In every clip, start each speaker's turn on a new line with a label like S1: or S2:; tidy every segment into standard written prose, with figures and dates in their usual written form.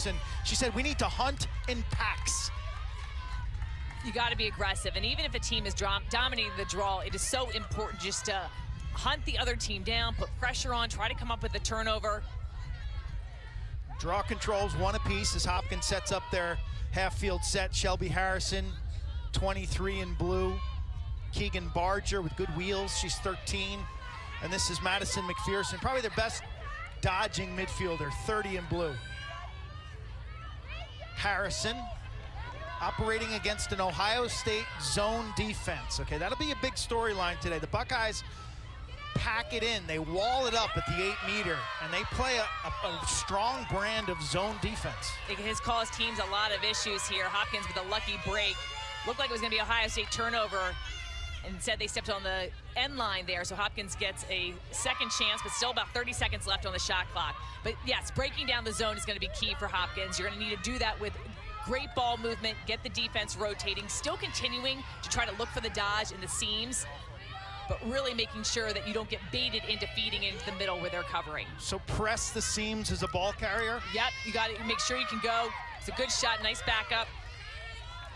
S1: And she said, we need to hunt in packs.
S2: You got to be aggressive, and even if a team is dominating the draw, it is so important just to hunt the other team down, put pressure on, try to come up with a turnover.
S1: Draw controls one apiece as Hopkins sets up their half-field set. Shelby Harrison, 23 in blue. Keegan Barger with good wheels, she's 13. And this is Madison McPherson, probably their best dodging midfielder, 30 in blue. Harrison operating against an Ohio State zone defense. Okay, that'll be a big storyline today. The Buckeyes pack it in, they wall it up at the 8-meter, and they play a strong brand of zone defense.
S2: It has caused teams a lot of issues here. Hopkins with a lucky break. Looked like it was going to be Ohio State turnover, and instead they stepped on the end line there, so Hopkins gets a second chance, but still about 30 seconds left on the shot clock. But yes, breaking down the zone is going to be key for Hopkins. You're going to need to do that with great ball movement, get the defense rotating, still continuing to try to look for the dodge in the seams, but really making sure that you don't get baited into feeding into the middle where they're covering.
S1: So press the seams as a ball carrier?
S2: Yep, you got to make sure you can go. It's a good shot, nice backup.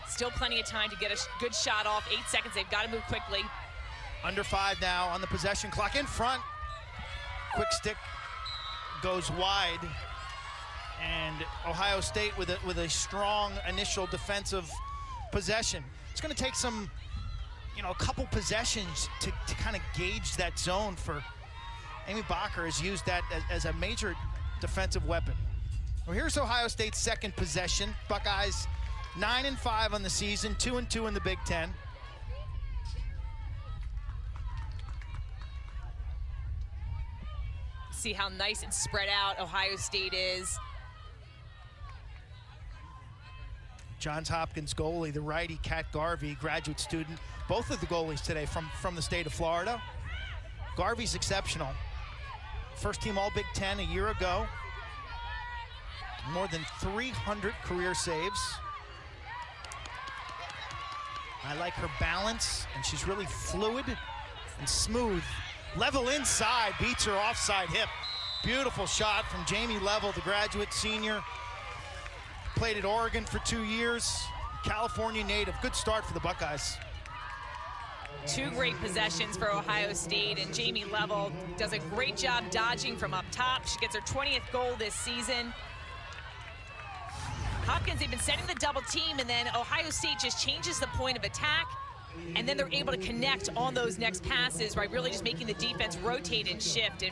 S2: Still plenty of time to get a good shot off. 8 seconds, they've got to move quickly.
S1: Under 5 now on the possession clock. In front, quick stick goes wide. And Ohio State with a strong initial defensive possession. It's going to take some, a couple possessions to kind of gauge that zone. For Amy Bacher has used that as a major defensive weapon. Well, here's Ohio State's second possession. Buckeyes 9-5 on the season, 2-2 in the Big Ten.
S2: See how nice and spread out Ohio State is.
S1: Johns Hopkins goalie, the righty Kat Garvey, graduate student. Both of the goalies today from the state of Florida. Garvey's exceptional. First team All Big Ten a year ago. More than 300 career saves. I like her balance, and she's really fluid and smooth. Level inside, beats her offside hip. Beautiful shot from Jamie Level, the graduate senior. Played at Oregon for 2 years, California native. Good start for the Buckeyes.
S2: 2 great possessions for Ohio State, and Jamie Level does a great job dodging from up top. She gets her 20th goal this season. Hopkins, they've been setting the double team, and then Ohio State just changes the point of attack, and then they're able to connect on those next passes, right? Really just making the defense rotate and shift. And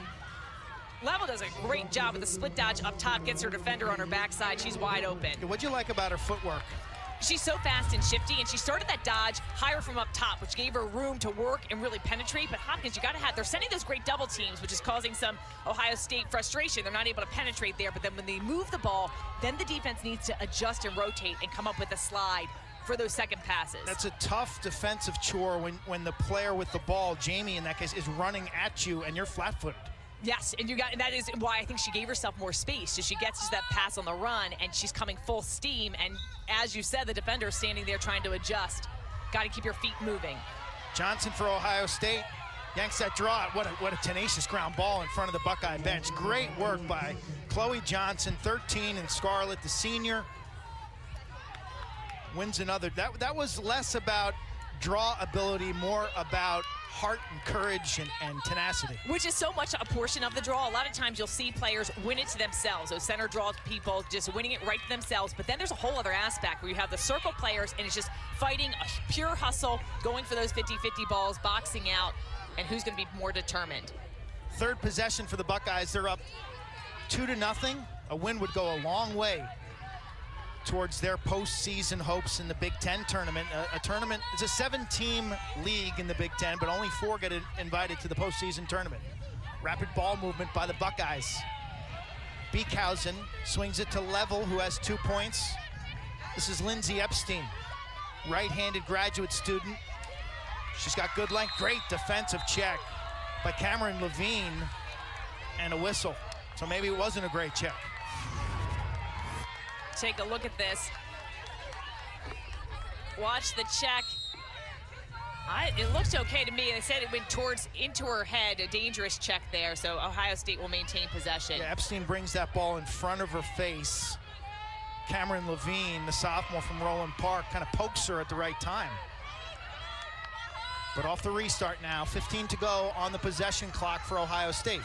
S2: Level does a great job with the split dodge up top, gets her defender on her backside. She's wide open.
S1: What'd you like about her footwork?
S2: She's so fast and shifty, and she started that dodge higher from up top, which gave her room to work and really penetrate. But Hopkins, you got to have, they're sending those great double teams, which is causing some Ohio State frustration. They're not able to penetrate there, but then when they move the ball, then the defense needs to adjust and rotate and come up with a slide for those second passes.
S1: That's a tough defensive chore when the player with the ball, Jamie in that case, is running at you and you're flat-footed.
S2: Yes, and that is why I think she gave herself more space. So she gets that pass on the run, and she's coming full steam. And as you said, the defender is standing there trying to adjust. Got to keep your feet moving.
S1: Johnson for Ohio State yanks that draw. What a tenacious ground ball in front of the Buckeye bench. Great work by Chloe Johnson, 13 in scarlet, the senior. Wins another. That was less about draw ability, more about heart and courage and tenacity.
S2: Which is so much a portion of the draw. A lot of times you'll see players win it to themselves. Those center draw people just winning it right to themselves. But then there's a whole other aspect where you have the circle players and it's just fighting a pure hustle, going for those 50-50 balls, boxing out, and who's going to be more determined.
S1: Third possession for the Buckeyes. They're up 2-0. A win would go a long way towards their postseason hopes in the Big Ten tournament. A tournament, it's a 7-team league in the Big Ten, but only 4 get invited to the postseason tournament. Rapid ball movement by the Buckeyes. Beekhausen swings it to Level, who has 2 points. This is Lindsay Epstein, right-handed graduate student. She's got good length, great defensive check by Cameron Levine, and a whistle. So maybe it wasn't a great check.
S2: Take a look at this. Watch the check. It looked okay to me. They said it went into her head, a dangerous check there, so Ohio State will maintain possession.
S1: Yeah, Epstein brings that ball in front of her face, Cameron Levine, the sophomore from Roland Park, kind of pokes her at the right time. But off the restart now, 15 to go on the possession clock for Ohio State.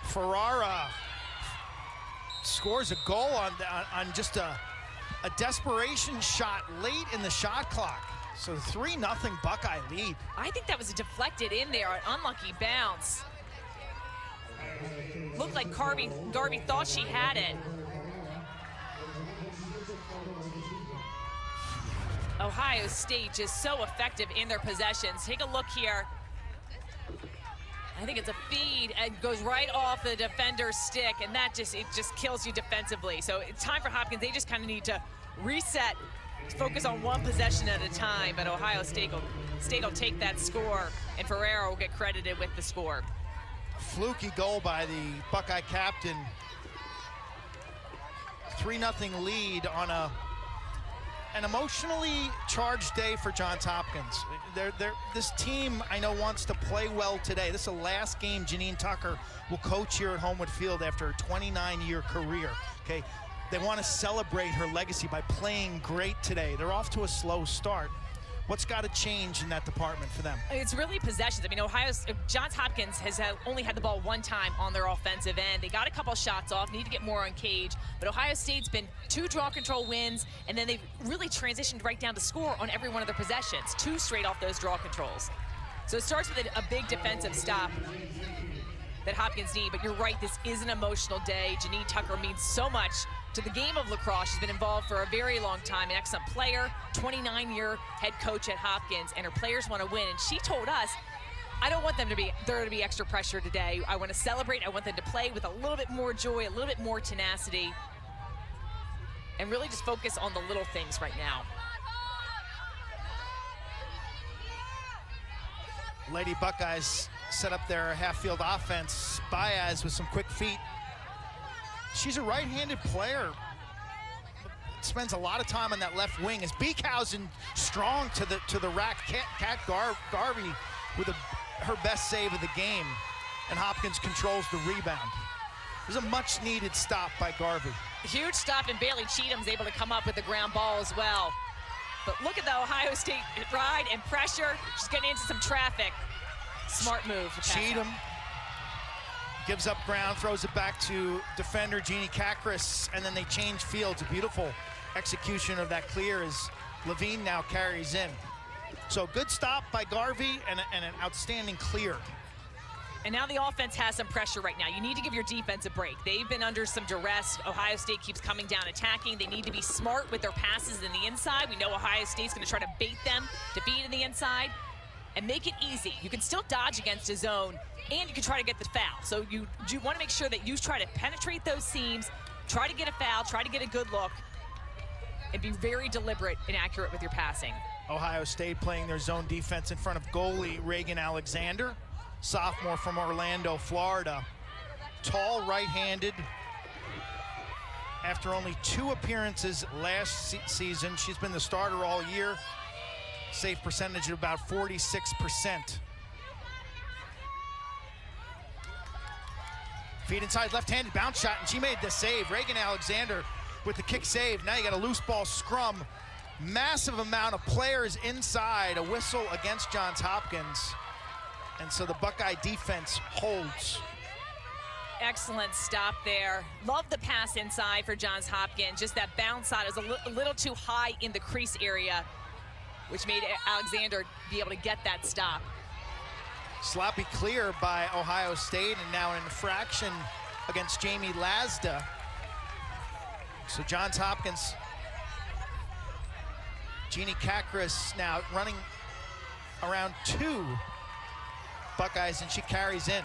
S1: Ferrara scores a goal on just a desperation shot late in the shot clock. So 3-0 Buckeye lead.
S2: I think that was deflected in there, an unlucky bounce. Looked like Garvey thought she had it. Ohio State just so effective in their possessions. Take a look here. I think it's a feed and goes right off the defender's stick, and it just kills you defensively. So it's time for Hopkins. They just kind of need to reset, focus on one possession at a time, but Ohio State will take that score, and Ferrero will get credited with the score.
S1: Fluky goal by the Buckeye captain. 3-0 lead on an emotionally charged day for Johns Hopkins. This team, I know, wants to play well today. This is the last game Janine Tucker will coach here at Homewood Field after a 29-year career, okay? They want to celebrate her legacy by playing great today. They're off to a slow start. What's got to change in that department for them? It's
S2: really possessions. I mean, Johns Hopkins has only had the ball one time on their offensive end. They got a couple shots off, need to get more on cage, but Ohio State's been 2 draw control wins, and then they've really transitioned right down to score on every one of their possessions, 2 straight off those draw controls. So it starts with a big defensive stop that Hopkins need, but you're right, this is an emotional day. Janine Tucker means so much to the game of lacrosse. She's been involved for a very long time, an excellent player, 29-year head coach at Hopkins, and her players want to win. And she told us, I don't want there to be extra pressure today. I want to celebrate. I want them to play with a little bit more joy, a little bit more tenacity, and really just focus on the little things right now.
S1: Lady Buckeyes set up their half-field offense. Baez with some quick feet. She's a right-handed player. Spends a lot of time on that left wing. As Beekhausen strong to the rack. Kat Garvey with her best save of the game, and Hopkins controls the rebound. There's a much-needed stop by Garvey.
S2: Huge stop, and Bailey Cheatham's able to come up with the ground ball as well. But look at the Ohio State ride and pressure. She's getting into some traffic. Smart move.
S1: Cheatham gives up ground, throws it back to defender Jeannie Kakris, and then they change fields. A beautiful execution of that clear as Levine now carries in. So good stop by Garvey and an outstanding clear.
S2: And now the offense has some pressure right now. You need to give your defense a break. They've been under some duress. Ohio State keeps coming down attacking. They need to be smart with their passes in the inside. We know Ohio State's going to try to bait them to feed in the inside and make it easy. You can still dodge against a zone, and you can try to get the foul. So you want to make sure that you try to penetrate those seams, try to get a foul, try to get a good look, and be very deliberate and accurate with your passing.
S1: Ohio State playing their zone defense in front of goalie Reagan Alexander, sophomore from Orlando, Florida. Tall, right-handed. After only 2 appearances last season, she's been the starter all year. Save percentage of about 46%. Feed inside, left-handed bounce shot, and she made the save. Reagan Alexander with the kick save. Now you got a loose ball scrum. Massive amount of players inside. A whistle against Johns Hopkins. And so the Buckeye defense holds.
S2: Excellent stop there. Love the pass inside for Johns Hopkins. Just that bounce side is a little too high in the crease area, which made Alexander be able to get that stop.
S1: Sloppy clear by Ohio State, and now an infraction against Jamie Lasda. So Johns Hopkins, Jeannie Kakris now running around 2 Buckeyes, and she carries in.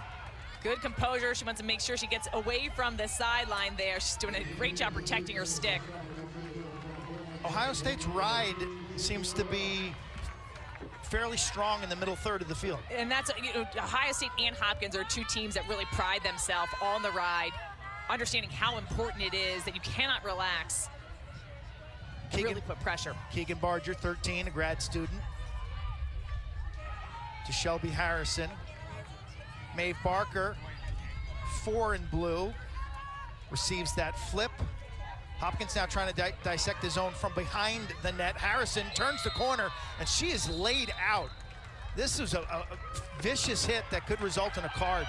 S2: Good composure. She wants to make sure she gets away from the sideline there. She's doing a great job protecting her stick.
S1: Ohio State's ride seems to be fairly strong in the middle third of the field.
S2: And that's, Ohio State and Hopkins are 2 teams that really pride themselves on the ride, understanding how important it is that you cannot relax. Really put pressure.
S1: Keegan Barger, 13, a grad student. To Shelby Harrison. Maeve Barker, 4 in blue. receives that flip. Hopkins now trying to dissect his own from behind the net. Harrison turns the corner, and she is laid out. This is a vicious hit that could result in a card.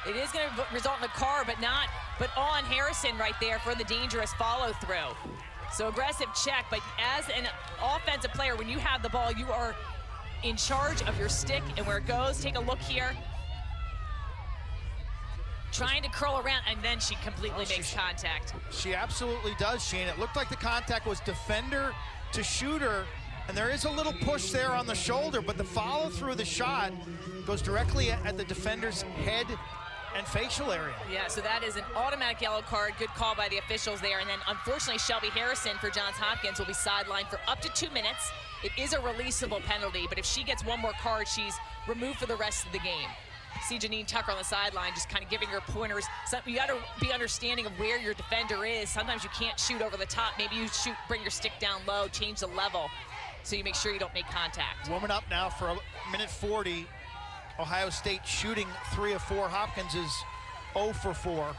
S2: It is going to result in a card, but on Harrison right there for the dangerous follow-through. So aggressive check, but as an offensive player, when you have the ball, you are in charge of your stick and where it goes. Take a look here. Trying to curl around, and then she completely makes contact.
S1: She absolutely does, Shane. It looked like the contact was defender to shooter, and there is a little push there on the shoulder, but the follow through the shot goes directly at the defender's head and facial area.
S2: Yeah, so that is an automatic yellow card. Good call by the officials there. And then unfortunately, Shelby Harrison for Johns Hopkins will be sidelined for up to 2 minutes. It is a releasable penalty, but if she gets one more card, she's removed for the rest of the game. See Janine Tucker on the sideline just kind of giving her pointers. You got to be understanding of where your defender is. Sometimes you can't shoot over the top. Maybe you bring your stick down low, change the level, so you make sure you don't make contact.
S1: Warming up now for a minute 40. Ohio State shooting 3 of 4. Hopkins is 0 for 4.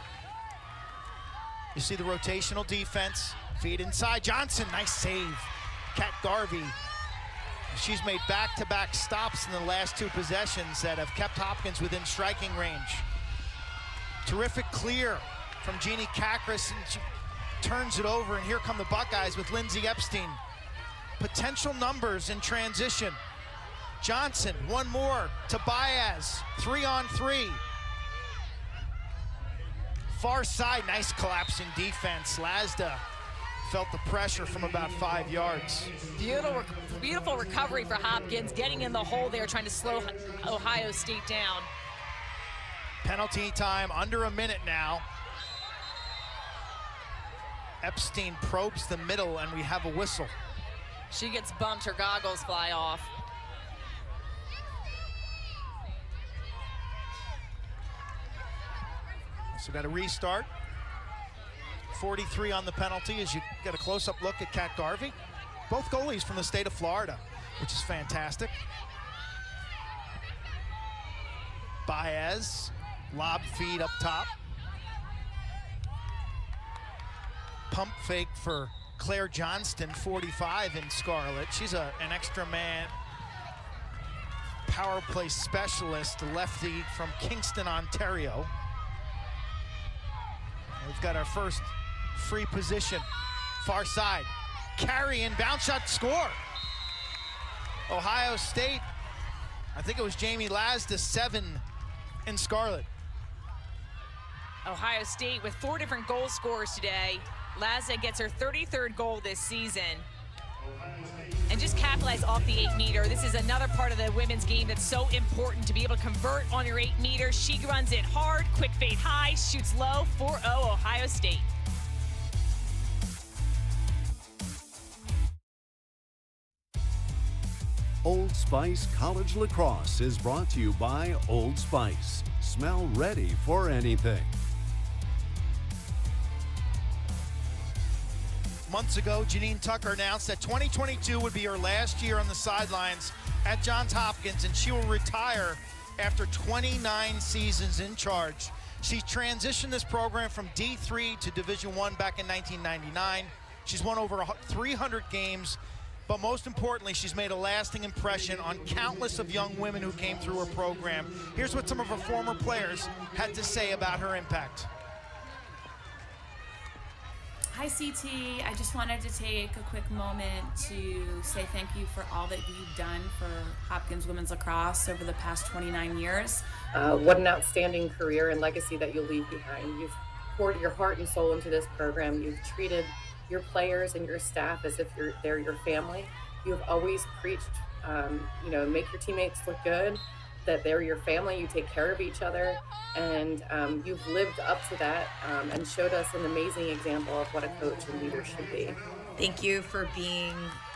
S1: You see the rotational defense. Feed inside. Johnson, nice save. Kat Garvey. She's made back-to-back stops in the last 2 possessions that have kept Hopkins within striking range. Terrific clear from Jeannie Kakris, and she turns it over, and here come the Buckeyes with Lindsay Epstein. Potential numbers in transition. Johnson, one more to Baez, 3-on-3. Far side, nice collapsing defense. Lasda felt the pressure from about 5 yards.
S2: Beautiful recovery for Hopkins, getting in the hole there, trying to slow Ohio State down.
S1: Penalty time, under a minute now. Epstein probes the middle, and we have a whistle.
S2: She gets bumped, her goggles fly off.
S1: So got a restart. 43 on the penalty as you get a close-up look at Kat Garvey. Both goalies from the state of Florida, which is fantastic. Baez, lob feed up top. Pump fake for Claire Johnston, 45 in scarlet. She's an extra man power play specialist, lefty from Kingston, Ontario. We've got our first free position, far side. Carry in, bounce shot, score. Ohio State, I think it was Jamie Lasda, 7 in scarlet.
S2: Ohio State with 4 different goal scorers today. Lasda gets her 33rd goal this season. And just capitalize off the 8-meter. This is another part of the women's game that's so important to be able to convert on your 8-meter. She runs it hard, quick fade high, shoots low, 4-0 Ohio State.
S3: Old Spice College Lacrosse is brought to you by Old Spice. Smell ready for anything.
S1: Months ago, Janine Tucker announced that 2022 would be her last year on the sidelines at Johns Hopkins, and she will retire after 29 seasons in charge. She transitioned this program from D3 to Division I back in 1999. She's won over 300 games, but most importantly, she's made a lasting impression on countless of young women who came through her program. Here's what some of her former players had to say about her impact.
S4: Hi CT, I just wanted to take a quick moment to say thank you for all that you've done for Hopkins Women's Lacrosse over the past 29 years.
S5: What an outstanding career and legacy that you'll leave behind. You've poured your heart and soul into this program. You've treated your players and your staff as if they're your family. You've always preached, make your teammates look good, that they're your family, you take care of each other, and you've lived up to that and showed us an amazing example of what a coach and leader should be.
S6: Thank you for being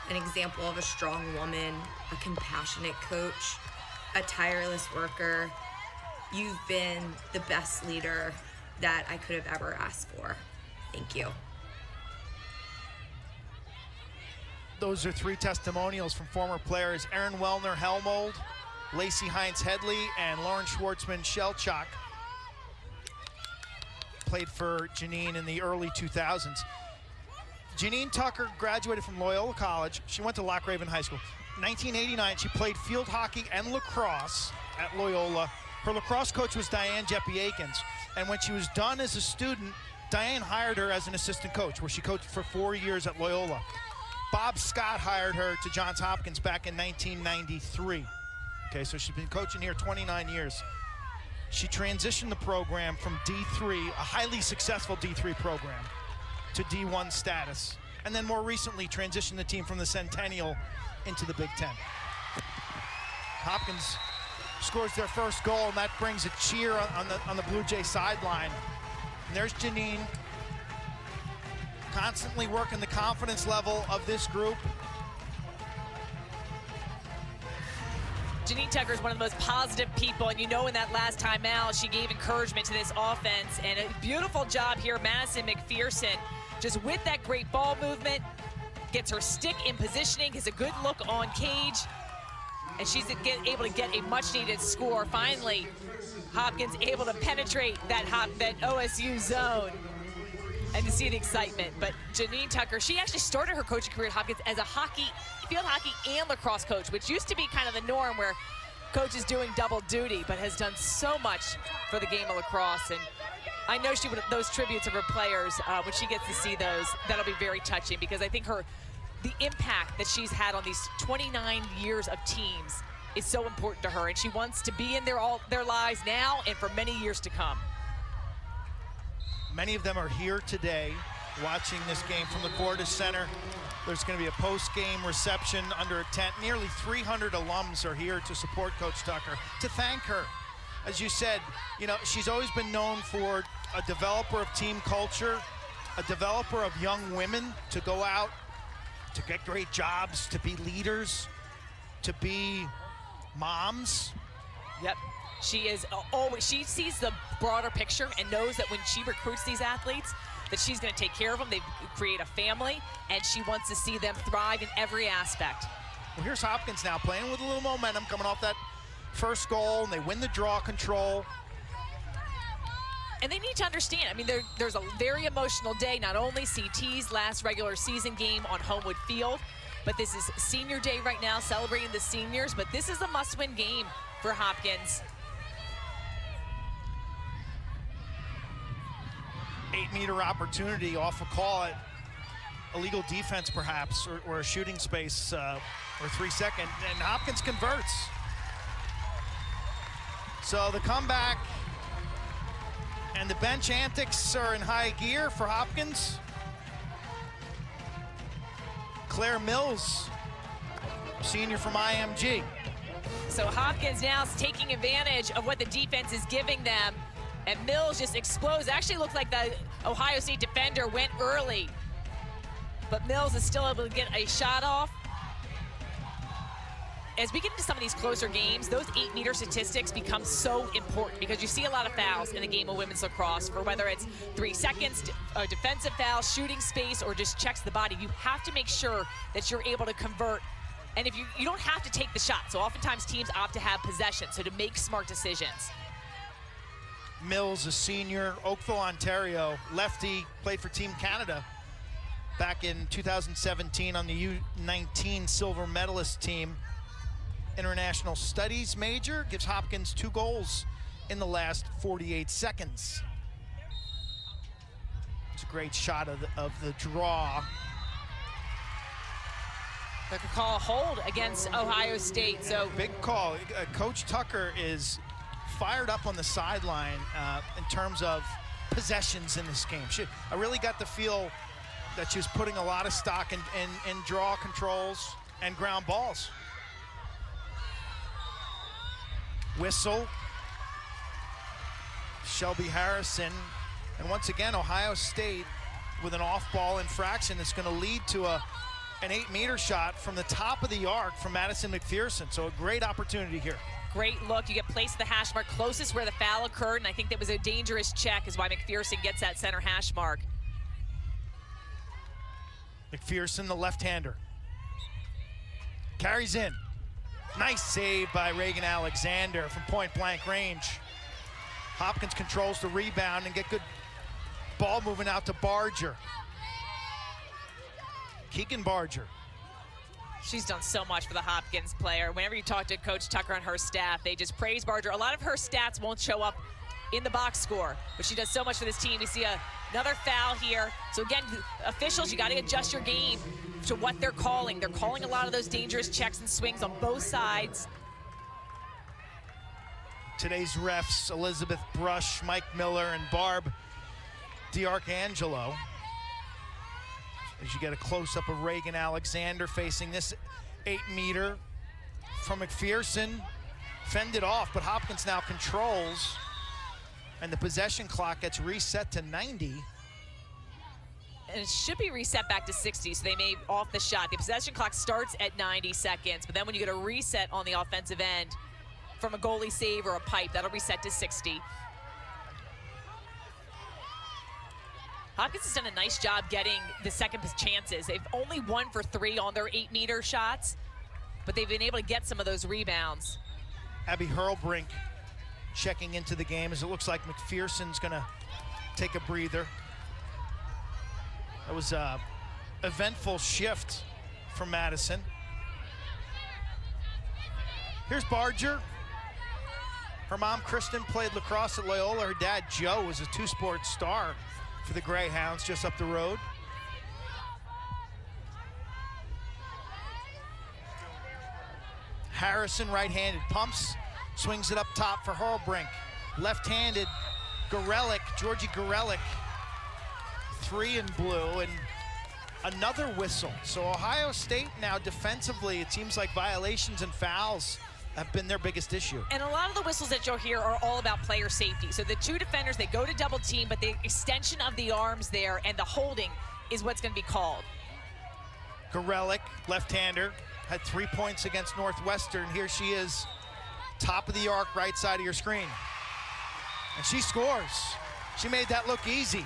S6: an example of a strong woman, a compassionate coach, a tireless worker. You've been the best leader that I could have ever asked for. Thank you.
S1: Those are 3 testimonials from former players: Erin Wellner-Helmold, Lacey Hines-Headley, and Lauren Schwartzman-Shelchuk. played for Janine in the early 2000s. Janine Tucker graduated from Loyola College. She went to Lock Raven High School. 1989, she played field hockey and lacrosse at Loyola. Her lacrosse coach was Diane Jeppy-Akins. And when she was done as a student, Diane hired her as an assistant coach, where she coached for 4 years at Loyola. Bob Scott hired her to Johns Hopkins back in 1993. Okay, so she's been coaching here 29 years. She transitioned the program from D3, a highly successful D3 program, to D1 status. And then more recently transitioned the team from the Centennial into the Big Ten. Hopkins scores their first goal, and that brings a cheer on the Blue Jay sideline. And there's Janine, constantly working the confidence level of this group.
S2: Janine Tucker is one of the most positive people, and you know in that last time out, she gave encouragement to this offense, and a beautiful job here, Madison McPherson, just with that great ball movement, gets her stick in positioning, gets a good look on cage, and she's able to get a much-needed score. Finally, Hopkins able to penetrate that OSU zone, and to see the excitement. But Janine Tucker, she actually started her coaching career at Hopkins as a field hockey and lacrosse coach, which used to be kind of the norm where coaches doing double duty, but has done so much for the game of lacrosse. And I know she would, those tributes of her players, when she gets to see those, that'll be very touching, because I think the impact that she's had on these 29 years of teams is so important to her, and she wants to be in their lives now and for many years to come.
S1: Many of them are here today watching this game from the Cordis Center. There's going to be a post-game reception under a tent. Nearly 300 alums are here to support Coach Tucker, to thank her. As you said, you know, she's always been known for a developer of team culture, a developer of young women to go out, to get great jobs, to be leaders, to be moms.
S2: Yep. She is always, she sees the broader picture and knows that when she recruits these athletes, that she's going to take care of them. They create a family, and she wants to see them thrive in every aspect.
S1: Well, here's Hopkins now playing with a little momentum coming off that first goal, and they win the draw control.
S2: And they need to understand, I mean, there's a very emotional day, not only CT's last regular season game on Homewood Field, but this is senior day right now, celebrating the seniors, but this is a must-win game for Hopkins.
S1: 8-meter opportunity off a call at illegal defense perhaps, or a shooting space, or 3 second, and Hopkins converts. So the comeback and the bench antics are in high gear for Hopkins. Claire Mills, senior from IMG.
S2: So Hopkins now is taking advantage of what the defense is giving them, and Mills just explodes. Actually looked like the Ohio State defender went early, but Mills is still able to get a shot off. As we get into some of these closer games, those 8-meter statistics become so important, because you see a lot of fouls in the game of women's lacrosse, for whether it's 3 seconds, a defensive foul, shooting space, or just checks the body. You have to make sure that you're able to convert. And if you don't have to take the shot. So oftentimes teams opt to have possession, so to make smart decisions.
S1: Mills, a senior, Oakville, Ontario, lefty, played for Team Canada back in 2017 on the U19 silver medalist team. International Studies major, gives Hopkins 2 goals in the last 48 seconds. It's a great shot of the draw.
S2: They could call a hold against Ohio State. So
S1: big call. Coach Tucker is fired up on the sideline in terms of possessions in this game. I really got the feel that she was putting a lot of stock in draw controls and ground balls. Whistle. Shelby Harrison. And once again, Ohio State with an off-ball infraction that's going to lead to an 8-meter shot from the top of the arc from Madison McPherson. So a great opportunity here.
S2: Great look. You get placed at the hash mark closest where the foul occurred, and I think that was a dangerous check, is why McPherson gets that center hash mark.
S1: McPherson, the left-hander. Carries in. Nice save by Reagan Alexander from point-blank range. Hopkins controls the rebound and get good Ball moving out to Barger. Keegan Barger.
S2: She's done so much for the Hopkins player. Whenever you talk to Coach Tucker and her staff, they just praise Barger. A lot of her stats won't show up in the box score, but she does so much for this team. We see another foul here. So again, officials, you got to adjust your game to what they're calling. They're calling a lot of those dangerous checks and swings on both sides.
S1: Today's refs, Elizabeth Brush, Mike Miller, and Barb DiArcangelo. As you get a close-up of Reagan Alexander facing this 8-meter from McPherson. Fended off, but Hopkins now controls. And the possession clock gets reset to 90.
S2: And it should be reset back to 60, so they may off the shot. The possession clock starts at 90 seconds, but then when you get a reset on the offensive end from a goalie save or a pipe, that'll reset to 60. Hopkins has done a nice job getting the second chances. They've only 1 for 3 on their 8-meter shots, but they've been able to get some of those rebounds.
S1: Abby Hurlbrink checking into the game as it looks like McPherson's gonna take a breather. That was an eventful shift from Madison. Here's Barger. Her mom, Kristen, played lacrosse at Loyola. Her dad, Joe, was a two-sport star for the Greyhounds just up the road. Harrison, right-handed, pumps, swings it up top for Hurlbrink. Left-handed, Georgie Gorelick, 3 in blue, and another whistle. So Ohio State now defensively, it seems like violations and fouls have been their biggest issue.
S2: And a lot of the whistles that you'll hear are all about player safety. So the two defenders, they go to double team, but the extension of the arms there and the holding is what's going to be called.
S1: Gorelick, left-hander, had 3 points against Northwestern. Here she is, top of the arc, right side of your screen. And she scores. She made that look easy.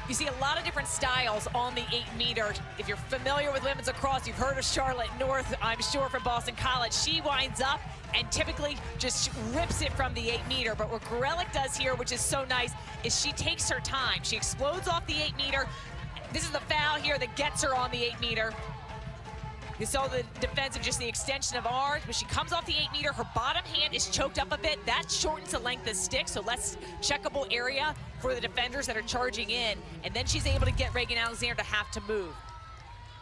S2: You see a lot of different styles on the 8-meter. If you're familiar with women's lacrosse, you've heard of Charlotte North, I'm sure, from Boston College. She winds up and typically just rips it from the 8-meter. But what Gorelick does here, which is so nice, is she takes her time. She explodes off the 8-meter. This is the foul here that gets her on the 8-meter. You saw the defensive, just the extension of arms, but she comes off the 8-meter. Her bottom hand is choked up a bit. That shortens the length of stick, so less checkable area for the defenders that are charging in. And then she's able to get Reagan Alexander to have to move.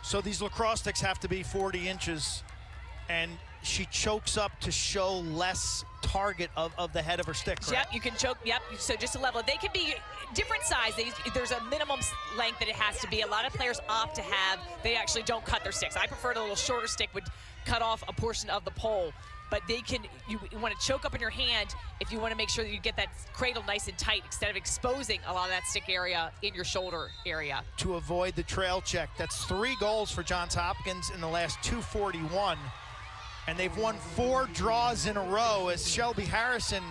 S1: So these lacrosse sticks have to be 40 inches, and she chokes up to show less target of the head of her stick, correct?
S2: Yep, you can choke, yep, so just to level it. They can be different size. There's a minimum length that it has to be. A lot of players opt to have, they actually don't cut their sticks. I prefer the little shorter stick would cut off a portion of the pole, but they can, you want to choke up in your hand if you want to make sure that you get that cradle nice and tight instead of exposing a lot of that stick area in your shoulder area.
S1: To avoid the trail check. That's 3 goals for Johns Hopkins in the last 241. And they've won 4 draws in a row as Shelby Harrison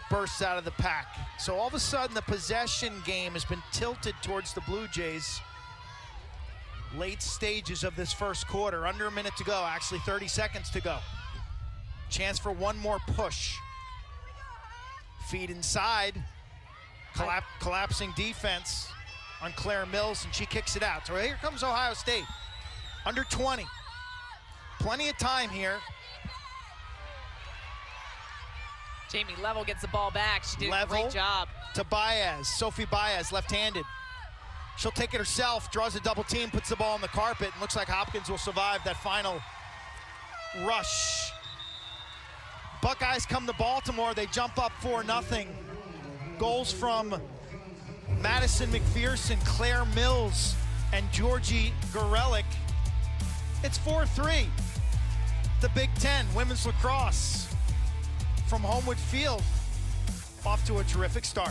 S1: bursts out of the pack. So all of a sudden the possession game has been tilted towards the Blue Jays. Late stages of this first quarter, under a minute to go, actually 30 seconds to go. Chance for one more push. Feed inside, collapsing defense on Claire Mills, and she kicks it out. So here comes Ohio State, under 20. Plenty of time here.
S2: Jamie Level gets the ball back. She did
S1: Level
S2: a great job.
S1: To Baez, Sophie Baez, left-handed. She'll take it herself, draws a double team, puts the ball on the carpet, and looks like Hopkins will survive that final rush. Buckeyes come to Baltimore, they jump up 4-0. Goals from Madison McPherson, Claire Mills, and Georgie Gorelick. It's 4-3. The Big Ten women's lacrosse from Homewood Field, off to a terrific start.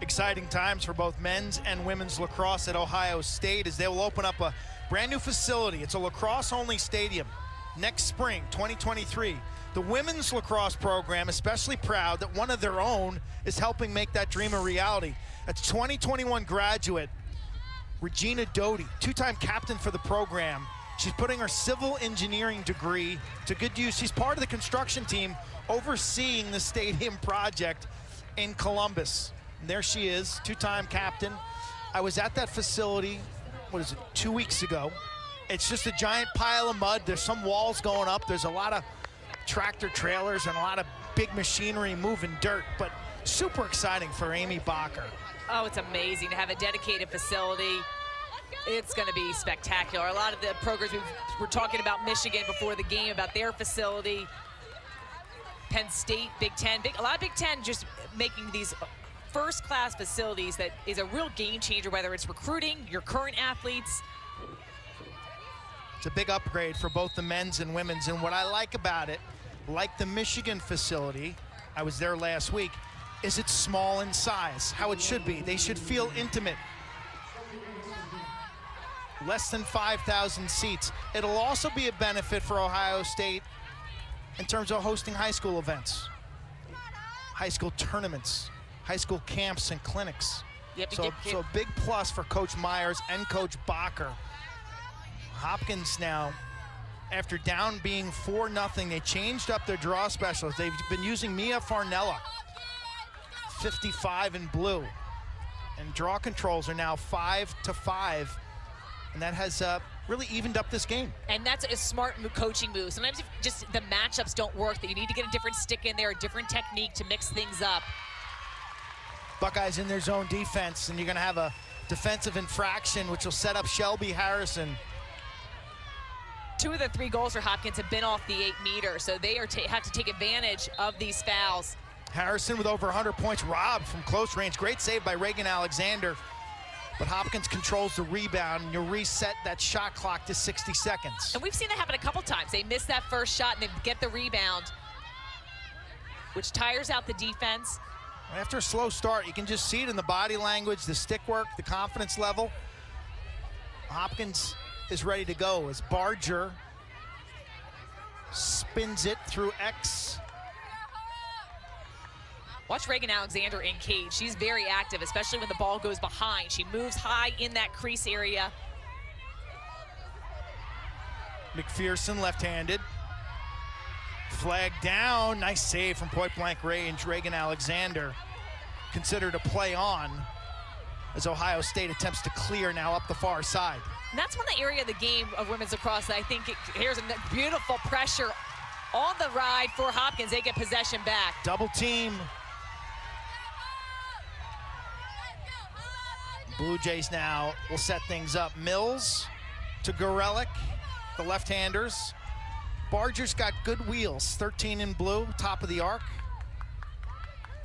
S1: Exciting times for both men's and women's lacrosse at Ohio State as they will open up a brand new facility. It's a lacrosse-only stadium next spring, 2023. The women's lacrosse program, especially proud that one of their own is helping make that dream a reality. A 2021 graduate, Regina Doty, 2-time captain for the program, She's putting her civil engineering degree to good use. She's part of the construction team overseeing the stadium project in Columbus. And there she is, two-time captain. I was at that facility, 2 weeks ago. It's just a giant pile of mud. There's some walls going up. There's a lot of tractor trailers and a lot of big machinery moving dirt, but super exciting for Amy Bacher.
S2: Oh, it's amazing to have a dedicated facility. It's going to be spectacular. A lot of the programs we're talking about Michigan before the game, about their facility. Penn State, Big Ten, a lot of Big Ten just making these first-class facilities that is a real game changer, whether it's recruiting your current athletes.
S1: It's a big upgrade for both the men's and women's, and what I like about it, like the Michigan facility, I was there last week, is it's small in size, how it should be. They should feel intimate. Less than 5,000 seats. It'll also be a benefit for Ohio State in terms of hosting high school events, high school tournaments, high school camps and clinics.
S2: Yep,
S1: so a big plus for Coach Myers and Coach Bacher. Hopkins now, after down being 4-0, they changed up their draw specialist. They've been using Mia Farnella, 55 in blue. And draw controls are now 5-5. And that has really evened up this game.
S2: And that's a smart coaching move. Sometimes just the matchups don't work, that you need to get a different stick in there, a different technique to mix things up.
S1: Buckeyes in their zone defense, and you're gonna have a defensive infraction, which will set up Shelby Harrison.
S2: 2 of the 3 goals for Hopkins have been off the 8-meter, so they are have to take advantage of these fouls.
S1: Harrison with over 100 points, robbed from close range. Great save by Reagan Alexander. But Hopkins controls the rebound, and you reset that shot clock to 60 seconds.
S2: And we've seen that happen a couple times. They miss that first shot and they get the rebound, which tires out the defense.
S1: After a slow start, you can just see it in the body language, the stick work, the confidence level. Hopkins is ready to go as Barger spins it through X.
S2: Watch Reagan Alexander in cage. She's very active, especially when the ball goes behind. She moves high in that crease area.
S1: McPherson left-handed. Flag down, nice save from point-blank range. Reagan Alexander considered a play on as Ohio State attempts to clear now up the far side.
S2: And that's one of the area of the game of women's lacrosse that I think here's a beautiful pressure on the ride for Hopkins. They get possession back.
S1: Double team. Blue Jays now will set things up. Mills to Gorelick, the left-handers. Barger's got good wheels, 13 in blue, top of the arc.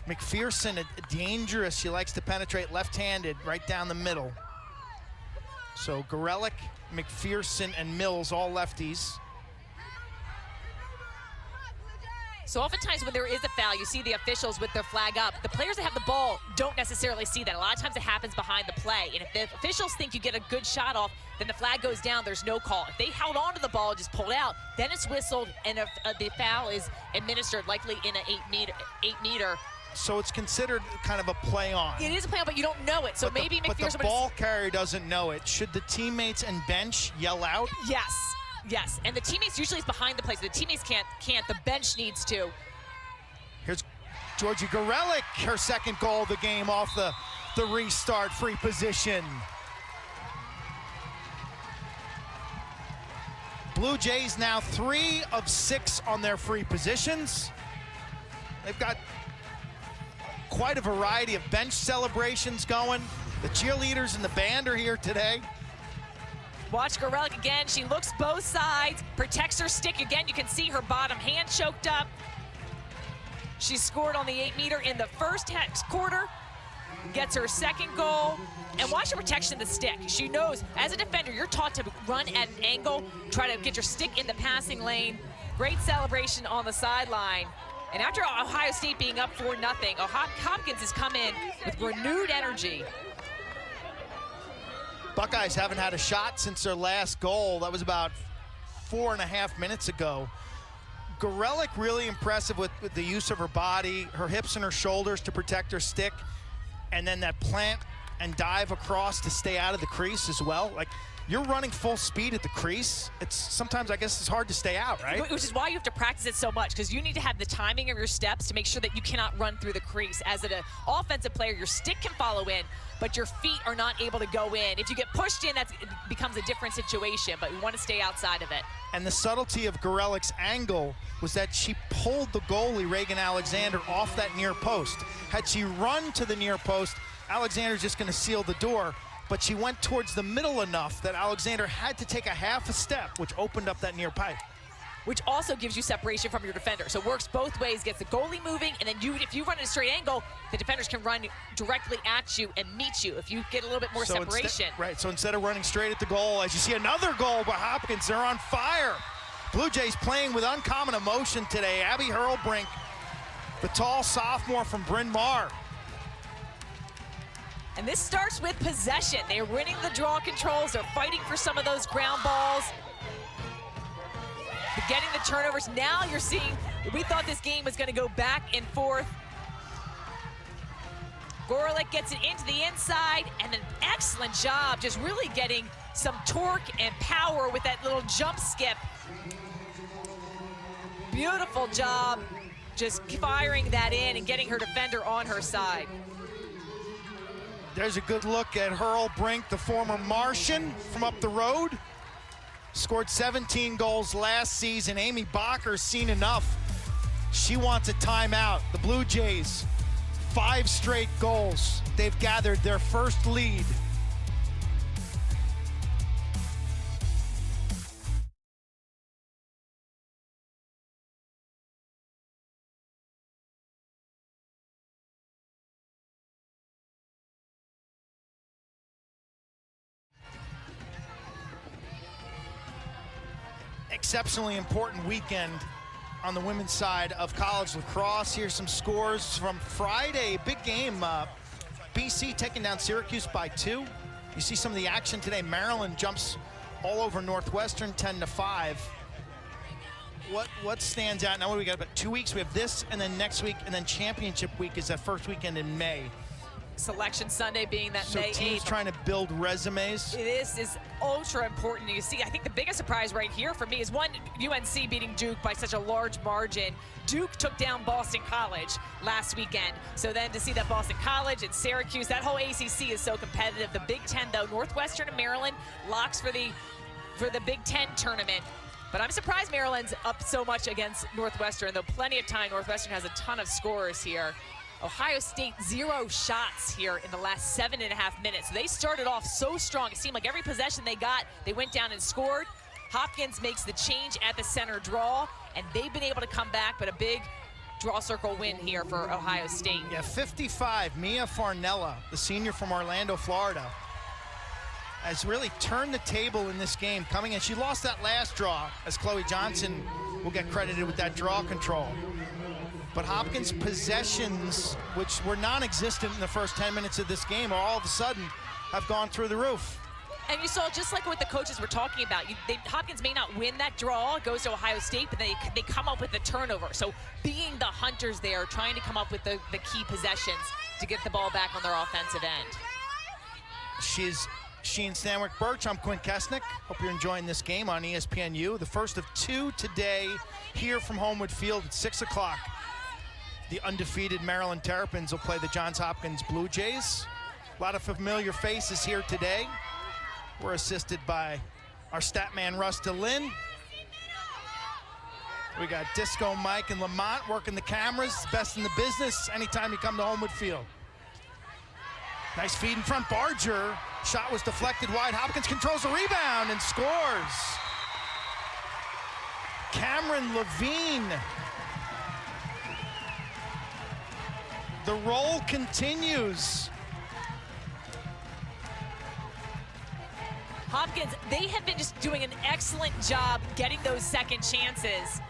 S1: McPherson, dangerous. She likes to penetrate left-handed right down the middle. So Gorelick, McPherson, and Mills, all lefties.
S2: So oftentimes when there is a foul, you see the officials with their flag up. The players that have the ball don't necessarily see that. A lot of times it happens behind the play. And if the officials think you get a good shot off, then the flag goes down, there's no call. If they held on to the ball and just pulled out, then it's whistled, and if the foul is administered, likely in an 8-meter.
S1: So it's considered kind of a play on.
S2: It is a play on, but you don't know it. So maybe McPherson.
S1: But the ball carrier doesn't know it. Should the teammates and bench yell out?
S2: Yes. Yes, and the teammates usually is behind the play, so the teammates can't. The bench needs to.
S1: Here's Georgie Gorelick, her second goal of the game off the restart, free position. Blue Jays now 3 of 6 on their free positions. They've got quite a variety of bench celebrations going. The cheerleaders and the band are here today.
S2: Watch Gorelick again. She looks both sides, protects her stick. Again, you can see her bottom hand choked up. She scored on the 8-meter in the first quarter, gets her second goal. And watch the protection of the stick. She knows, as a defender, you're taught to run at an angle, try to get your stick in the passing lane. Great celebration on the sideline. And after Ohio State being up 4-0, Hopkins has come in with renewed energy.
S1: Buckeyes haven't had a shot since their last goal. That was about 4.5 minutes ago. Gorelick really impressive with the use of her body, her hips and her shoulders to protect her stick, and then that plant and dive across to stay out of the crease as well. Like, you're running full speed at the crease. It's sometimes, I guess, it's hard to stay out, right?
S2: Which is why you have to practice it so much, because you need to have the timing of your steps to make sure that you cannot run through the crease. As an offensive player, your stick can follow in, but your feet are not able to go in. If you get pushed in, it becomes a different situation, but we want to stay outside of it.
S1: And the subtlety of Gorelick's angle was that she pulled the goalie, Reagan Alexander, off that near post. Had she run to the near post, Alexander's just going to seal the door, but she went towards the middle enough that Alexander had to take a half a step, which opened up that near pipe.
S2: Which also gives you separation from your defender. So it works both ways, gets the goalie moving, and then if you run at a straight angle, the defenders can run directly at you and meet you if you get a little bit more separation.
S1: So instead of running straight at the goal, as you see another goal by Hopkins, they're on fire. Blue Jays playing with uncommon emotion today. Abby Hurlbrink, the tall sophomore from Bryn Mawr.
S2: And this starts with possession. They're winning the draw controls. They're fighting for some of those ground balls. They're getting the turnovers. Now you're seeing, we thought this game was going to go back and forth. Gorelick gets it into the inside, and an excellent job just really getting some torque and power with that little jump skip. Beautiful job just firing that in and getting her defender on her side.
S1: There's a good look at Hurlbrink, the former Martian from up the road. Scored 17 goals last season. Amy Backer's seen enough. She wants a timeout. The Blue Jays, 5 straight goals. They've gathered their first lead. Exceptionally important weekend on the women's side of college lacrosse. Here's some scores from Friday. Big game. BC taking down Syracuse by 2. You see some of the action today. Maryland jumps all over Northwestern 10-5. What stands out now? What do we got? About 2 weeks. We have this, and then next week, and then championship week is that first weekend in May.
S2: Selection Sunday being that May 8th.
S1: So teams trying to build resumes.
S2: This is ultra important. You see, I think the biggest surprise right here for me is one, UNC beating Duke by such a large margin. Duke took down Boston College last weekend. So then to see that Boston College and Syracuse, that whole ACC is so competitive. The Big Ten, though, Northwestern and Maryland locks for the Big Ten tournament. But I'm surprised Maryland's up so much against Northwestern, though plenty of time. Northwestern has a ton of scorers here. Ohio State 0 shots here in the last 7.5 minutes. They started off so strong. It seemed like every possession they got, they went down and scored. Hopkins makes the change at the center draw, and they've been able to come back, but a big draw circle win here for Ohio State.
S1: Yeah, 55, Mia Farnella, the senior from Orlando, Florida, has really turned the table in this game coming in. She lost that last draw, as Chloe Johnson will get credited with that draw control. But Hopkins' possessions, which were non-existent in the first 10 minutes of this game, all of a sudden have gone through the roof.
S2: And you saw, just like what the coaches were talking about, Hopkins may not win that draw, goes to Ohio State, but they come up with the turnover. So being the hunters there, trying to come up with the key possessions to get the ball back on their offensive end.
S1: She's Sheen Stanwyck Birch. I'm Quinn Kesnick. Hope you're enjoying this game on ESPNU. The first of 2 today here from Homewood Field at 6 o'clock. The undefeated Maryland Terrapins will play the Johns Hopkins Blue Jays. A lot of familiar faces here today. We're assisted by our stat man, Russ DeLynn. We got Disco Mike and Lamont working the cameras, best in the business anytime you come to Homewood Field. Nice feed in front, Barger. Shot was deflected wide. Hopkins controls the rebound and scores. Cameron Levine. The roll continues.
S2: Hopkins, they have been just doing an excellent job getting those second chances.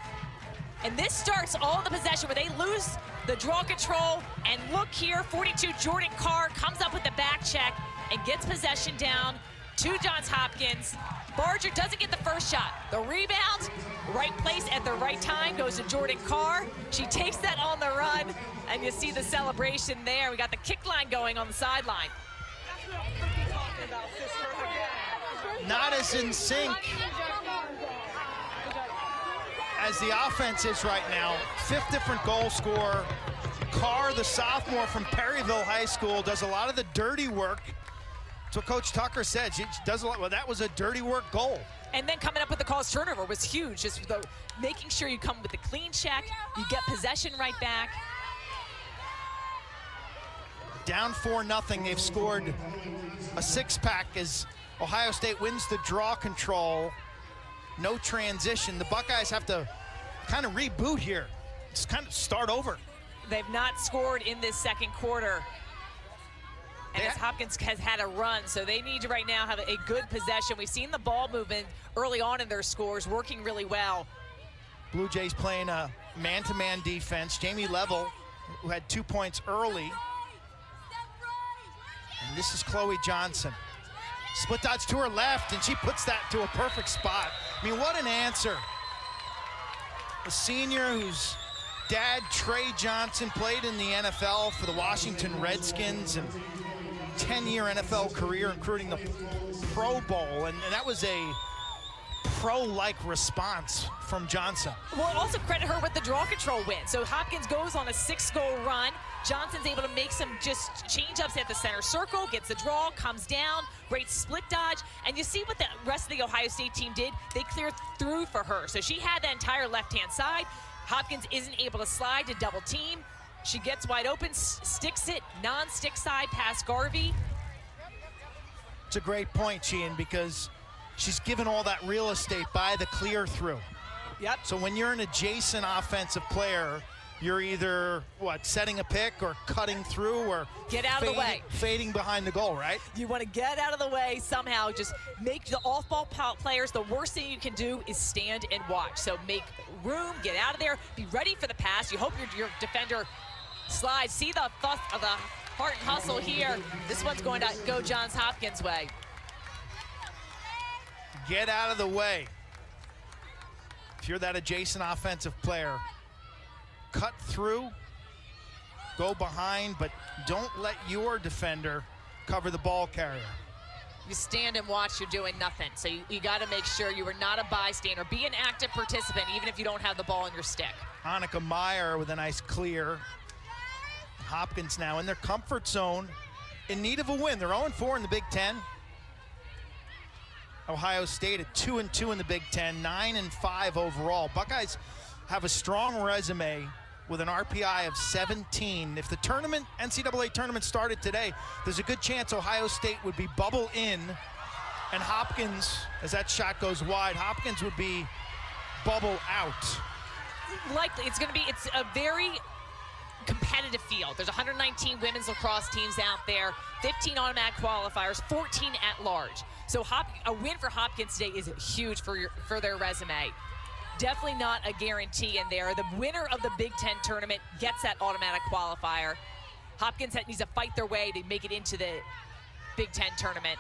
S2: And this starts all the possession where they lose the draw control. And look here, 42 Jordan Carr comes up with the back check and gets possession down to Johns Hopkins. Barger doesn't get the first shot. The rebound, right place at the right time, goes to Jordan Carr. She takes that on the run, and you see the celebration there. We got the kick line going on the sideline.
S1: not as in sync as the offense is right now. 5th different goal scorer. Carr, the sophomore from Perryville High School, does a lot of the dirty work. That's what Coach Tucker said. She does a lot. Well, that was a dirty work goal.
S2: And then coming up with the cause turnover was huge. Just making sure you come with a clean check, you get possession right back.
S1: Down 4-0. They've scored a 6-pack as Ohio State wins the draw control. No transition. The Buckeyes have to kind of reboot here. Just kind of start over.
S2: They've not scored in this second quarter. And as Hopkins has had a run, so they need to right now have a good possession. We've seen the ball movement early on in their scores working really well.
S1: Blue Jays playing a man-to-man defense. Jamie Level, who had 2 points early. And this is Chloe Johnson. Split dodge to her left, and she puts that to a perfect spot. I mean, what an answer. A senior whose dad, Trey Johnson, played in the NFL for the Washington Redskins, and 10-year NFL career, including the Pro Bowl, and that was a pro-like response from Johnson.
S2: We'll also credit her with the draw control win. So Hopkins goes on a 6-goal run. Johnson's able to make some just change-ups at the center circle, gets the draw, comes down, great split dodge, and you see what the rest of the Ohio State team did? They cleared through for her. So she had the entire left-hand side. Hopkins isn't able to slide to double team. She gets wide open, sticks it, non-stick side past Garvey.
S1: It's a great point, Sheehan, because she's given all that real estate by the clear through.
S2: Yep.
S1: So when you're an adjacent offensive player, you're either, setting a pick or cutting through or
S2: get out of the way.
S1: Fading behind the goal, right?
S2: You want to get out of the way somehow, just make the off-ball players, the worst thing you can do is stand and watch. So make room, get out of there, be ready for the pass. You hope your defender slides. See the heart and hustle here. This one's going to go Johns Hopkins' way.
S1: Get out of the way. If you're that adjacent offensive player, cut through, go behind, but don't let your defender cover the ball carrier.
S2: You stand and watch, you're doing nothing. So you got to make sure you are not a bystander. Be an active participant, even if you don't have the ball in your stick.
S1: Annika Meyer with a nice clear. Hopkins now in their comfort zone, in need of a win. They're 0-4 in the Big Ten. Ohio State at 2-2 in the Big Ten, 9-5 overall. Buckeyes have a strong resume with an RPI of 17. If the NCAA tournament started today, there's a good chance Ohio State would be bubble in, and Hopkins, as that shot goes wide, Hopkins would be bubble out.
S2: Likely, it's a very competitive field. There's 119 women's lacrosse teams out there, 15 automatic qualifiers, 14 at large. So a win for Hopkins today is huge for their resume. Definitely not a guarantee in there. The winner of the Big Ten tournament gets that automatic qualifier. Hopkins needs to fight their way to make it into the Big Ten tournament.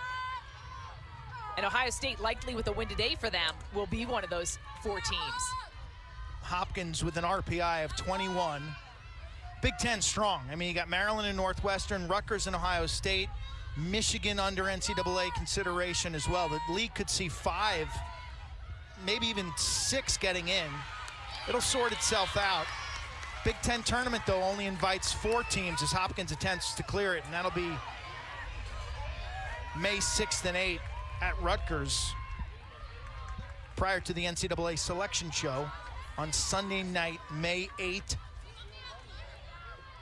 S2: And Ohio State, likely with a win today for them, will be one of those 4 teams.
S1: Hopkins with an RPI of 21. Big Ten strong. I mean, you got Maryland and Northwestern, Rutgers and Ohio State, Michigan under NCAA consideration as well. The league could see 5, maybe even 6 getting in. It'll sort itself out. Big Ten tournament, though, only invites 4 teams as Hopkins attempts to clear it, and that'll be May 6th and 8th at Rutgers prior to the NCAA selection show on Sunday night, May 8th.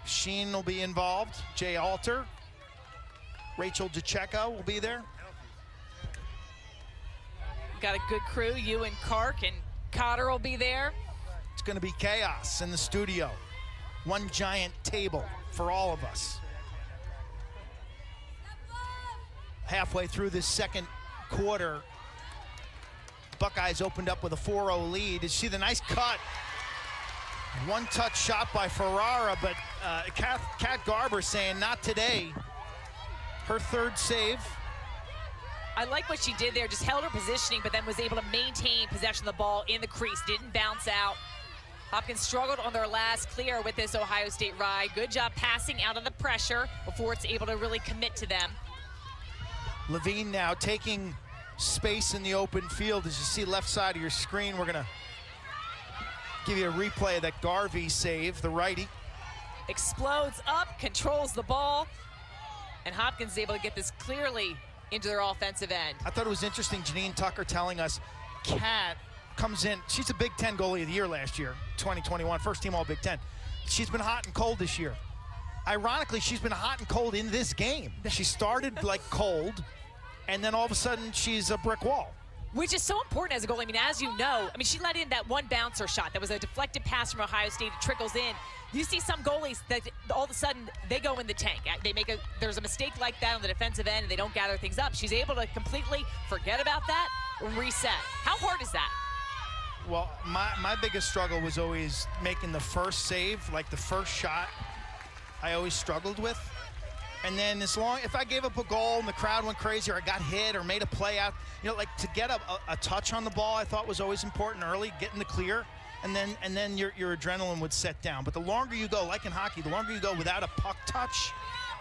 S1: Sheen will be involved, Jay Alter, Rachel DeCecco will be there.
S2: Got a good crew, you and Kark and Cotter will be there.
S1: It's gonna be chaos in the studio. One giant table for all of us. Halfway through this second quarter, Buckeyes opened up with a 4-0 lead. Did you see the nice cut? One-touch shot by Ferrara, but Kat Garber saying not today. Her 3rd save.
S2: I like what she did there, just held her positioning, but then was able to maintain possession of the ball in the crease, didn't bounce out. Hopkins struggled on their last clear with this Ohio State ride. Good job passing out of the pressure before it's able to really commit to them.
S1: Levine now taking space in the open field. As you see left side of your screen, we're gonna give you a replay of that Garvey save, the righty.
S2: Explodes up, controls the ball, and Hopkins is able to get this clearly into their offensive end.
S1: I thought it was interesting, Janine Tucker telling us, Kat comes in, she's a Big Ten goalie of the year last year, 2021, first team all Big Ten. She's been hot and cold this year. Ironically, she's been hot and cold in this game. She started like cold, and then all of a sudden she's a brick wall.
S2: Which is so important as a goalie. I mean, as you know, she let in that one bouncer shot. That was a deflected pass from Ohio State. It trickles in. You see some goalies that all of a sudden they go in the tank. There's a mistake like that on the defensive end, and they don't gather things up. She's able to completely forget about that and reset. How hard is that?
S1: Well, my biggest struggle was always making the first save, like the first shot I always struggled with. And then if I gave up a goal and the crowd went crazy, or I got hit or made a play out, like to get a touch on the ball, I thought was always important early, getting the clear, and then your adrenaline would set down. But the longer you go, like in hockey, the longer you go without a puck touch,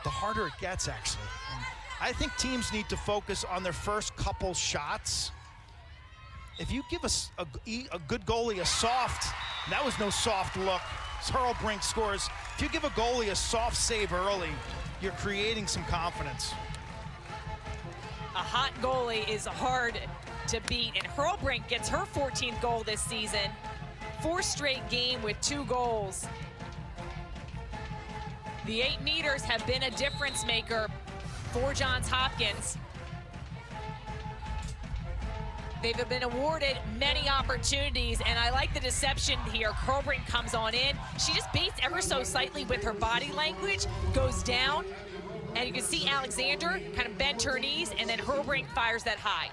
S1: the harder it gets, actually. And I think teams need to focus on their first couple shots. If you give a good goalie a soft, that was no soft look, Hurlbrink scores. If you give a goalie a soft save early, you're creating some confidence.
S2: A hot goalie is hard to beat, and Hurlbrink gets her 14th goal this season. 4th straight game with 2 goals. The 8 meters have been a difference maker for Johns Hopkins. They've been awarded many opportunities, and I like the deception here. Hurlbrink comes on in. She just baits ever so slightly with her body language, goes down, and you can see Alexander kind of bend her knees, and then Hurlbrink fires that high.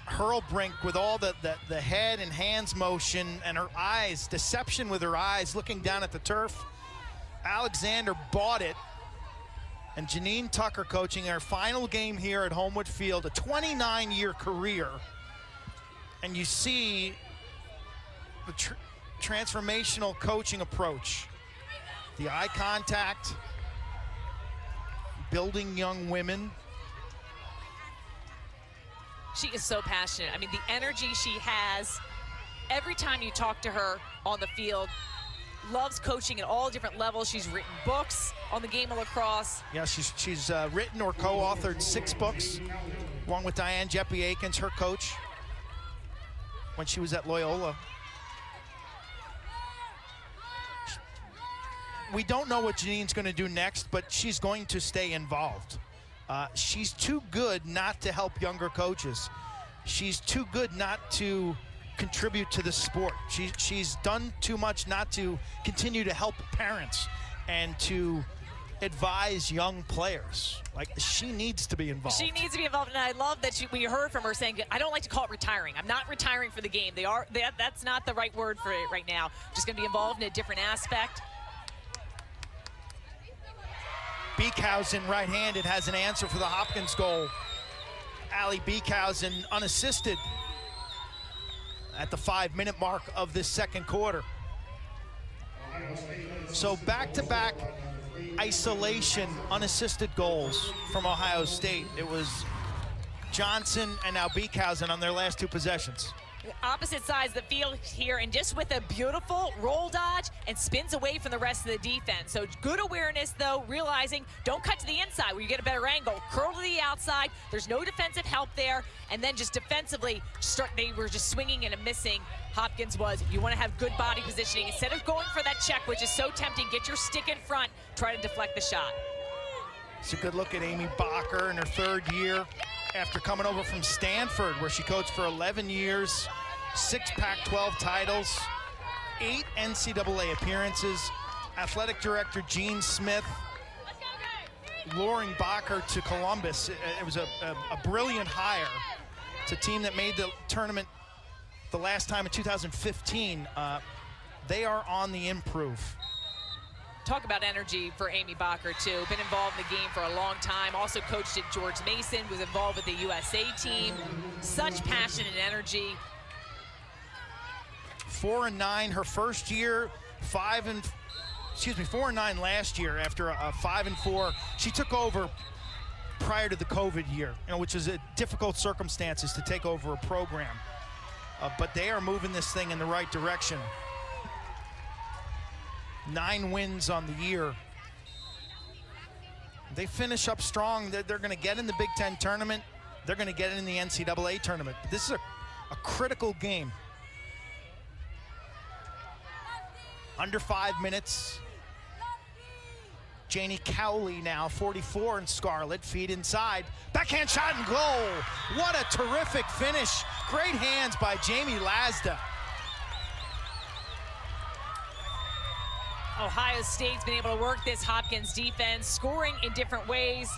S1: Hurlbrink with all the head and hands motion and her eyes, deception with her eyes, looking down at the turf. Alexander bought it. And Janine Tucker coaching her final game here at Homewood Field, a 29-year career. And you see the transformational coaching approach. The eye contact, building young women.
S2: She is so passionate. I mean, the energy she has, every time you talk to her on the field, loves coaching at all different levels. She's written books on the game of lacrosse.
S1: Yeah, she's written or co-authored 6 books, along with Diane Jeppy-Akins, her coach, when she was at Loyola. We don't know what Janine's going to do next, but she's going to stay involved. She's too good not to help younger coaches. She's too good not to contribute to the sport. She's done too much not to continue to help parents and to advise young players. Like, she needs to be involved.
S2: She needs to be involved, and I love that we heard from her saying, I don't like to call it retiring. I'm not retiring for the game. That's not the right word for it right now. Just going to be involved in a different aspect.
S1: Beekhausen, right-handed, has an answer for the Hopkins goal. Allie Beekhausen unassisted at the 5-minute mark of this second quarter. So back-to-back isolation, unassisted goals from Ohio State. It was Johnson and now Beekhausen on their last 2 possessions.
S2: Opposite sides of the field here, and just with a beautiful roll dodge and spins away from the rest of the defense. So good awareness, though, realizing don't cut to the inside where you get a better angle. Curl to the outside. There's no defensive help there. And then just defensively, they were just swinging and missing. Hopkins was. You want to have good body positioning. Instead of going for that check, which is so tempting, get your stick in front, try to deflect the shot.
S1: It's a good look at Amy Bacher in her 3rd year after coming over from Stanford, where she coached for 11 years, 6 Pac-12 titles, 8 NCAA appearances. Athletic director Gene Smith luring Bacher to Columbus. It was a brilliant hire. It's a team that made the tournament the last time in 2015. They are on the improve.
S2: Talk about energy for Amy Bacher, too. Been involved in the game for a long time. Also coached at George Mason, was involved with the USA team. Such passion and energy.
S1: 4-9 her first year, 4-9 last year after a 5-4. She took over prior to the COVID year, which is a difficult circumstances to take over a program. But they are moving this thing in the right direction. 9 wins on the year. They finish up strong. They're going to get in the Big Ten tournament. They're going to get in the NCAA tournament. But this is a critical game. Under 5 minutes. Janie Cowley now, 44 in scarlet, feet inside. Backhand shot and goal. What a terrific finish. Great hands by Jamie Lazda.
S2: Ohio State's been able to work this Hopkins defense, scoring in different ways.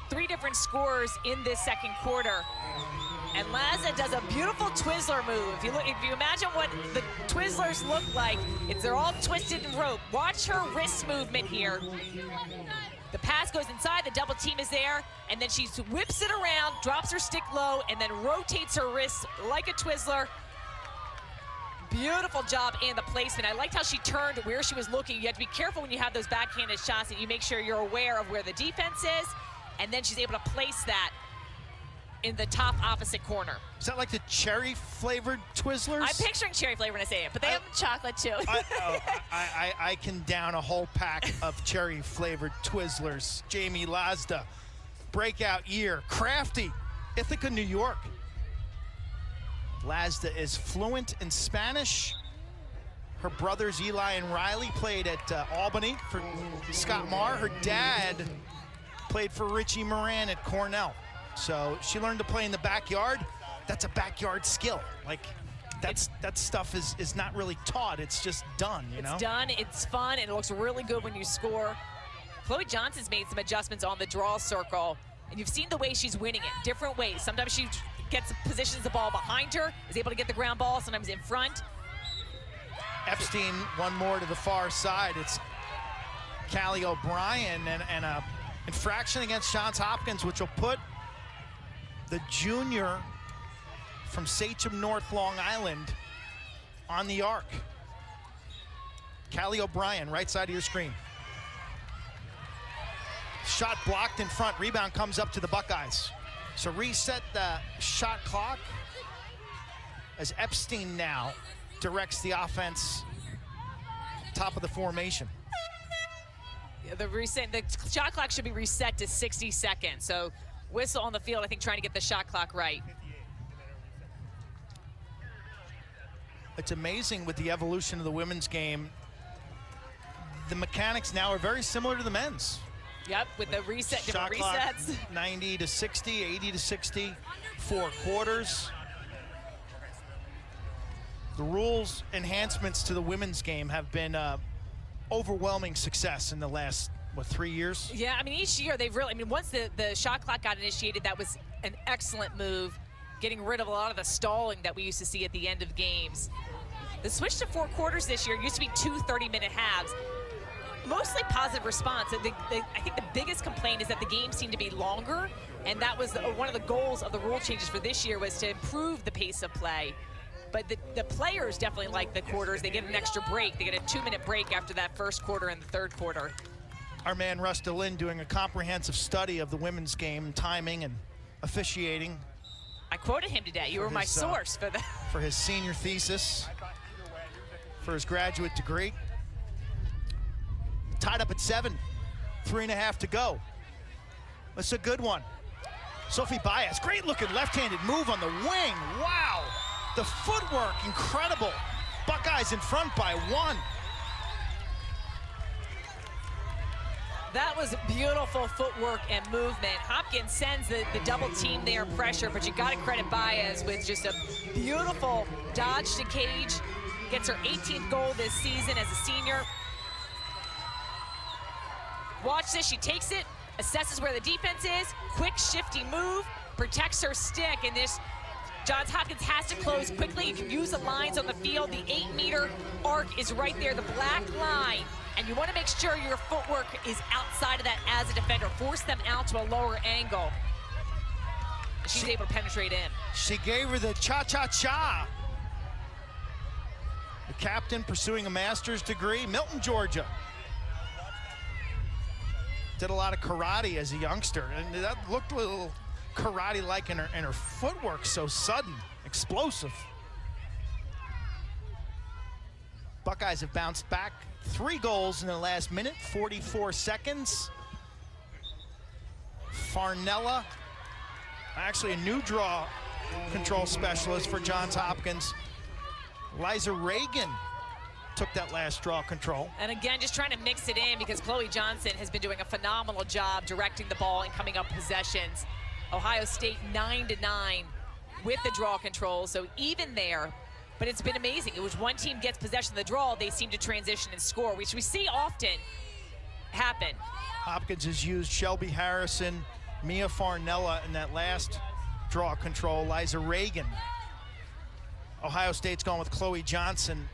S2: 3 different scores in this second quarter. And Lazda does a beautiful Twizzler move. If you imagine what the Twizzlers look like, they're all twisted in rope. Watch her wrist movement here. The pass goes inside, the double team is there, and then she whips it around, drops her stick low, and then rotates her wrist like a Twizzler. Beautiful job and the placement. I liked how she turned where she was looking. You have to be careful when you have those backhanded shots that you make sure you're aware of where the defense is, and then she's able to place that in the top opposite corner.
S1: Is that like the cherry-flavored Twizzlers?
S2: I'm picturing cherry flavor when I say it, but they have chocolate too.
S1: I can down a whole pack of cherry-flavored Twizzlers. Jamie Lazda, breakout year. Crafty, Ithaca, New York. Lazda is fluent in Spanish. Her brothers Eli and Riley played at Albany for Scott Marr. Her dad played for Richie Moran at Cornell. So she learned to play in the backyard. That's a backyard skill. Like, that stuff is not really taught. It's just done, you know?
S2: It's done, it's fun, and it looks really good when you score. Chloe Johnson's made some adjustments on the draw circle, and you've seen the way she's winning it, different ways. Sometimes she positions the ball behind her, is able to get the ground ball, sometimes in front.
S1: Epstein, one more to the far side. It's Callie O'Brien and a infraction against Johns Hopkins, which will put the junior from Sachem North Long Island on the arc. Callie O'Brien, right side of your screen. Shot blocked in front, rebound comes up to the Buckeyes. So reset the shot clock as Epstein now directs the offense top of the formation.
S2: The shot clock should be reset to 60 seconds. So whistle on the field, I think, trying to get the shot clock right.
S1: It's amazing with the evolution of the women's game. The mechanics now are very similar to the men's.
S2: Yep, with the reset,
S1: shot
S2: different
S1: clock,
S2: resets.
S1: 90 to 60, 80 to 60, 4 quarters. The rules enhancements to the women's game have been overwhelming success in the last, 3 years?
S2: Yeah, I mean, each year they've really, once the shot clock got initiated, that was an excellent move, getting rid of a lot of the stalling that we used to see at the end of games. The switch to 4 quarters this year used to be 2 30-minute halves. Mostly positive response. I think the biggest complaint is that the games seem to be longer, and that was one of the goals of the rule changes for this year, was to improve the pace of play. But the players definitely like the quarters. They get an extra break. They get a 2-minute break after that first quarter and the third quarter.
S1: Our man Russ DeLynn doing a comprehensive study of the women's game, timing and officiating.
S2: I quoted him today. You were my source for that.
S1: For his senior thesis, for his graduate degree. Tied up at 7, 3.5 to go. That's a good one. Sophie Baez, great looking left-handed move on the wing. Wow, the footwork, incredible. Buckeyes in front by 1.
S2: That was beautiful footwork and movement. Hopkins sends the double team there, pressure, but you gotta credit Baez with just a beautiful dodge to cage. Gets her 18th goal this season as a senior. Watch this, she takes it, assesses where the defense is, quick shifty move, protects her stick, and this Johns Hopkins has to close quickly. You can use the lines on the field. The 8-meter arc is right there, the black line. And you want to make sure your footwork is outside of that as a defender. Force them out to a lower angle. She's able to penetrate in.
S1: She gave her the cha-cha-cha. The captain pursuing a master's degree, Milton, Georgia. Did a lot of karate as a youngster, and that looked a little karate-like in her footwork, so sudden, explosive. Buckeyes have bounced back 3 goals in the last minute, 44 seconds. Farnella, actually a new draw control specialist for Johns Hopkins. Liza Reagan took that last draw control.
S2: And again, just trying to mix it in because Chloe Johnson has been doing a phenomenal job directing the ball and coming up possessions. Ohio State 9-9 with the draw control, so even there, but it's been amazing. It was one team gets possession of the draw, they seem to transition and score, which we see often happen.
S1: Hopkins has used Shelby Harrison, Mia Farnella in that last draw control, Liza Reagan. Ohio State's going with Chloe Johnson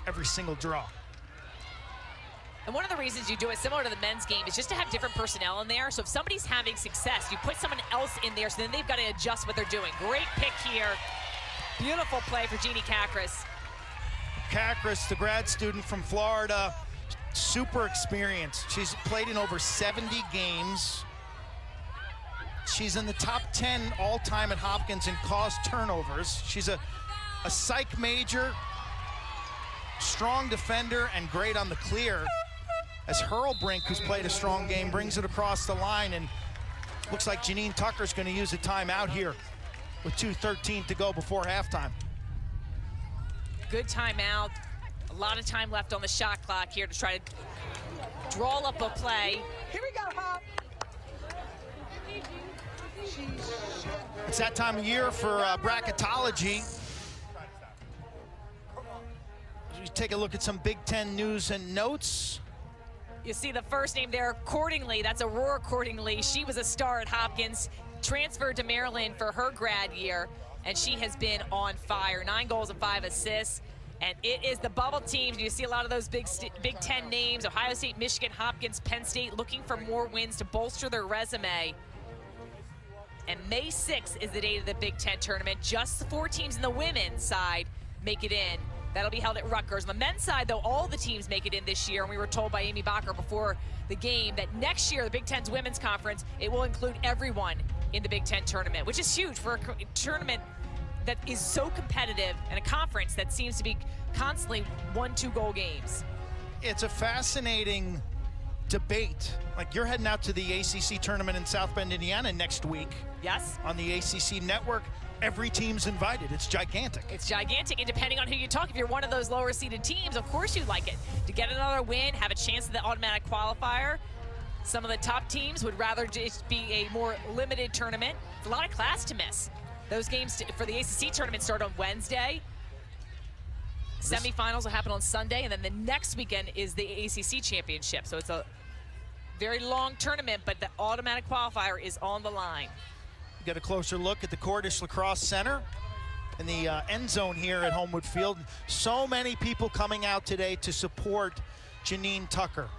S1: every single draw.
S2: And one of the reasons you do it similar to the men's game is just to have different personnel in there. So if somebody's having success, you put someone else in there, so then they've got to adjust what they're doing. Great pick here. Beautiful play for Jeannie Kakras.
S1: Kakras, the grad student from Florida, super experienced. She's played in over 70 games. She's in the top 10 all-time at Hopkins in caused turnovers. She's a psych major, strong defender, and great on the clear. As Hurlbrink, who's played a strong game, brings it across the line, and looks like Janine Tucker's going to use a timeout here with 2:13 to go before halftime.
S2: Good timeout. A lot of time left on the shot clock here to try to draw up a play.
S7: Here we go, Hop.
S1: It's that time of year for bracketology. You take a look at some Big Ten news and notes.
S2: You see the first name there, Cordingley. That's Aurora Cordingley. She was a star at Hopkins, transferred to Maryland for her grad year, and she has been on fire. 9 goals and 5 assists. And it is the bubble teams. You see a lot of those Big Ten names, Ohio State, Michigan, Hopkins, Penn State, looking for more wins to bolster their resume. And May 6th is the date of the Big Ten tournament. Just the 4 teams in the women's side make it in. That'll be held at Rutgers. On the men's side, though, all the teams make it in this year, and we were told by Amy Bacher before the game that next year, the Big Ten's women's conference, it will include everyone in the Big Ten tournament, which is huge for a tournament that is so competitive and a conference that seems to be constantly 1-2 goal games.
S1: It's a fascinating debate. Like, you're heading out to the ACC tournament in South Bend, Indiana next week.
S2: Yes.
S1: On the ACC network. Every team's invited. It's gigantic.
S2: It's gigantic, and depending on who you talk, if you're one of those lower seeded teams, of course you'd like it. To get another win, have a chance at the automatic qualifier. Some of the top teams would rather just be a more limited tournament. It's a lot of class to miss. Those games for the ACC tournament start on Wednesday. Semifinals will happen on Sunday, and then the next weekend is the ACC championship. So it's a very long tournament, but the automatic qualifier is on the line.
S1: Get a closer look at the Cordish Lacrosse Center in the end zone here at Homewood Field. So many people coming out today to support Janine Tucker,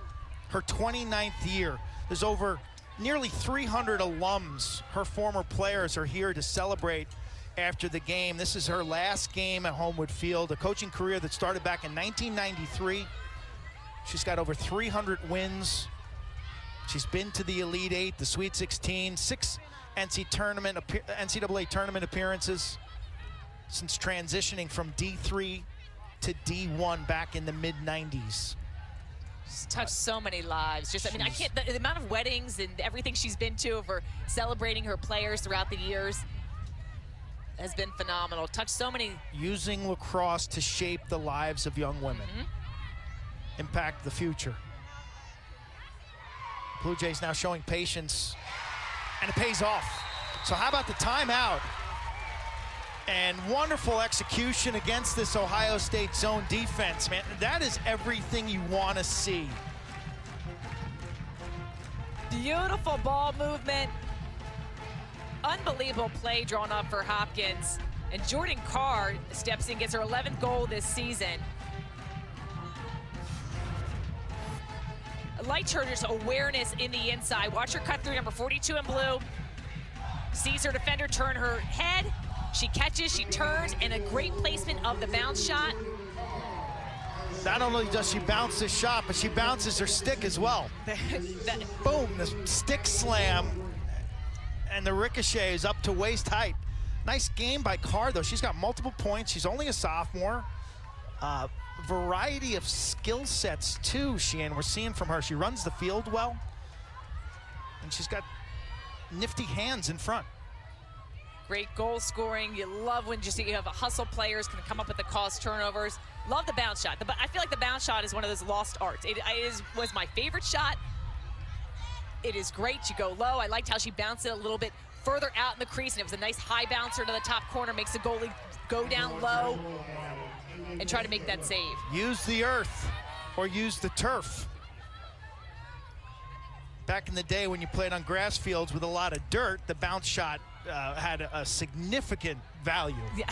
S1: her 29th year. There's over nearly 300 alums. Her former players are here to celebrate after the game. This is her last game at Homewood Field, a coaching career that started back in 1993. She's got over 300 wins. She's been to the Elite Eight, the Sweet 16, 6 NCAA tournament appearances since transitioning from D3 to D1 back in the mid-90s.
S2: She's touched so many lives. Just, I mean, I can't, the amount of weddings and everything she's been to for celebrating her players throughout the years has been phenomenal. Touched so many.
S1: Using lacrosse to shape the lives of young women. Impact the future. Blue Jays now showing patience, and it pays off. So how about the timeout? And wonderful execution against this Ohio State zone defense, man. That is everything you want to see.
S2: Beautiful ball movement. Unbelievable play drawn up for Hopkins. And Jordan Carr steps in, gets her 11th goal this season. Liked her just awareness in the inside. Watch her cut through number 42 in blue. Sees her defender turn her head. She catches, she turns, and a great placement of the bounce shot.
S1: Not only does she bounce the shot, but she bounces her stick as well. Boom, the stick slam, and the ricochet is up to waist height. Nice game by Carr, though. She's got multiple points. She's only a sophomore. Variety of skill sets, too, Sheehan, we're seeing from her. She runs the field well, and she's got nifty hands in front.
S2: Great goal scoring. You love when you have hustle players can come up with the cause turnovers. Love the bounce shot. I feel like the bounce shot is one of those lost arts. It was my favorite shot. It is great. You go low. I liked how she bounced it a little bit further out in the crease, and it was a nice high bouncer to the top corner, makes the goalie go down low and try to make that save.
S1: Use the earth or use the turf. Back in the day when you played on grass fields with a lot of dirt, the bounce shot had a significant value.
S2: Yeah.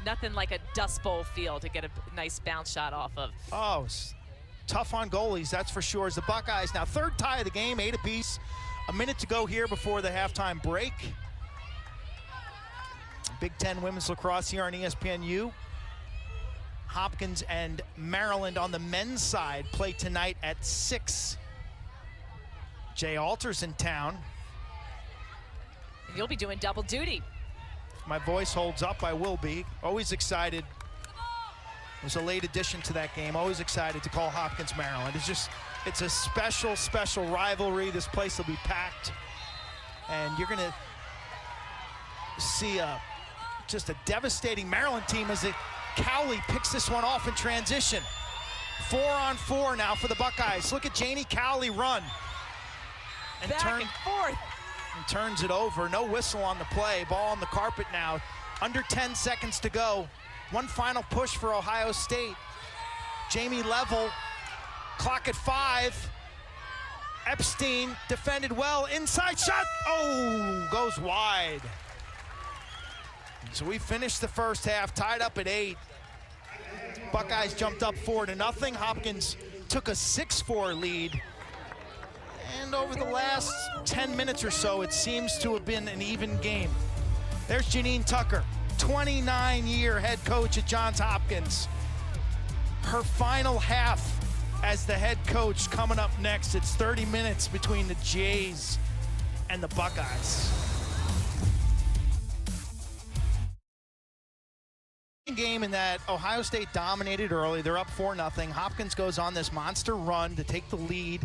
S2: Nothing like a Dust Bowl field to get a nice bounce shot off of.
S1: Oh, tough on goalies, that's for sure. As the Buckeyes now third tie of the game, 8 apiece. A minute to go here before the halftime break. Big Ten Women's Lacrosse here on ESPNU. Hopkins and Maryland on the men's side play tonight at 6. Jay Alter's in town.
S2: And you'll be doing double duty.
S1: If my voice holds up, I will be. Always excited. It was a late addition to that game. Always excited to call Hopkins, Maryland. It's a special, special rivalry. This place will be packed. And you're gonna see just a devastating Maryland team as Cowley picks this one off in transition. 4-on-4 now for the Buckeyes. Look at Janie Cowley run. And
S2: Back and forth.
S1: And turns it over. No whistle on the play. Ball on the carpet now. Under 10 seconds to go. One final push for Ohio State. Jamie level. Clock at 5. Epstein defended well. Inside shot. Oh, goes wide. So we finished the first half tied up at 8. Buckeyes jumped up 4-0. Hopkins took a 6-4 lead. And over the last 10 minutes or so, it seems to have been an even game. There's Janine Tucker, 29-year head coach at Johns Hopkins. Her final half as the head coach coming up next. It's 30 minutes between the Jays and the Buckeyes. Game in that Ohio State dominated early. They're up 4-0. Hopkins goes on this monster run to take the lead,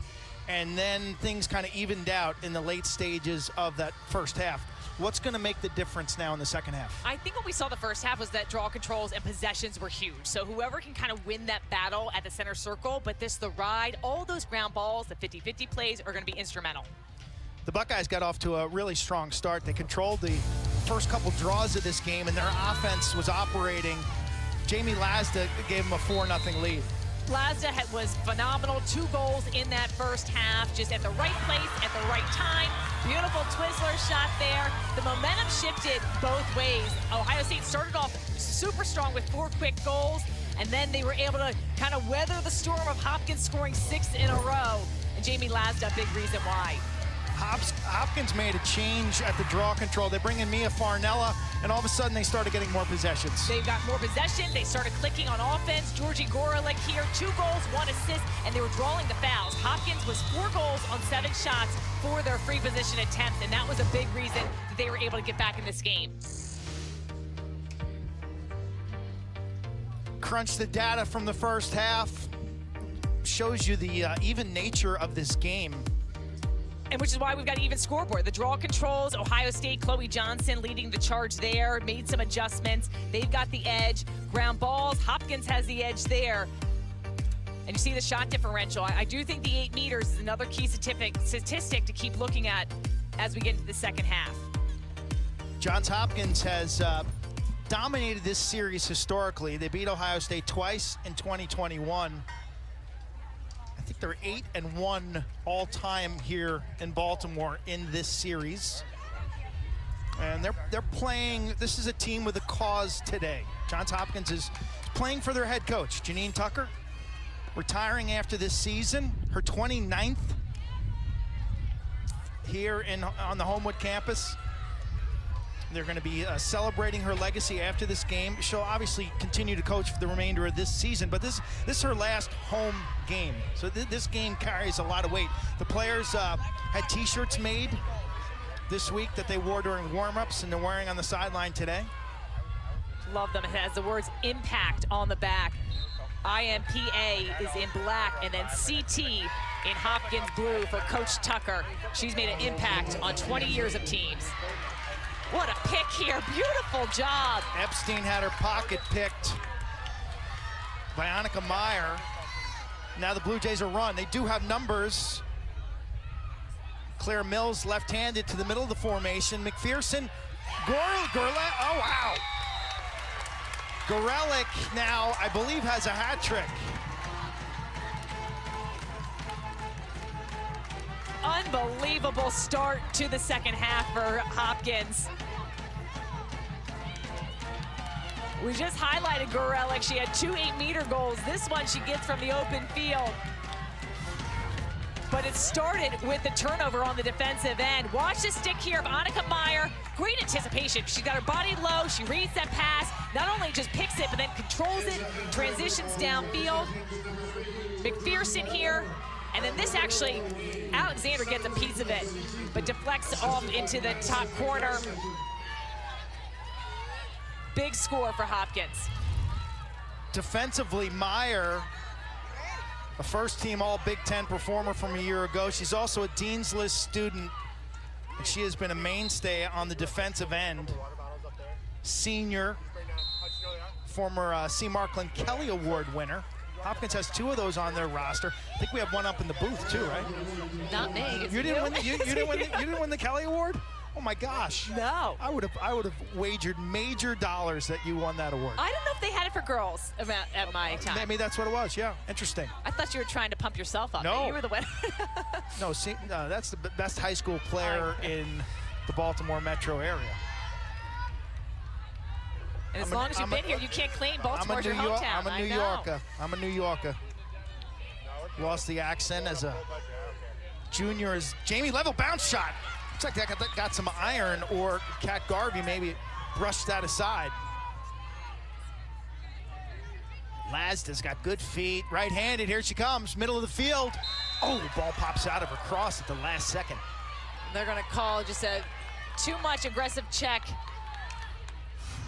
S1: and then things kind of evened out in the late stages of that first half. What's going to make the difference now in the second half?
S2: I think what we saw the first half was that draw controls and possessions were huge. So whoever can kind of win that battle at the center circle, but the ride, all those ground balls, the 50-50 plays are going to be instrumental.
S1: The Buckeyes got off to a really strong start. They controlled the first couple draws of this game, and their offense was operating. Jamie Lazda gave them a 4-0 lead.
S2: Lazda was phenomenal. 2 goals in that first half, just at the right place, at the right time. Beautiful Twizzler shot there. The momentum shifted both ways. Ohio State started off super strong with 4 quick goals, and then they were able to kind of weather the storm of Hopkins scoring 6 in a row. And Jamie Lazda, big reason why.
S1: Hopkins made a change at the draw control. They bring in Mia Farnella, and all of a sudden they started getting more possessions.
S2: They've got more possession. They started clicking on offense. Georgie Gorelick here, 2 goals, 1 assist, and they were drawing the fouls. Hopkins was 4 goals on 7 shots for their free position attempts, and that was a big reason that they were able to get back in this game.
S1: Crunch the data from the first half. Shows you the even nature of this game.
S2: And which is why we've got an even scoreboard. The draw controls, Ohio State, Chloe Johnson leading the charge there, made some adjustments. They've got the edge. Ground balls, Hopkins has the edge there. And you see the shot differential. I do think the 8 meters is another key statistic to keep looking at as we get into the second half.
S1: Johns Hopkins has dominated this series historically. They beat Ohio State twice in 2021. I think they're 8-1 all-time here in Baltimore in this series. And they're playing, this is a team with a cause today. Johns Hopkins is playing for their head coach, Janine Tucker, retiring after this season, her 29th here on the Homewood campus. They're going to be celebrating her legacy after this game. She'll obviously continue to coach for the remainder of this season, but this is her last home game. So this game carries a lot of weight. The players had T-shirts made this week that they wore during warm-ups, and they're wearing on the sideline today.
S2: Love them. It has the words impact on the back. IMPA is in black, and then CT in Hopkins blue for Coach Tucker. She's made an impact on 20 years of teams. What a pick here, beautiful job.
S1: Epstein had her pocket picked by Annika Meyer. Now the Blue Jays are run. They do have numbers. Claire Mills left-handed to the middle of the formation. McPherson, Gorelick, oh wow. Gorelick now, I believe, has a hat trick.
S2: Unbelievable start to the second half for Hopkins. We just highlighted Gorelick. She had 2 8-meter goals. This one she gets from the open field. But it started with the turnover on the defensive end. Watch the stick here of Annika Meyer. Great anticipation. She got her body low. She reads that pass. Not only just picks it, but then controls it, transitions downfield. McPherson here. And then this actually, Alexander gets a piece of it, but deflects off into the top corner. Big score for Hopkins.
S1: Defensively, Meyer, a first-team All-Big Ten performer from a year ago. She's also a Dean's List student, and she has been a mainstay on the defensive end. Senior, former C. Markland Kelly Award winner. Hopkins has 2 of those on their roster. I think we have one up in the booth too, right?
S2: Not me.
S1: You didn't win. You didn't win the Kelly Award? Oh my gosh.
S2: No.
S1: I would have wagered major dollars that you won that award.
S2: I don't know if they had it for girls at my time.
S1: Maybe that's what it was. Yeah, interesting.
S2: I thought you were trying to pump yourself up.
S1: No.
S2: You were the winner.
S1: No, that's the best high school player in the Baltimore metro area.
S2: And as long as you've been here, you can't claim Baltimore's your hometown.
S1: I'm a New Yorker. I'm a New Yorker. Lost the accent as a junior. As Jamie Level bounce shot. Looks like that got some iron, or Kat Garvey maybe brushed that aside. Lazda's got good feet, right-handed. Here she comes, middle of the field. Oh, the ball pops out of her cross at the last second.
S2: They're going to call just a too much aggressive check.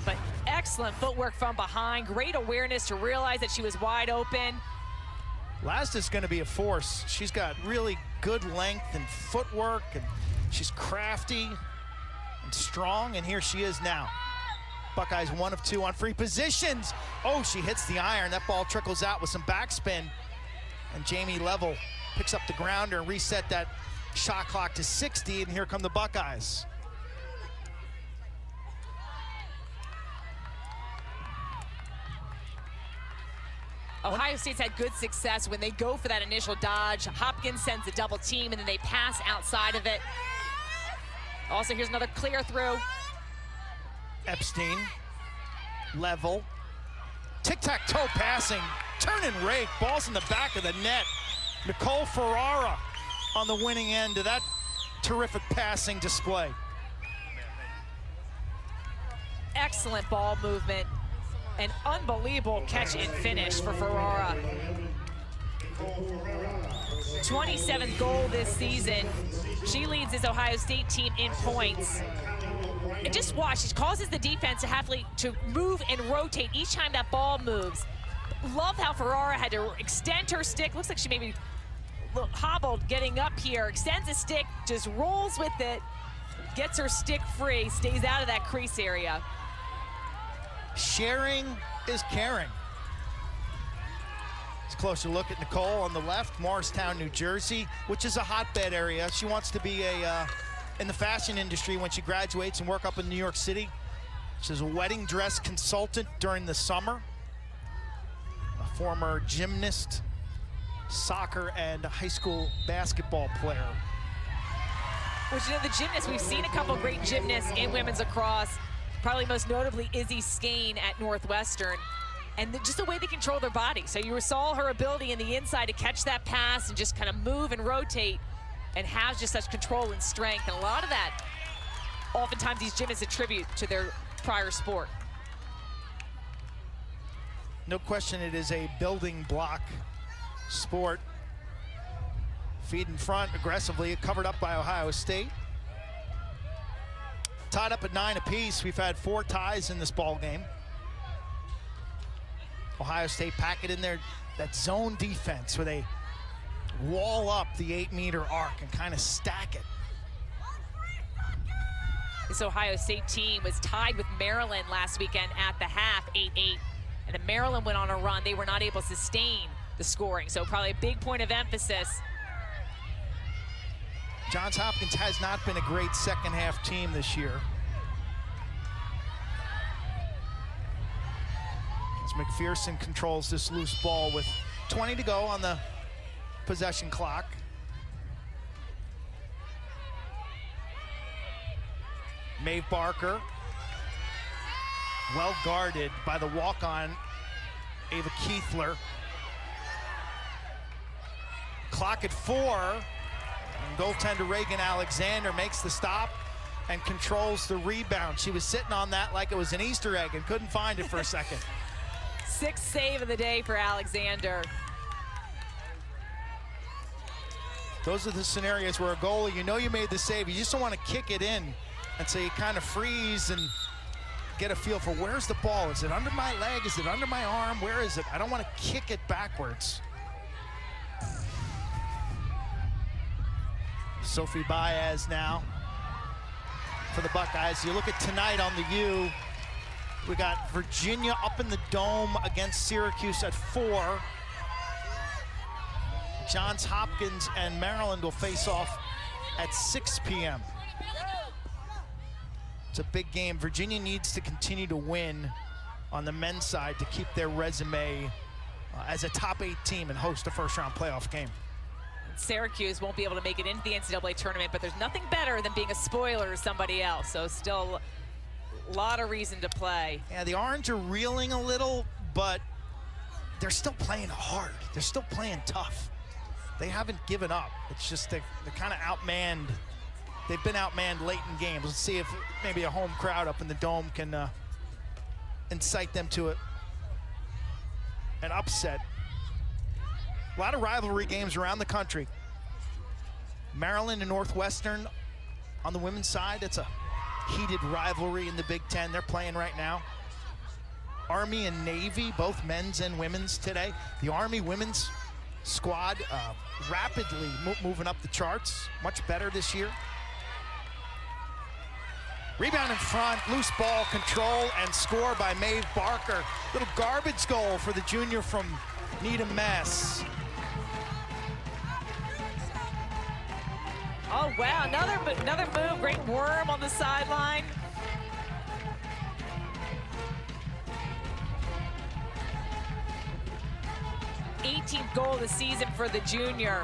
S2: But excellent footwork from behind. Great awareness to realize that she was wide open.
S1: Lazda's going to be a force. She's got really good length and footwork, and she's crafty and strong, and here she is now. Buckeyes 1 of 2 on free positions. Oh, she hits the iron. That ball trickles out with some backspin, and Jamie Level picks up the grounder and reset that shot clock to 60, and here come the Buckeyes.
S2: Ohio State's had good success when they go for that initial dodge. Hopkins sends a double team, and then they pass outside of it. Also, here's another clear through.
S1: Epstein, Level, tic-tac-toe passing, turn and rake, ball's in the back of the net. Nicole Ferrara on the winning end of that terrific passing display.
S2: Excellent ball movement. An unbelievable catch and finish for Ferrara. 27th goal this season. She leads this Ohio State team in points. And just watch, it causes the defense to have to move and rotate each time that ball moves. Love how Ferrara had to extend her stick. Looks like she maybe hobbled getting up here. Extends the stick, just rolls with it, gets her stick free, stays out of that crease area.
S1: Sharing is caring. It's a closer look at Nicole on the left, Morristown, New Jersey, which is a hotbed area. She wants to be in the fashion industry when she graduates and work up in New York City. She's a wedding dress consultant during the summer. A former gymnast, soccer, and high school basketball player.
S2: Which, you know, the gymnasts, we've seen a couple great gymnasts in women's lacrosse. Probably most notably Izzy Skane at Northwestern. And just the way they control their body. So you saw her ability in the inside to catch that pass and just kind of move and rotate and have just such control and strength. And a lot of that oftentimes these gymnasts attribute to their prior sport.
S1: No question it is a building block sport. Feed in front aggressively, covered up by Ohio State. Tied up at 9 apiece. We've had 4 ties in this ball game. Ohio State pack it in there, that zone defense where they wall up the 8-meter arc and kind of stack it.
S2: This Ohio State team was tied with Maryland last weekend at the half, 8-8. And then Maryland went on a run. They were not able to sustain the scoring, so probably a big point of emphasis.
S1: Johns Hopkins has not been a great second half team this year. As McPherson controls this loose ball with 20 to go on the possession clock. Maeve Barker, well guarded by the walk-on Ava Keithler. Clock at 4, and goaltender Reagan Alexander makes the stop and controls the rebound. She was sitting on that like it was an Easter egg and couldn't find it for a second.
S2: 6th save of the day for Alexander.
S1: Those are the scenarios where a goalie, you know you made the save, you just don't want to kick it in. And so you kind of freeze and get a feel for where's the ball? Is it under my leg? Is it under my arm? Where is it? I don't want to kick it backwards. Sophie Baez now for the Buckeyes. You look at tonight on the U, we got Virginia up in the Dome against Syracuse at 4. Johns Hopkins and Maryland will face off at 6 p.m. It's a big game. Virginia needs to continue to win on the men's side to keep their resume as a top 8 team and host a first-round playoff game.
S2: Syracuse won't be able to make it into the NCAA tournament, but there's nothing better than being a spoiler to somebody else. So still a lot of reason to play.
S1: Yeah, the Orange are reeling a little, but they're still playing hard. They're still playing tough. They haven't given up. It's just they're kind of outmanned. They've been outmanned late in games. Let's see if maybe a home crowd up in the Dome can incite them to an upset. A lot of rivalry games around the country. Maryland and Northwestern on the women's side, it's a heated rivalry in the Big Ten. They're playing right now. Army and Navy, both men's and women's today. The Army women's squad rapidly moving up the charts, much better this year. Rebound in front, loose ball, control, and score by Maeve Barker. Little garbage goal for the junior from Needham, Mass.
S2: Oh, wow, another move, great worm on the sideline. '18th goal of the season for the junior.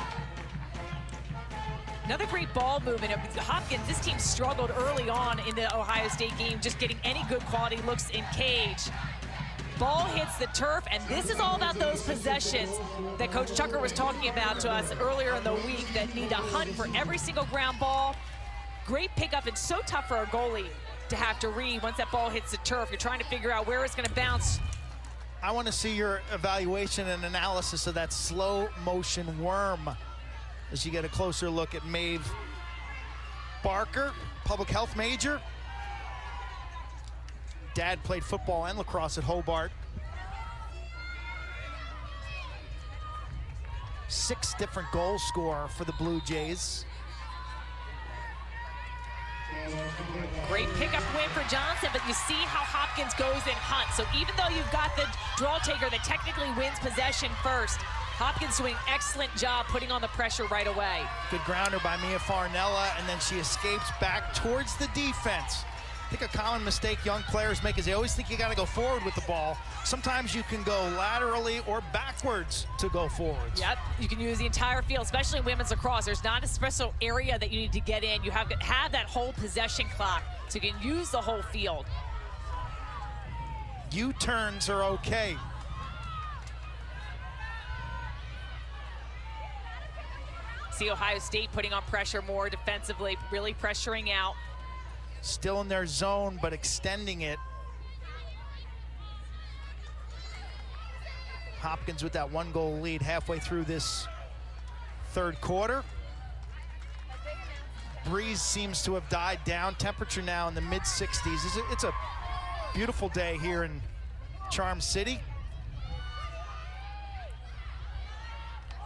S2: Another great ball movement. Hopkins, this team struggled early on in the Ohio State game, just getting any good quality looks in cage. Ball hits the turf, and this is all about those possessions that Coach Tucker was talking about to us earlier in the week that need to hunt for every single ground ball. Great pickup, and so tough for a goalie to have to read once that ball hits the turf. You're trying to figure out where it's going to bounce.
S1: I want to see your evaluation and analysis of that slow motion worm as you get a closer look at Maeve Barker, public health major. Dad played football and lacrosse at Hobart. 6 different goal scorer for the Blue Jays.
S2: Great pickup win for Johnson, but you see how Hopkins goes and hunts. So even though you've got the draw taker that technically wins possession first, Hopkins doing an excellent job putting on the pressure right away.
S1: Good grounder by Mia Farnella, and then she escapes back towards the defense. I think a common mistake young players make is they always think you got to go forward with the ball. Sometimes you can go laterally or backwards to go forwards.
S2: Yep, you can use the entire field, especially in women's lacrosse. There's not a special area that you need to get in. You have that whole possession clock, so you can use the whole field.
S1: U-turns are okay.
S2: See Ohio State putting on pressure more defensively, really pressuring out.
S1: Still in their zone, but extending it. Hopkins with that 1-goal lead halfway through this third quarter. Breeze seems to have died down. Temperature now in the mid-60s. It's a beautiful day here in Charm City.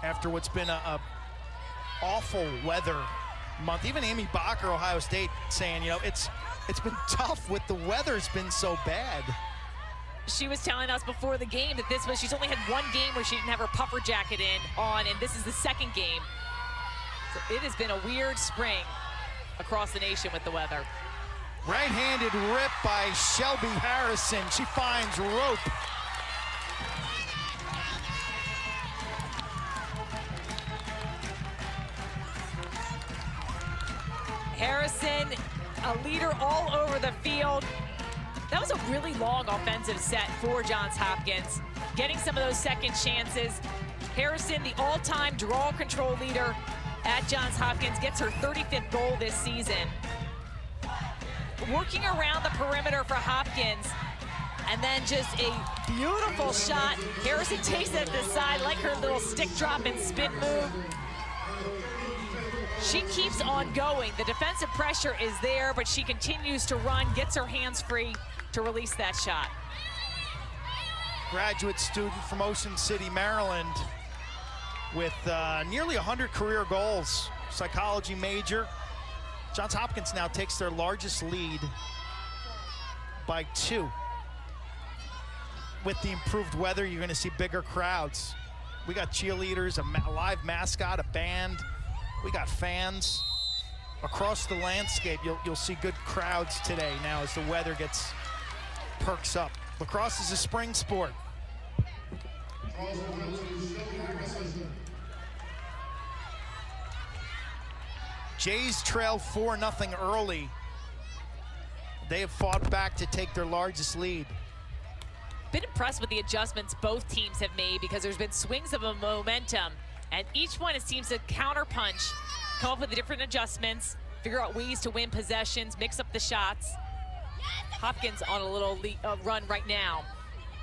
S1: After what's been a awful weather month. Even Amy Bacher, Ohio State, saying, you know, it's been tough with the weather's been so bad.
S2: She was telling us before the game that she's only had one game where she didn't have her puffer jacket on, and this is the second game. So it has been a weird spring across the nation with the weather.
S1: Right-handed rip by Shelby Harrison. She finds rope.
S2: Harrison, a leader all over the field. That was a really long offensive set for Johns Hopkins, getting some of those second chances. Harrison, the all-time draw control leader at Johns Hopkins, gets her 35th goal this season. Working around the perimeter for Hopkins, and then just a beautiful shot. Harrison takes it to the side, like her little stick drop and spin move. She keeps on going. The defensive pressure is there, but she continues to run, gets her hands free to release that shot.
S1: Graduate student from Ocean City, Maryland, with nearly 100 career goals, psychology major. Johns Hopkins now takes their largest lead by 2. With the improved weather, you're going to see bigger crowds. We got cheerleaders, a live mascot, a band. We got fans across the landscape. You'll see good crowds today now as the weather perks up. Lacrosse is a spring sport. Jays trail 4-0 early. They have fought back to take their largest lead.
S2: Been impressed with the adjustments both teams have made, because there's been swings of a momentum, and each one it seems to counterpunch, come up with the different adjustments, figure out ways to win possessions, mix up the shots. Hopkins on a little run right now.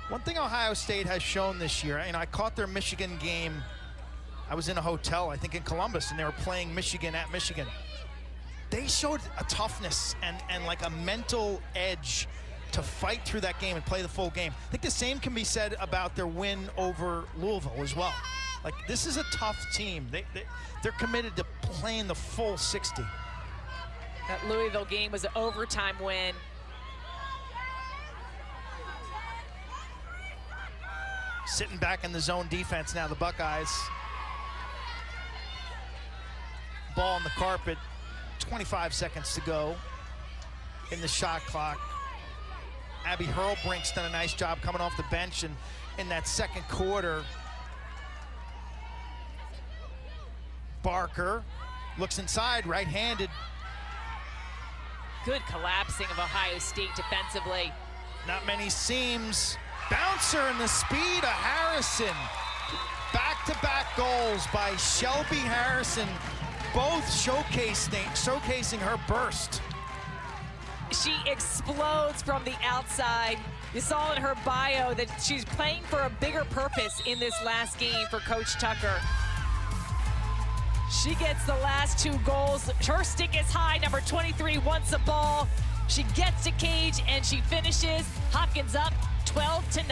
S1: One thing Ohio State has shown this year, and I caught their Michigan game. I was in a hotel, I think in Columbus, and they were playing Michigan at Michigan. They showed a toughness and like a mental edge to fight through that game and play the full game. I think the same can be said about their win over Louisville as well. Like, this is a tough team. They're committed to playing the full 60.
S2: That Louisville game was an overtime win.
S1: Sitting back in the zone defense now, the Buckeyes. Ball on the carpet, 25 seconds to go in the shot clock. Abby Hurlbrink's done a nice job coming off the bench, and in that second quarter, Barker looks inside, right-handed.
S2: Good collapsing of Ohio State defensively.
S1: Not many seams. Bouncer and the speed of Harrison. Back-to-back goals by Shelby Harrison, both showcasing her burst.
S2: She explodes from the outside. You saw in her bio that she's playing for a bigger purpose in this last game for Coach Tucker. She gets the last 2 goals. Her stick is high. Number 23 wants the ball. She gets to Cage and she finishes. Hopkins up 12-9.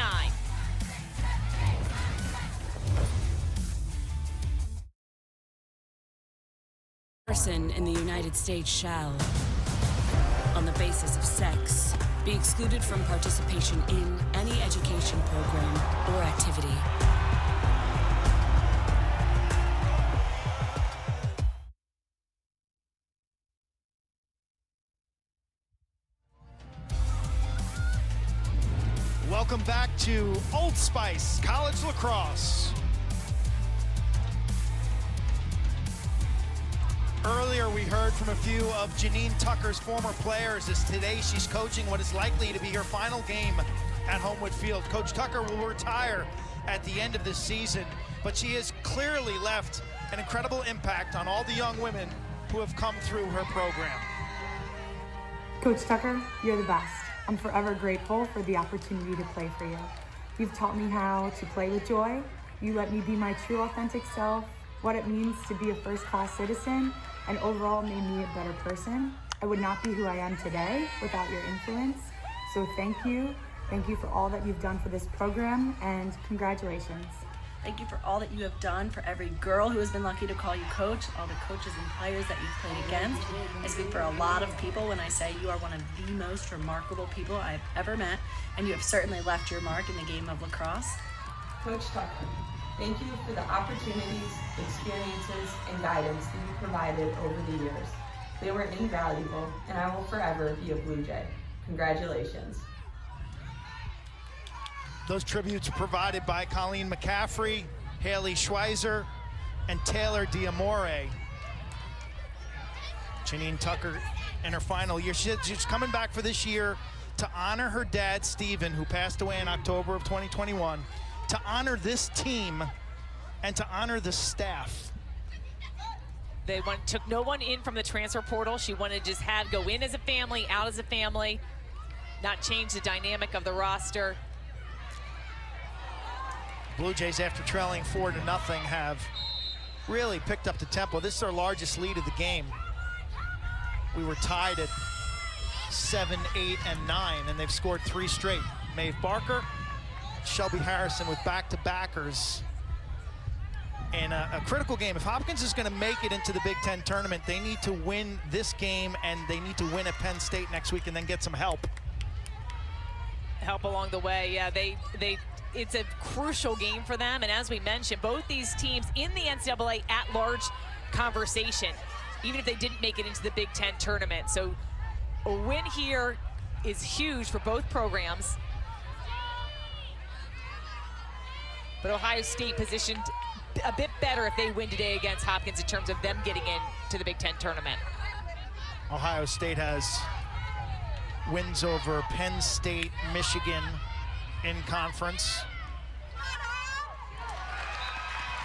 S7: Person in the United States shall, on the basis of sex, be excluded from participation in any education program or activity.
S1: Welcome back to Old Spice College Lacrosse. Earlier, we heard from a few of Janine Tucker's former players as today she's coaching what is likely to be her final game at Homewood Field. Coach Tucker will retire at the end of this season, but she has clearly left an incredible impact on all the young women who have come through her program.
S8: Coach Tucker, you're the best. I'm forever grateful for the opportunity to play for you. You've taught me how to play with joy. You let me be my true authentic self, what it means to be a first-class citizen, and overall made me a better person. I would not be who I am today without your influence. So thank you. Thank you for all that you've done for this program, and congratulations.
S9: Thank you for all that you have done for every girl who has been lucky to call you coach, all the coaches and players that you've played against. I speak for a lot of people when I say you are one of the most remarkable people I've ever met, and you have certainly left your mark in the game of lacrosse.
S10: Coach Tucker, thank you for the opportunities, experiences, and guidance that you provided over the years. They were invaluable, and I will forever be a Blue Jay. Congratulations.
S1: Those tributes provided by Colleen McCaffrey, Haley Schweizer, and Taylor Diamore. Janine Tucker in her final year. She's coming back for this year to honor her dad, Stephen, who passed away in October of 2021, to honor this team, and to honor the staff.
S2: They took no one in from the transfer portal. She wanted to just go in as a family, out as a family, not change the dynamic of the roster.
S1: Blue Jays, after trailing 4-0, have really picked up the tempo. This is their largest lead of the game. We were tied at 7, 8, and 9, and they've scored 3 straight. Maeve Barker, Shelby Harrison with back-to-backers. In a critical game. If Hopkins is going to make it into the Big Ten tournament, they need to win this game, and they need to win at Penn State next week and then get some help.
S2: Help along the way, yeah. It's a crucial game for them, and as we mentioned, both these teams in the NCAA at-large conversation, even if they didn't make it into the Big Ten tournament. So a win here is huge for both programs. But Ohio State positioned a bit better if they win today against Hopkins in terms of them getting into the Big Ten tournament.
S1: Ohio State has wins over Penn State, Michigan in conference.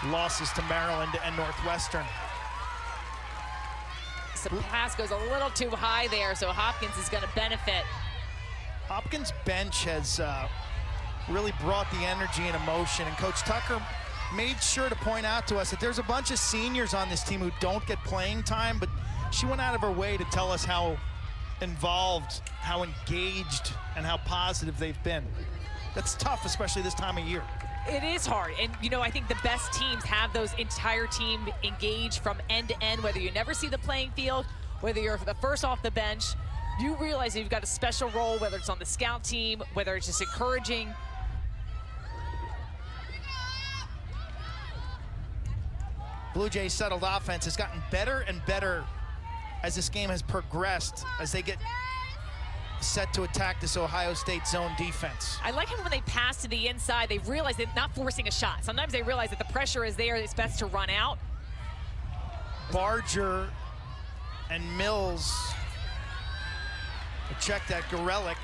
S1: Losses to Maryland and Northwestern.
S2: So pass goes a little too high there, so Hopkins is going to benefit.
S1: Hopkins' bench has really brought the energy and emotion, and Coach Tucker made sure to point out to us that there's a bunch of seniors on this team who don't get playing time, but she went out of her way to tell us how involved, how engaged, and how positive they've been. That's tough, especially this time of year.
S2: It is hard, and you know, I think the best teams have those entire team engaged from end to end, whether you never see the playing field, whether you're the first off the bench, you realize that you've got a special role, whether it's on the scout team, whether it's just encouraging.
S1: Blue Jays' settled offense has gotten better and better as this game has progressed, as they get set to attack this Ohio State zone defense.
S2: I like how when they pass to the inside, they realize they're not forcing a shot. Sometimes they realize that the pressure is there, it's best to run out.
S1: Barger and Mills check that. Gorelick.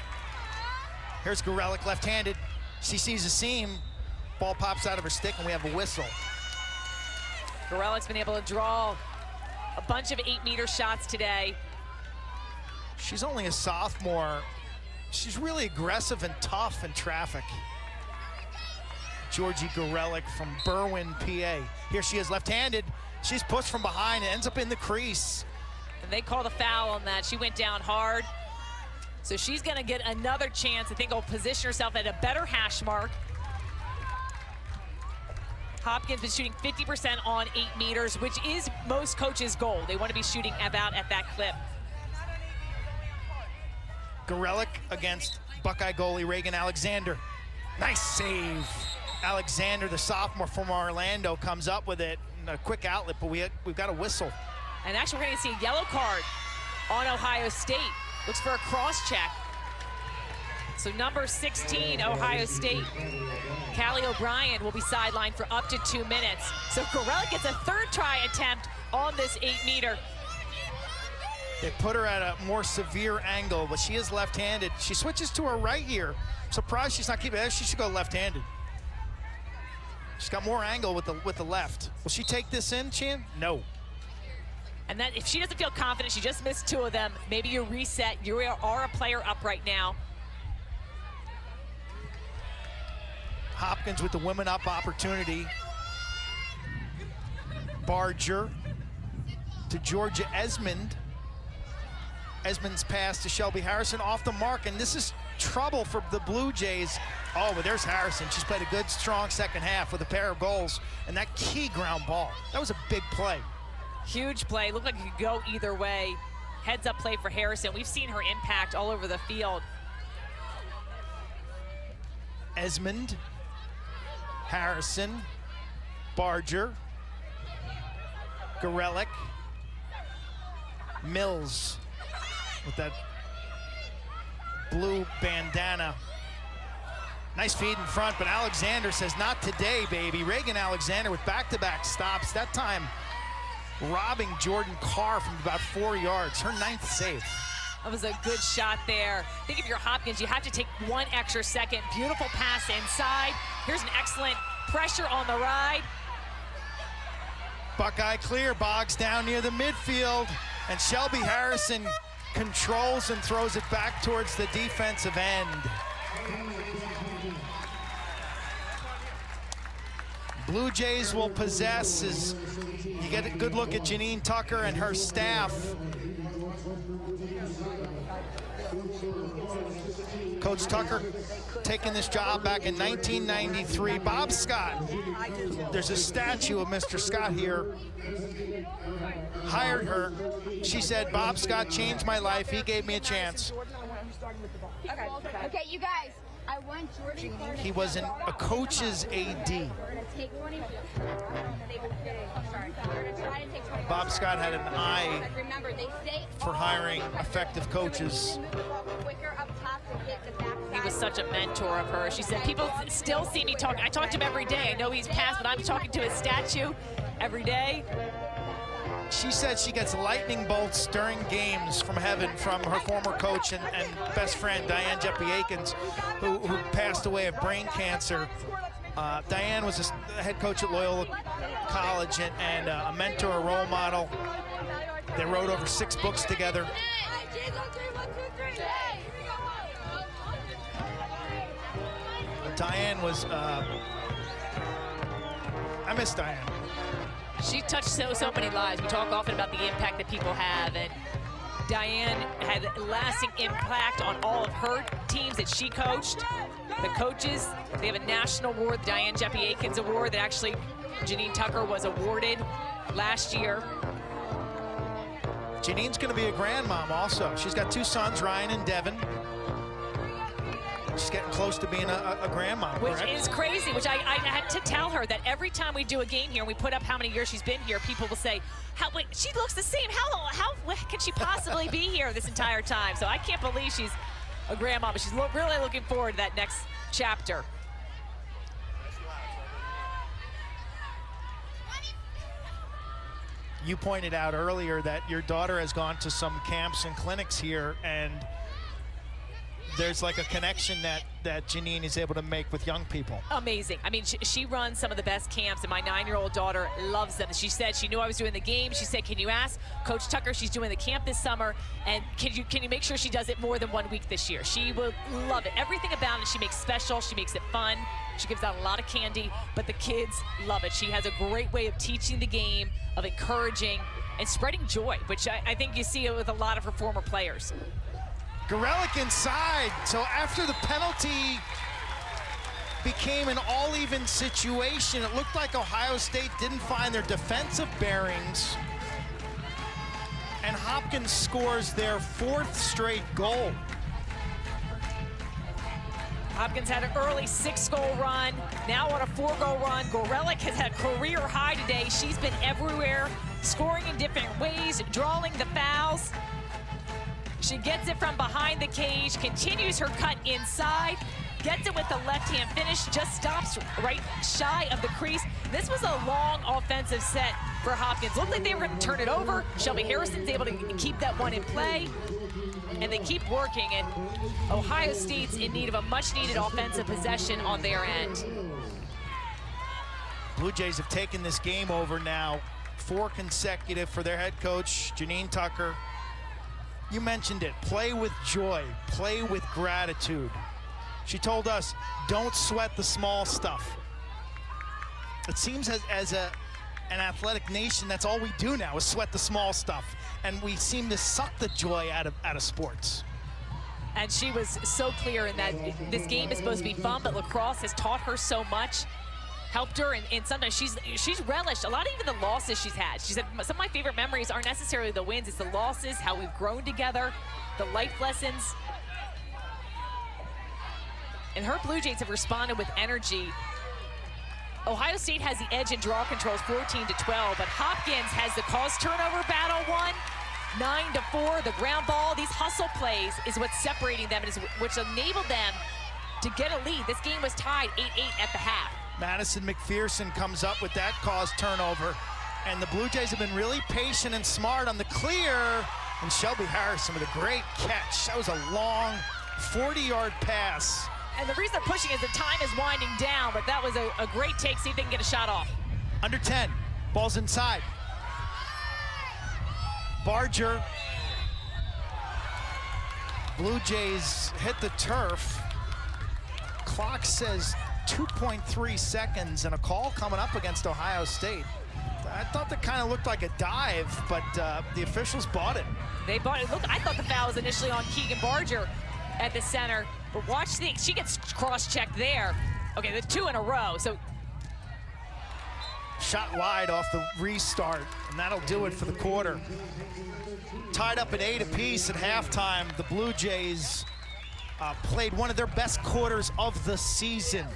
S1: Here's Gorelick left-handed. She sees a seam. Ball pops out of her stick, and we have a whistle.
S2: Gorelick's been able to draw a bunch of 8-meter shots today.
S1: She's only a sophomore. She's really aggressive and tough in traffic. Georgie Gorelick from Berwyn, PA. Here she is left-handed. She's pushed from behind and ends up in the crease.
S2: And they call the foul on that. She went down hard. So she's gonna get another chance. I think will position herself at a better hash mark. Hopkins been shooting 50% on 8 meters, which is most coaches' goal. They want to be shooting about at that clip.
S1: Gorelick against Buckeye goalie Reagan Alexander. Nice save. Alexander, the sophomore from Orlando, comes up with it. A quick outlet, but we've got a whistle.
S2: And actually, we're going to see a yellow card on Ohio State. Looks for a cross-check. So number 16, Ohio State, Callie O'Brien, will be sidelined for up to 2 minutes. So Gorelick gets a third try attempt on this 8-meter.
S1: They put her at a more severe angle, but she is left-handed. She switches to her right here. Surprised she's not keeping it. She should go left-handed. She's got more angle with the left. Will she take this in, Chan? No.
S2: And that if she doesn't feel confident, she just missed 2 of them, maybe you reset. You are a player up right now.
S1: Hopkins with the women up opportunity. Barger to Georgia Esmond. Esmond's pass to Shelby Harrison off the mark, and this is trouble for the Blue Jays. Oh, but there's Harrison. She's played a good, strong second half with a pair of goals, and that key ground ball. That was a big play.
S2: Huge play. Looked like it could go either way. Heads up play for Harrison. We've seen her impact all over the field.
S1: Esmond, Harrison, Barger, Gorelick, Mills with that blue bandana. Nice feed in front, but Alexander says, not today, baby. Reagan Alexander with back-to-back stops, that time robbing Jordan Carr from about 4 yards, her 9th save.
S2: That was a good shot there. I think if you're Hopkins, you have to take 1 extra second. Beautiful pass inside. Here's an excellent pressure on the ride.
S1: Buckeye clear, Boggs down near the midfield, and Shelby Harrison controls and throws it back towards the defensive end. Blue Jays will possess as you get a good look at Janine Tucker and her staff. Coach Tucker taking this job back in 1993. Bob Scott, there's a statue of Mr. Scott here, hired her. She said, Bob Scott changed my life. He gave me a chance.
S11: Okay, you guys, I want Jordan Clark.
S1: He was a coach's AD. Bob Scott had an eye for hiring effective coaches.
S2: He was such a mentor of hers. She said, people still see me talk. I talk to him every day. I know he's passed, but I'm talking to his statue every day.
S1: She said she gets lightning bolts during games from heaven from her former coach and best friend, Diane Jeppe-Akins, who passed away of brain cancer. Diane was a head coach at Loyola College and a mentor, a role model. They wrote over 6 books together. Diane was, I miss Diane.
S2: She touched so many lives. We talk often about the impact that people have, and Diane had a lasting impact on all of her teams that she coached. The coaches, they have a national award, the Diane Jeppe-Akins Award, that actually Janine Tucker was awarded last year.
S1: Janine's gonna be a grandmom also. She's got 2 sons, Ryan and Devin. She's getting close to being a grandma,
S2: Which
S1: correct?
S2: is crazy, which I had to tell her that every time we do a game here and we put up how many years she's been here, people will say, wait, she looks the same. How can she possibly be here this entire time? So I can't believe she's a grandma, but she's really looking forward to that next chapter.
S1: You pointed out earlier that your daughter has gone to some camps and clinics here, and there's like a connection that Janine is able to make with young people.
S2: Amazing. I mean, she runs some of the best camps, and my 9-year-old daughter loves them. She said she knew I was doing the game. She said, can you ask Coach Tucker, she's doing the camp this summer, and can you make sure she does it more than 1 week this year? She will love it. Everything about it she makes special. She makes it fun. She gives out a lot of candy, but the kids love it. She has a great way of teaching the game, of encouraging, and spreading joy, which I think you see it with a lot of her former players.
S1: Gorelick inside, so after the penalty became an all-even situation, it looked like Ohio State didn't find their defensive bearings, and Hopkins scores their 4th straight goal.
S2: Hopkins had an early 6-goal run, now on a 4-goal run. Gorelick has had a career high today. She's been everywhere, scoring in different ways, drawing the fouls. She gets it from behind the cage, continues her cut inside, gets it with the left-hand finish, just stops right shy of the crease. This was a long offensive set for Hopkins. Looked like they were going to turn it over. Shelby Harrison's able to keep that one in play, and they keep working, and Ohio State's in need of a much-needed offensive possession on their end.
S1: Blue Jays have taken this game over now 4 consecutive for their head coach, Janine Tucker. You mentioned it, play with joy, play with gratitude. She told us, don't sweat the small stuff. It seems as an athletic nation, that's all we do now is sweat the small stuff. And we seem to suck the joy out of sports.
S2: And she was so clear in that this game is supposed to be fun, but lacrosse has taught her so much, helped her, and sometimes she's relished a lot of even the losses she's had. She said, some of my favorite memories aren't necessarily the wins, it's the losses, how we've grown together, the life lessons. And her Blue Jays have responded with energy. Ohio State has the edge in draw controls 14-12, but Hopkins has the cause turnover battle won 9-4. The ground ball, these hustle plays is what's separating them, which enabled them to get a lead. This game was tied 8-8 at the half.
S1: Madison McPherson comes up with that cause turnover, and the Blue Jays have been really patient and smart on the clear, and Shelby Harrison with a great catch. That was a long 40-yard pass.
S2: And the reason they're pushing is the time is winding down, but that was a great take. See if they can get a shot off.
S1: Under 10, ball's inside. Barger. Blue Jays hit the turf. Clock says 2.3 seconds and a call coming up against Ohio State. I thought that kind of looked like a dive, but the officials bought it.
S2: They bought it. Look, I thought the foul was initially on Keegan Barger at the center, but watch she gets cross-checked there. Okay, the 2 in a row, so.
S1: Shot wide off the restart, and that'll do it for the quarter. Tied up at 8 apiece at halftime. The Blue Jays played one of their best quarters of the season.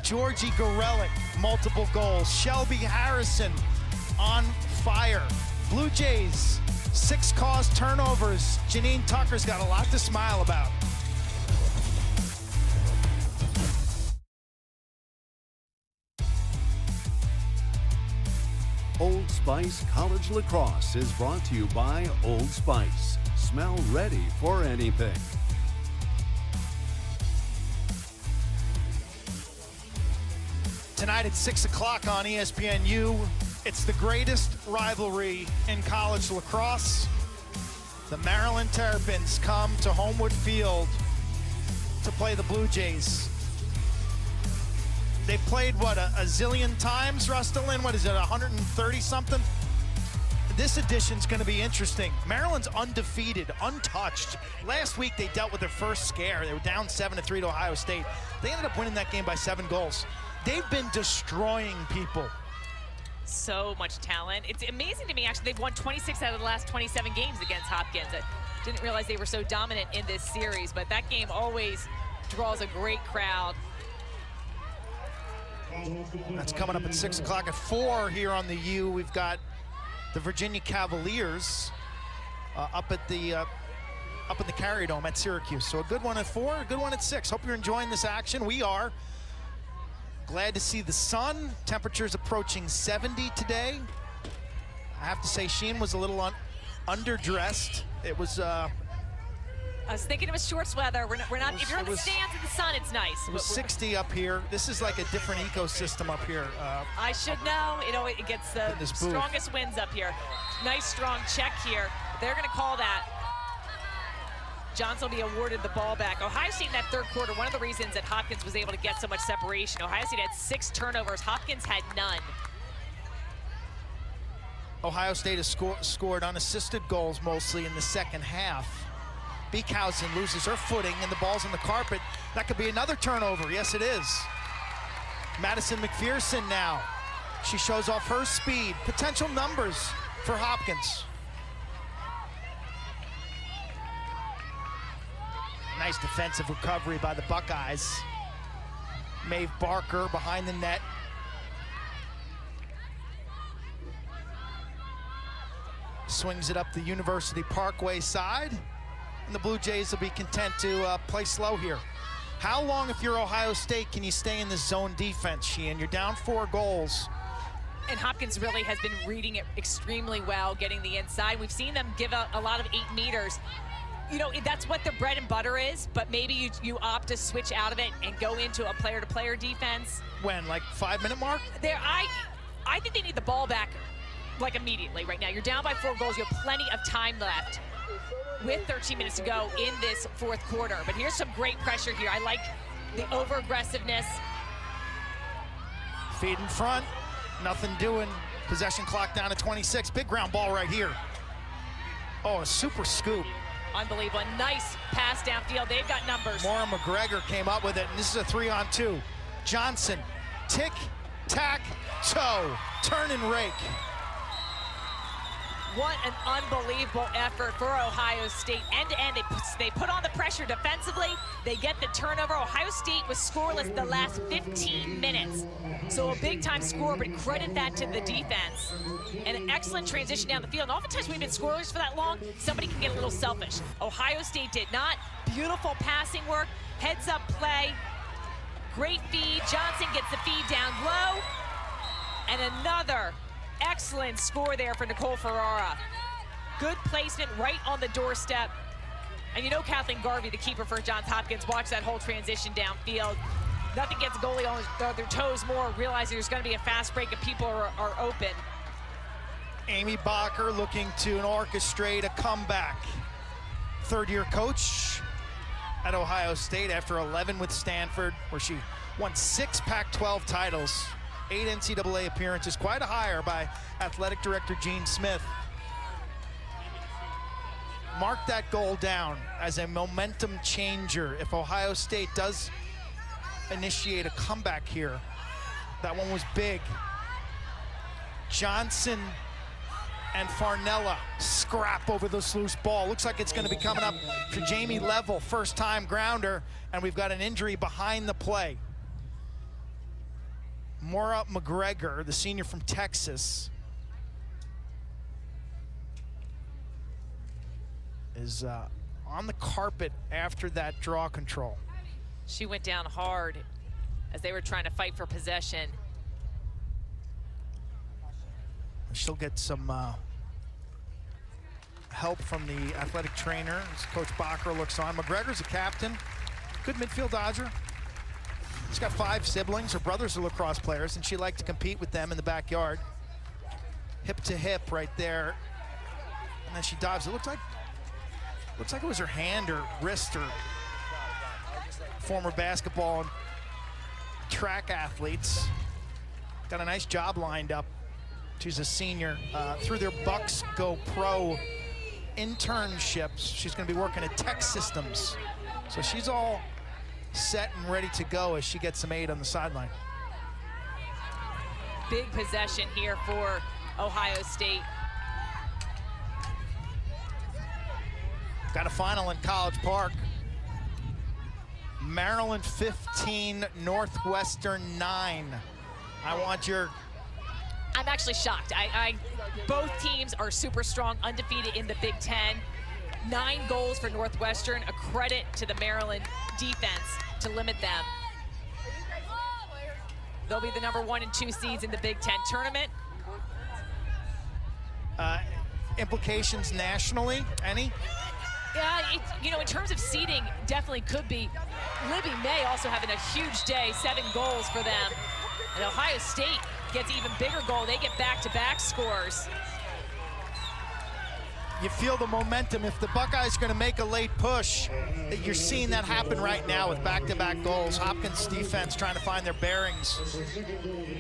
S1: Georgie Gorelick, multiple goals. Shelby Harrison on fire. Blue Jays, 6 caused turnovers. Janine Tucker's got a lot to smile about.
S3: Old Spice College Lacrosse is brought to you by Old Spice. Smell ready for anything.
S1: Tonight at 6 o'clock on ESPNU, it's the greatest rivalry in college lacrosse. The Maryland Terrapins come to Homewood Field to play the Blue Jays. They've played, what, a zillion times, Rustalin? What is it, 130-something? This edition's going to be interesting. Maryland's undefeated, untouched. Last week, they dealt with their first scare. They were down 7-3 to Ohio State. They ended up winning that game by 7 goals. They've been destroying people.
S2: So much talent. It's amazing to me, actually. They've won 26 out of the last 27 games against Hopkins. I didn't realize they were so dominant in this series, but that game always draws a great crowd.
S1: That's coming up at 6 o'clock. At 4 here on the U, we've got the Virginia Cavaliers up in the Carrier Dome at Syracuse. So a good one at 4, a good one at 6. Hope you're enjoying this action. We are. Glad to see the sun. Temperatures approaching 70 today. I have to say, Sheen was a little underdressed. It was.
S2: I was thinking it was shorts weather. We're not. If you're in the stands in the sun, it's nice.
S1: It was 60 up here. This is like a different ecosystem up here.
S2: I should know. You know, it gets the strongest winds up here. Nice strong check here. They're going to call that. Johnson will be awarded the ball back. Ohio State in that third quarter, one of the reasons that Hopkins was able to get so much separation. Ohio State had 6 turnovers. Hopkins had none.
S1: Ohio State has scored unassisted goals mostly in the second half. Beekhausen loses her footing and the ball's on the carpet. That could be another turnover. Yes, it is. Madison McPherson now. She shows off her speed. Potential numbers for Hopkins. Nice defensive recovery by the Buckeyes. Maeve Barker behind the net. Swings it up the University Parkway side. And the Blue Jays will be content to play slow here. How long, if you're Ohio State, can you stay in this zone defense, Sheehan? You're down 4 goals.
S2: And Hopkins really has been reading it extremely well, getting the inside. We've seen them give out a lot of 8 meters. You know, that's what their bread and butter is, but maybe you opt to switch out of it and go into a player-to-player defense.
S1: When, like 5-minute mark?
S2: I I think they need the ball back like immediately right now. You're down by 4 goals. You have plenty of time left with 13 minutes to go in this fourth quarter. But here's some great pressure here. I like the over-aggressiveness.
S1: Feed in front, nothing doing. Possession clock down to 26. Big ground ball right here. Oh, a super scoop.
S2: Unbelievable. A nice pass downfield. They've got numbers.
S1: Maura McGregor came up with it, and this is a 3-on-2. Johnson, tick, tack, toe, turn and rake.
S2: What an unbelievable effort for Ohio State. End-to-end, they put on the pressure defensively. They get the turnover. Ohio State was scoreless the last 15 minutes. So a big-time score, but credit that to the defense. And an excellent transition down the field. And oftentimes we've been scoreless for that long, somebody can get a little selfish. Ohio State did not. Beautiful passing work, heads-up play, great feed. Johnson gets the feed down low. And another excellent score there for Nicole Ferrara. Good placement right on the doorstep. And you know Kathleen Garvey, the keeper for Johns Hopkins, watched that whole transition downfield. Nothing gets a goalie on their toes more, realizing there's going to be a fast break and people are open.
S1: Amy Bacher looking to orchestrate a comeback. Third-year coach at Ohio State after 11 with Stanford, where she won 6 Pac-12 titles. 8 NCAA appearances, quite a hire by athletic director Gene Smith. Mark that goal down as a momentum changer. If Ohio State does initiate a comeback here, that one was big. Johnson and Farnella scrap over this loose ball. Looks like it's going to be coming up for Jamie Level, first-time grounder, and we've got an injury behind the play. Maura McGregor, the senior from Texas, is on the carpet after that draw control.
S2: She went down hard as they were trying to fight for possession.
S1: She'll get some help from the athletic trainer as Coach Bacher looks on. McGregor's a captain, good midfield dodger. She's got 5 siblings. Her brothers are lacrosse players, and she liked to compete with them in the backyard. Hip to hip right there. And then she dives. It looks like it was her hand or wrist or former basketball and track athletes. Got a nice job lined up. She's a senior. Through their Bucks Go Pro internships, she's going to be working at Tech Systems. So she's all set and ready to go as she gets some aid on the sideline.
S2: Big possession here for Ohio State.
S1: Got a final in College Park. Maryland 15, Northwestern 9. I want your...
S2: I'm actually shocked. Both teams are super strong, undefeated in the Big Ten. 9 goals for Northwestern, a credit to the Maryland defense to limit them. They'll be the number 1 and 2 seeds in the Big Ten tournament.
S1: Implications nationally, any?
S2: Yeah, you know, in terms of seeding, definitely could be. Libby May also having a huge day, 7 goals for them. And Ohio State gets even bigger goal. They get back-to-back scores.
S1: You feel the momentum. If the Buckeyes are going to make a late push, you're seeing that happen right now with back-to-back goals. Hopkins defense trying to find their bearings.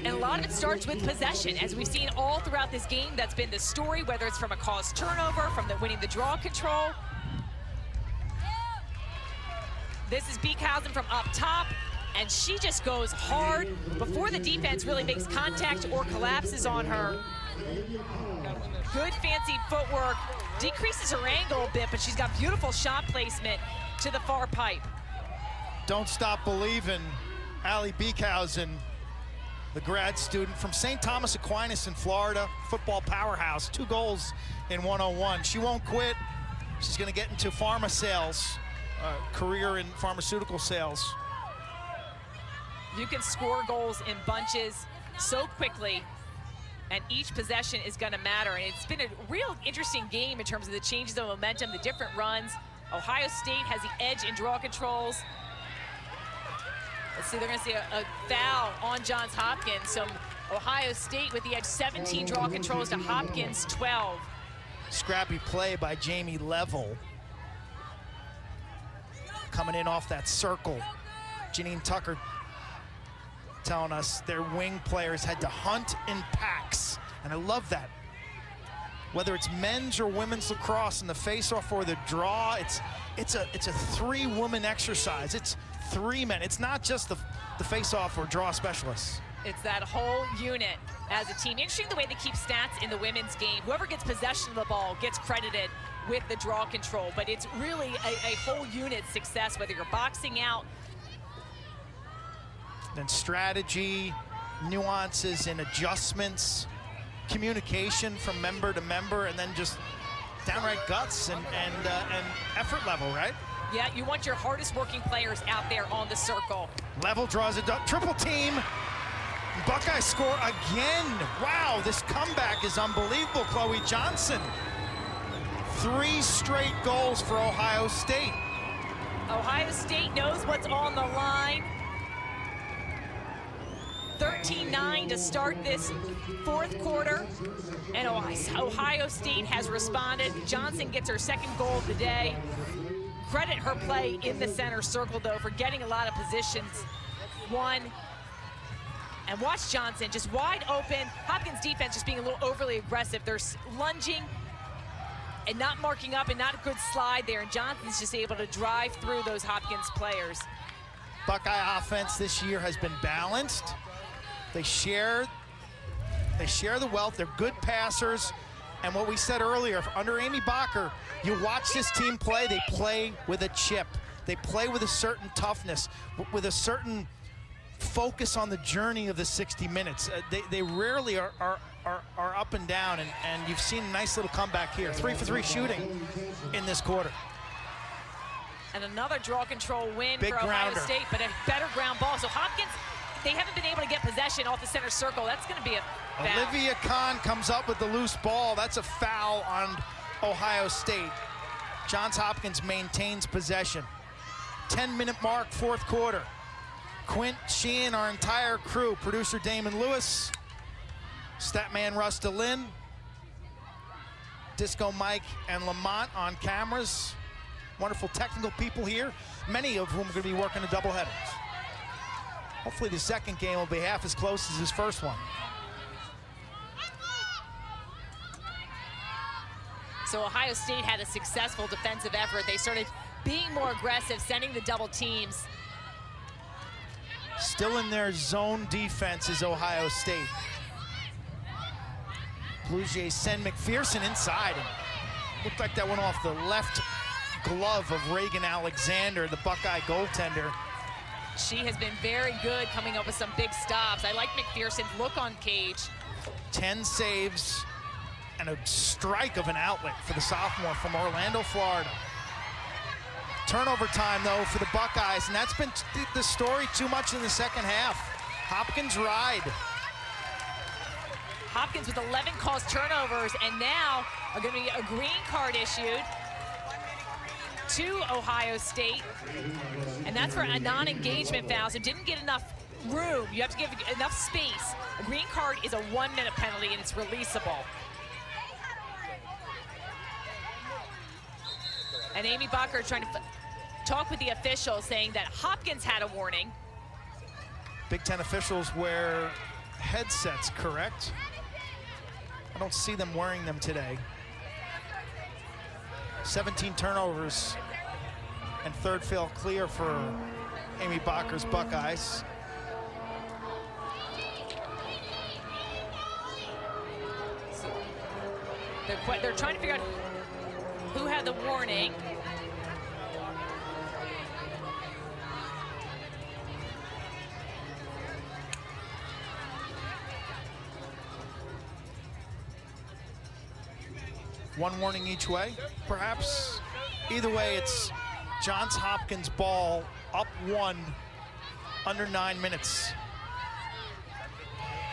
S2: And a lot of it starts with possession. As we've seen all throughout this game, that's been the story, whether it's from a caused turnover, from the winning the draw control. This is Beekhausen from up top, and she just goes hard before the defense really makes contact or collapses on her. Good fancy footwork, decreases her angle a bit, but she's got beautiful shot placement to the far pipe.
S1: Don't stop believing. Allie Beekhausen, the grad student from St. Thomas Aquinas in Florida, football powerhouse, 2 goals in 101. She won't quit. She's going to get into pharma sales, career in pharmaceutical sales.
S2: You can score goals in bunches so quickly, and each possession is going to matter. And it's been a real interesting game in terms of the changes of momentum, the different runs. Ohio State has the edge in draw controls. Let's see, they're going to see a foul on Johns Hopkins. So Ohio State with the edge, 17 draw controls to Hopkins 12.
S1: Scrappy play by Jamie Level. Coming in off that circle. Janine Tucker telling us their wing players had to hunt in packs, and I love that. Whether it's men's or women's lacrosse in the face-off or the draw, it's a 3-woman exercise. It's 3 men. It's not just the face-off or draw specialists.
S2: It's that whole unit as a team. Interesting the way they keep stats in the women's game. Whoever gets possession of the ball gets credited with the draw control, but it's really a whole unit success, whether you're boxing out.
S1: Then strategy, nuances and adjustments, communication from member to member, and then just downright guts and effort level, right?
S2: Yeah, you want your hardest working players out there on the circle.
S1: Level draws a triple team. Buckeyes score again. Wow, this comeback is unbelievable, Chloe Johnson. 3 straight goals for Ohio State.
S2: Ohio State knows what's on the line. 13-9 to start this 4th quarter, and Ohio State has responded. Johnson gets her 2nd goal of the day. Credit her play in the center circle, though, for getting a lot of positions won. And watch Johnson just wide open. Hopkins defense just being a little overly aggressive. They're lunging and not marking up, and not a good slide there, and Johnson's just able to drive through those Hopkins players.
S1: Buckeye offense this year has been balanced. They share the wealth. They're good passers. And what we said earlier, under Amy Bacher, you watch this team play, they play with a chip. They play with a certain toughness, with a certain focus on the journey of the 60 minutes. They rarely are up and down, and you've seen a nice little comeback here. 3-for-3 shooting in this quarter.
S2: And another draw control win
S1: Big
S2: for Ohio
S1: grounder.
S2: State, but a better ground ball. So Hopkins, they haven't been able to get possession off the center circle. That's going to be a foul.
S1: Olivia Kahn comes up with the loose ball. That's a foul on Ohio State. Johns Hopkins maintains possession. 10-minute mark, 4th quarter. Quint, Sheehan, our entire crew, producer Damon Lewis, Statman Rusta Lynn, Disco Mike and Lamont on cameras. Wonderful technical people here, many of whom are going to be working a doubleheader. Hopefully the 2nd game will be half as close as his 1st one.
S2: So Ohio State had a successful defensive effort. They started being more aggressive, sending the double teams.
S1: Still in their zone defense is Ohio State. Blue Jays send McPherson inside. And looked like that went off the left glove of Reagan Alexander, the Buckeye goaltender.
S2: She has been very good coming up with some big stops. I like McPherson's look on cage.
S1: 10 saves and a strike of an outlet for the sophomore from Orlando, Florida. Turnover time, though, for the Buckeyes, and that's been the story too much in the 2nd half. Hopkins ride.
S2: Hopkins with 11 caused turnovers, and now are going to be a green card issued to Ohio State, and that's for a non-engagement foul, so didn't get enough room. You have to give enough space. A green card is a 1-minute penalty, and it's releasable. And Amy Bacher trying to talk with the officials, saying that Hopkins had a warning.
S1: Big Ten officials wear headsets, correct? I don't see them wearing them today. 17 turnovers and 3rd field clear for Amy Bacher's Buckeyes.
S2: They're trying to figure out who had the warning.
S1: One warning each way, perhaps. Either way, it's Johns Hopkins ball, up 1, under 9 minutes.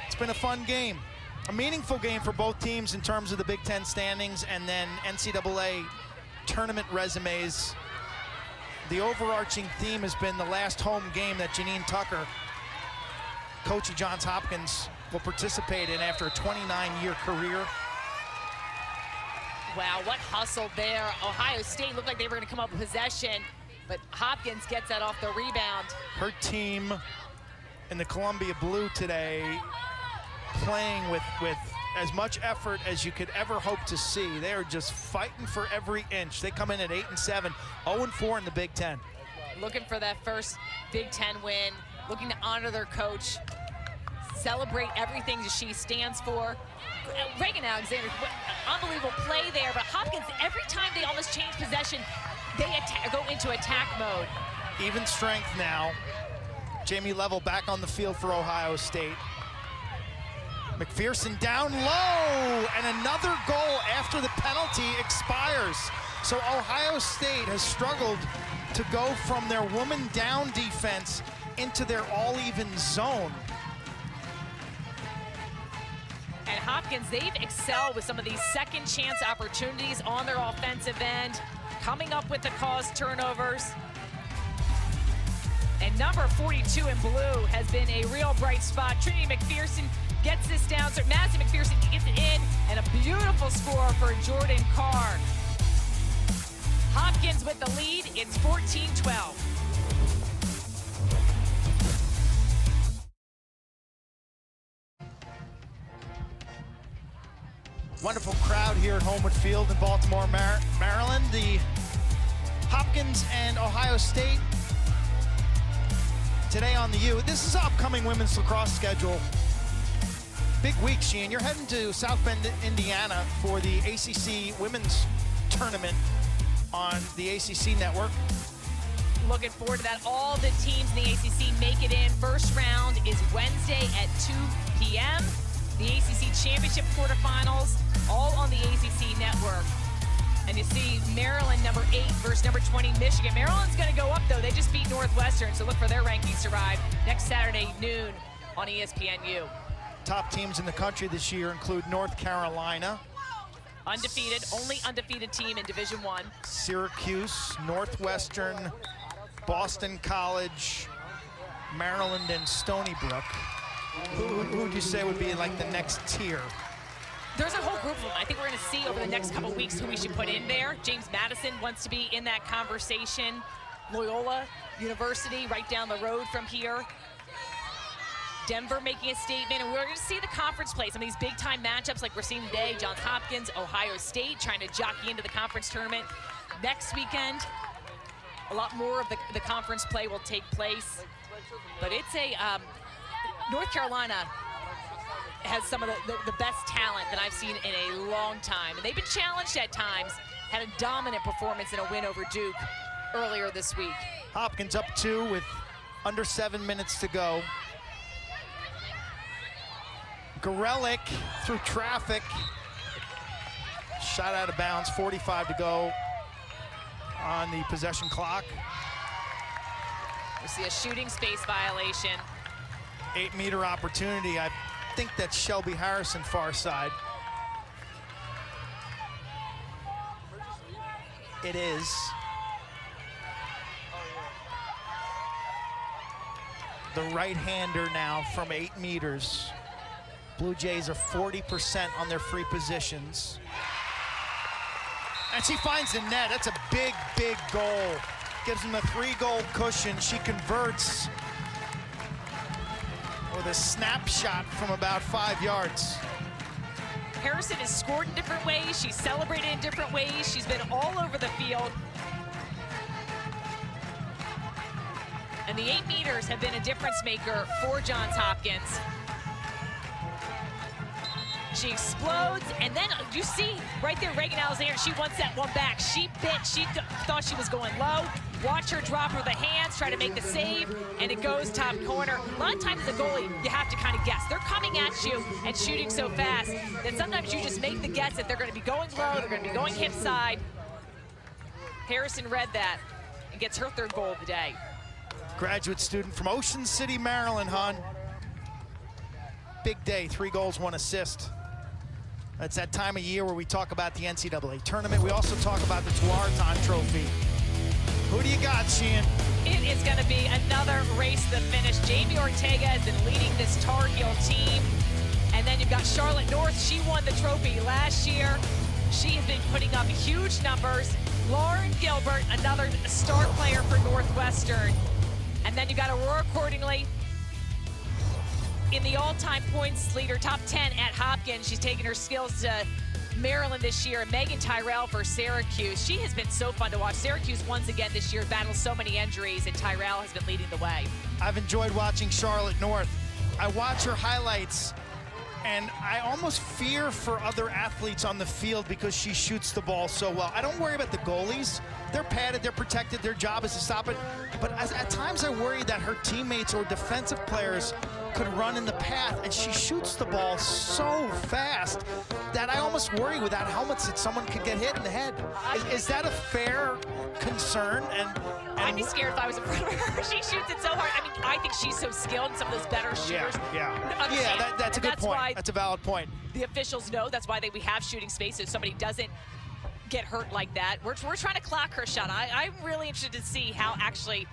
S1: It's been a fun game, a meaningful game for both teams in terms of the Big Ten standings and then NCAA tournament resumes. The overarching theme has been the last home game that Janine Tucker, coach of Johns Hopkins, will participate in after a 29-year career.
S2: Wow, what hustle there. Ohio State looked like they were going to come up with possession, but Hopkins gets that off the rebound.
S1: Her team in the Columbia Blue today playing with as much effort as you could ever hope to see. They are just fighting for every inch. They come in at 8-7, 0-4 in the Big Ten.
S2: Looking for that first Big Ten win, looking to honor their coach, celebrate everything that she stands for. Reagan Alexander, unbelievable play there, but Hopkins, every time they almost change possession, they go into attack mode.
S1: Even strength now. Jamie Level back on the field for Ohio State. McPherson down low, and another goal after the penalty expires. So Ohio State has struggled to go from their woman down defense into their all-even zone.
S2: And Hopkins, they've excelled with some of these second chance opportunities on their offensive end, coming up with the caused turnovers. And number 42 in blue has been a real bright spot. Trinity McPherson gets this down, so Madison McPherson gets it in, and a beautiful score for Jordan Carr. Hopkins with the lead, it's 14-12.
S1: Wonderful crowd here at Homewood Field in Baltimore, Maryland. The Hopkins and Ohio State today on the U. This is the upcoming women's lacrosse schedule. Big week, Sheehan. You're heading to South Bend, Indiana for the ACC Women's Tournament on the ACC Network.
S2: Looking forward to that. All the teams in the ACC make it in. First round is Wednesday at 2 p.m. The ACC Championship quarterfinals, all on the ACC Network. And you see Maryland, number 8 versus number 20, Michigan. Maryland's going to go up, though. They just beat Northwestern, so look for their rankings to arrive next Saturday noon on ESPNU.
S1: Top teams in the country this year include North Carolina.
S2: Undefeated, only undefeated team in Division I.
S1: Syracuse, Northwestern, Boston College, Maryland, and Stony Brook. Who would you say would be like the next tier?
S2: There's a whole group of them. I think we're going to see over the next couple of weeks who we should put in there. James Madison wants to be in that conversation. Loyola University, right down the road from here. Denver making a statement, and we're going to see the conference play. Some of these big-time matchups like we're seeing today, Johns Hopkins, Ohio State trying to jockey into the conference tournament. Next weekend, a lot more of the conference play will take place. But it's a, North Carolina has some of the best talent that I've seen in a long time. And they've been challenged at times, had a dominant performance in a win over Duke earlier this week.
S1: Hopkins up 2 with under 7 minutes to go. Gorelick through traffic. Shot out of bounds, 45 to go on the possession clock.
S2: We see a shooting space violation.
S1: 8-meter opportunity. I think that's Shelby Harrison, far side. It is. The right-hander now from 8 meters. Blue Jays are 40% on their free positions. And she finds the net. That's a big, big goal. Gives them a 3-goal cushion. She converts with a snapshot from about 5 yards.
S2: Harrison has scored in different ways. She's celebrated in different ways. She's been all over the field. And the 8 meters have been a difference maker for Johns Hopkins. She explodes, and then you see right there, Reagan Alexander, she wants that one back. She bit, she thought she was going low. Watch her drop her the hands, try to make the save, and it goes top corner. A lot of times as a goalie, you have to kind of guess. They're coming at you and shooting so fast that sometimes you just make the guess that they're going to be going low, they're going to be going hip side. Harrison read that and gets her 3rd goal of the day.
S1: Graduate student from Ocean City, Maryland, hon. Big day, 3 goals, 1 assist. It's that time of year where we talk about the NCAA tournament. We also talk about the Tualatin Trophy. Who do you got, Sheehan?
S2: It is going to be another race to the finish. Jamie Ortega has been leading this Tar Heel team. And then you've got Charlotte North. She won the trophy last year. She has been putting up huge numbers. Lauren Gilbert, another star player for Northwestern. And then you got Aurora Cordingley in the all-time points leader, top 10 at Hopkins. She's taken her skills to Maryland this year. And Megan Tyrell for Syracuse. She has been so fun to watch. Syracuse once again this year battled so many injuries, and Tyrell has been leading the way.
S1: I've enjoyed watching Charlotte North. I watch her highlights, and I almost fear for other athletes on the field because she shoots the ball so well. I don't worry about the goalies. They're padded, they're protected, their job is to stop it. But at times I worry that her teammates or defensive players could run in the path, and she shoots the ball so fast that I almost worry without helmets that someone could get hit in the head. Is that a fair concern? And
S2: I'd be scared if I was in front of her. She shoots it so hard. I mean, I think she's so skilled in some of those better shooters.
S1: That's a good point. That's a valid point.
S2: The officials know that's why we have shooting space so somebody doesn't get hurt like that. We're trying to clock her shot. I'm really interested to see how actually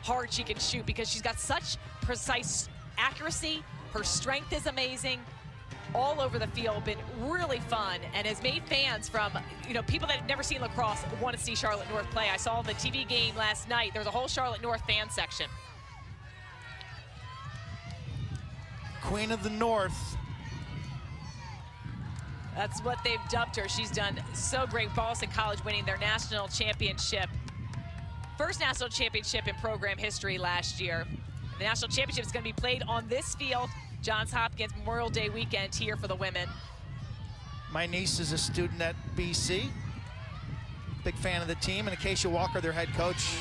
S2: hard she can shoot because she's got such precise accuracy. Her strength is amazing. All over the field, been really fun, and has made fans from, people that have never seen lacrosse want to see Charlotte North play. I saw the TV game last night. There's a whole Charlotte North fan section.
S1: Queen of the North.
S2: That's what they've dubbed her. She's done so great. Boston College winning their national championship. First national championship in program history last year. The national championship is going to be played on this field, Johns Hopkins Memorial Day weekend here for the women.
S1: My niece is a student at BC. Big fan of the team. And Acacia Walker, their head coach.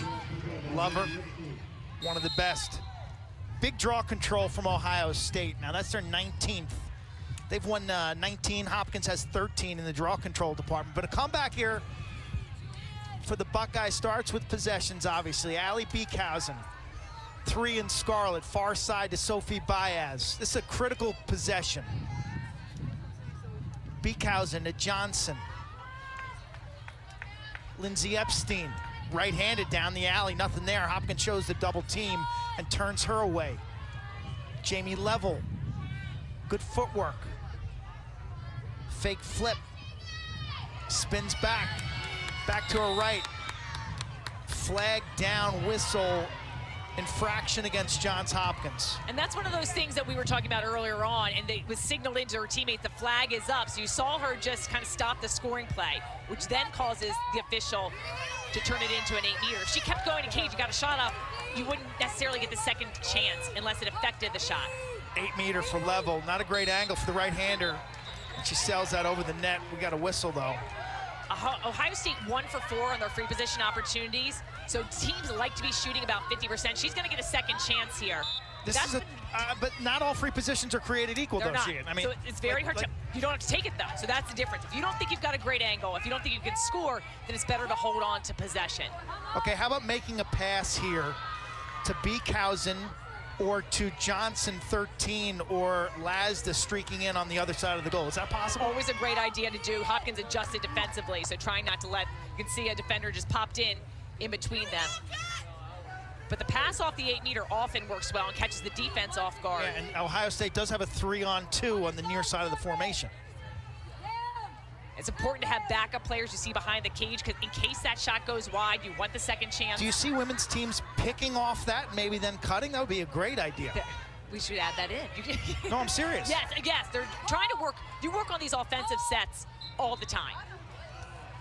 S1: Love her. One of the best. Big draw control from Ohio State. Now that's their 19th. They've won 19. Hopkins has 13 in the draw control department. But a comeback here for the Buckeyes starts with possessions, obviously. Allie Beekhausen, 3 in scarlet, far side to Sophie Baez. This is a critical possession. Beekhausen to Johnson. Lindsay Epstein, right-handed down the alley, nothing there. Hopkins shows the double team and turns her away. Jamie Level, good footwork. Fake flip, spins back to her right. Flag down, whistle, infraction against Johns Hopkins.
S2: And that's one of those things that we were talking about earlier on, and it was signaled into her teammate, the flag is up. So you saw her just kind of stop the scoring play, which then causes the official to turn it into an 8-meter. If she kept going to cage, you got a shot off, you wouldn't necessarily get the second chance unless it affected the shot.
S1: 8-meter for Level, not a great angle for the right-hander. And she sails that over the net. We got a whistle though.
S2: Ohio State 1 for 4 on their free position opportunities. So teams like to be shooting about 50%. She's going to get a second chance here.
S1: But not all free positions are created equal, though, Sheehan. I mean,
S2: so it's very hard to. You don't have to take it though. So that's the difference. If you don't think you've got a great angle, if you don't think you can score, then it's better to hold on to possession.
S1: Okay, how about making a pass here to Beekhausen or to Johnson 13 or Lazda streaking in on the other side of the goal? Is that possible?
S2: Always a great idea to do. Hopkins adjusted defensively, so trying not to let, you can see a defender just popped in between them. But the pass off the 8-meter often works well and catches the defense off guard.
S1: Yeah, and Ohio State does have a 3-on-2 on the near side of the formation.
S2: It's important to have backup players you see behind the cage, because in case that shot goes wide, you want the second chance.
S1: Do you see women's teams picking off that, maybe then cutting? That would be a great idea.
S2: We should add that in.
S1: No, I'm serious.
S2: Yes, they're trying to work. You work on these offensive sets all the time.